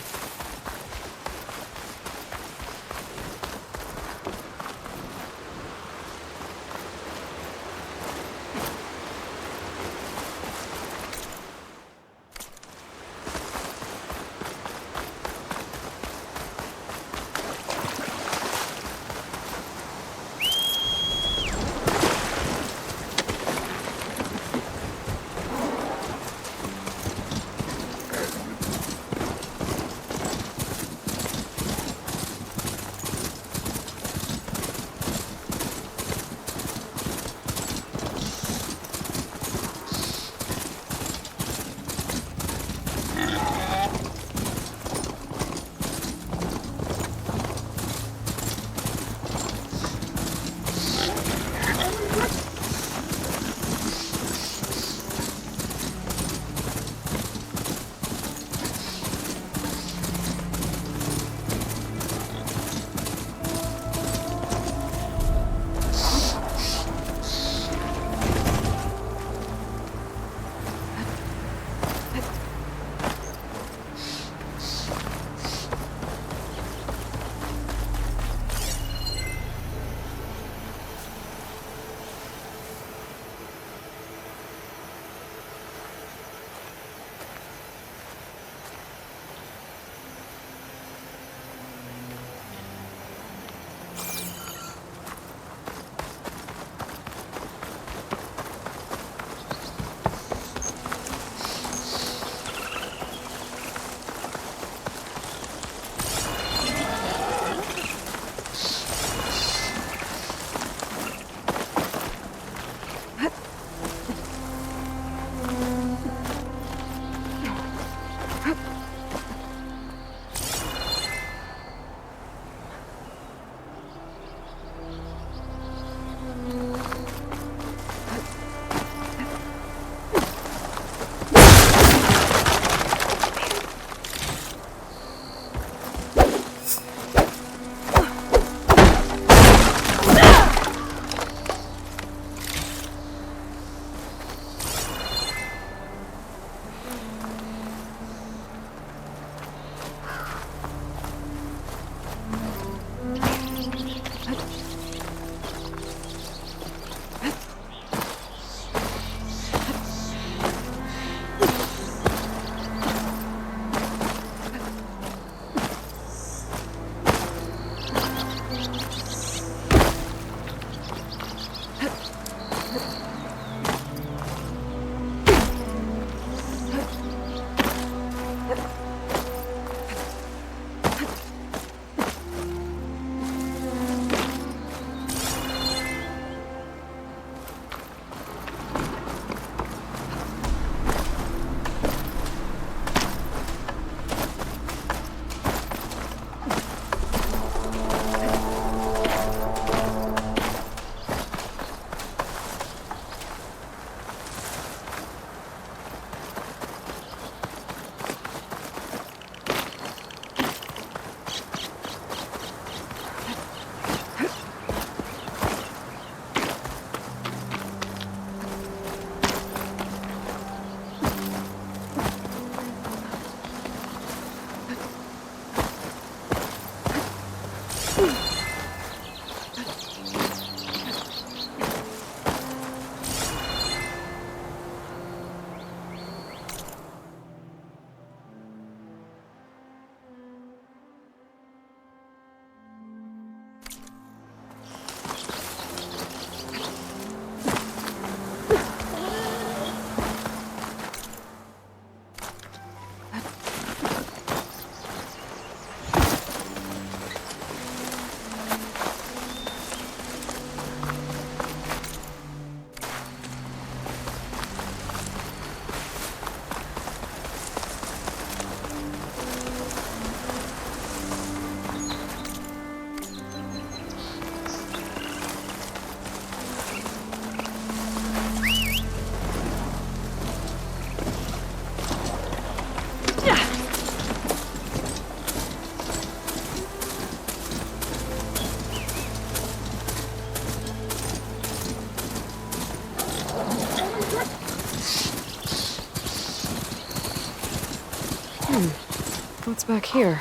back here?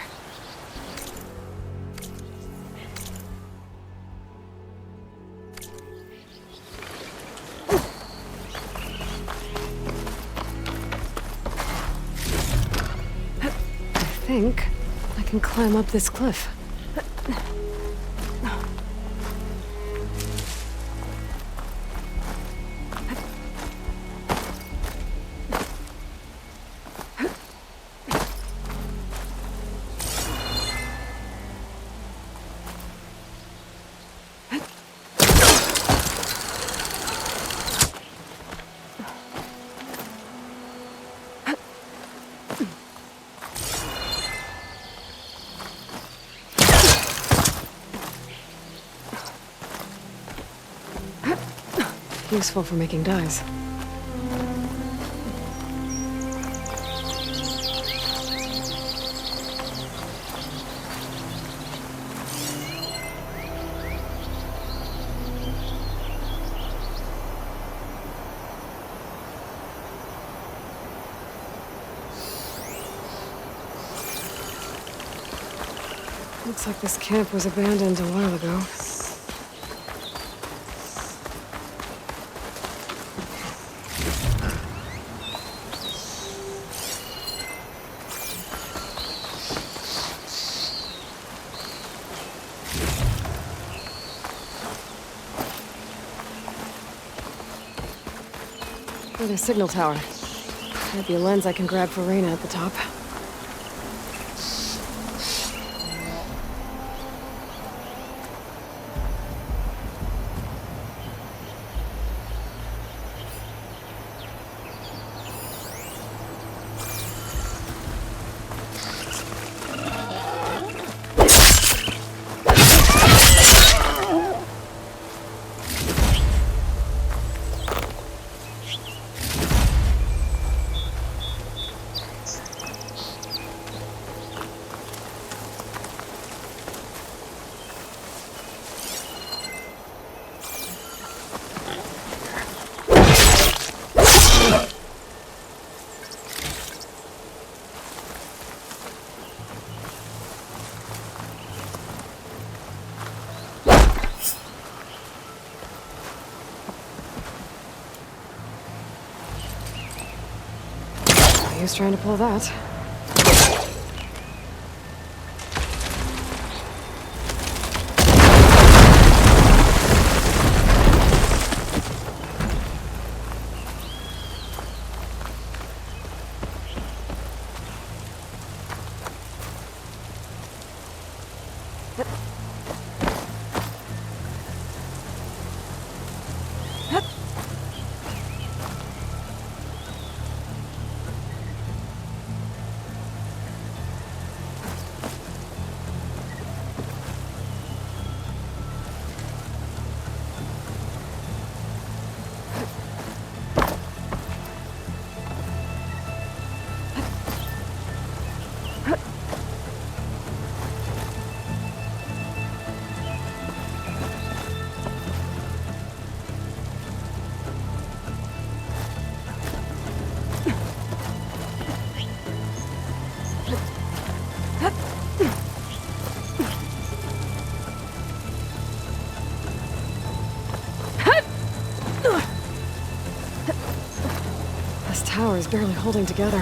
I think I can climb up this cliff. Useful for making dyes. Looks like this camp was abandoned a while ago. Another signal tower. Might be a lens I can grab for Reyna at the top. He was trying to pull that. This tower is barely holding together.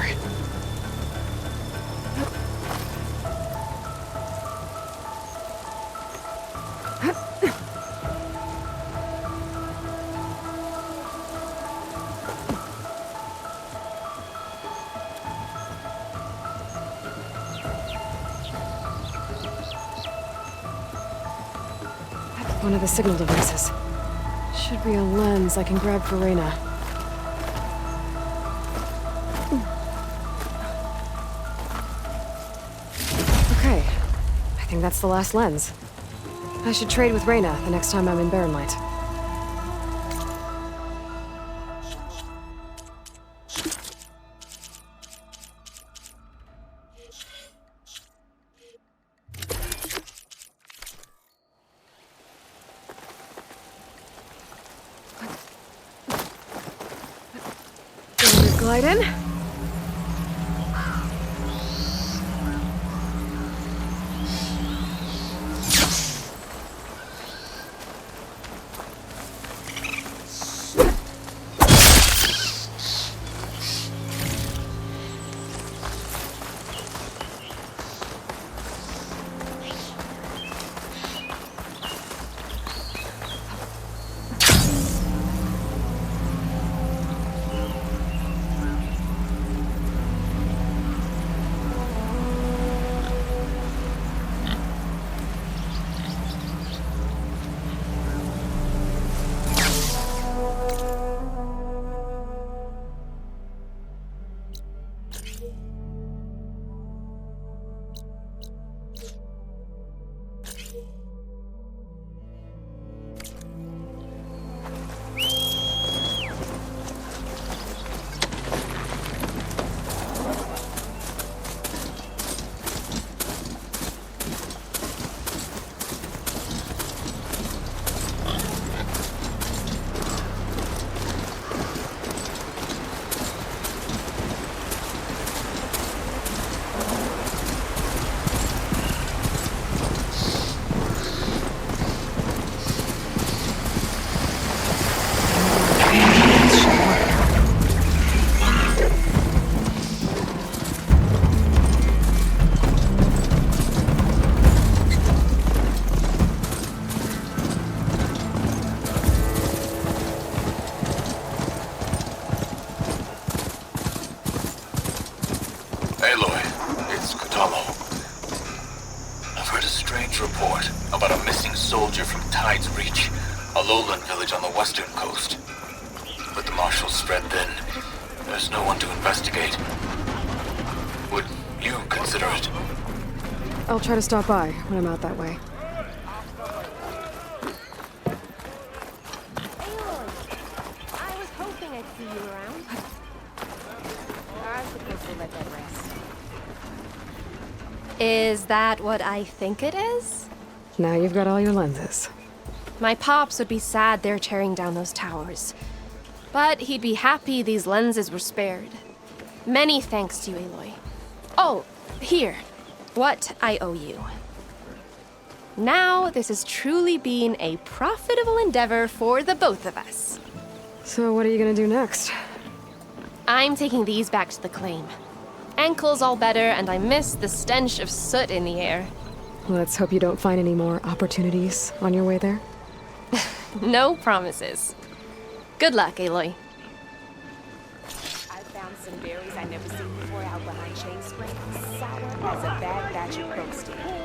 One of the signal devices. Should be a lens I can grab for Reyna. Okay, I think that's the last lens. I should trade with Reyna the next time I'm in Barren Light. Glide in. about a missing soldier from Tide's Reach, a lowland village on the western coast. With the marshals spread thin, there's no one to investigate. Would you consider it? I'll try to stop by when I'm out that way. I was hoping I'd see you around. I was supposed to let that rest. Is that what I think it is? Now you've got all your lenses. My pops would be sad they're tearing down those towers. But he'd be happy these lenses were spared. Many thanks to you, Aloy. Oh, here. What I owe you. Now, this has truly been a profitable endeavor for the both of us. So what are you gonna do next? I'm taking these back to the claim. Ankle's all better, and I miss the stench of soot in the air. Let's hope you don't find any more opportunities on your way there. No promises. Good luck, Aloy. I found some berries I've never seen before out behind Chain Spring. Sour as a bad batch of Protein.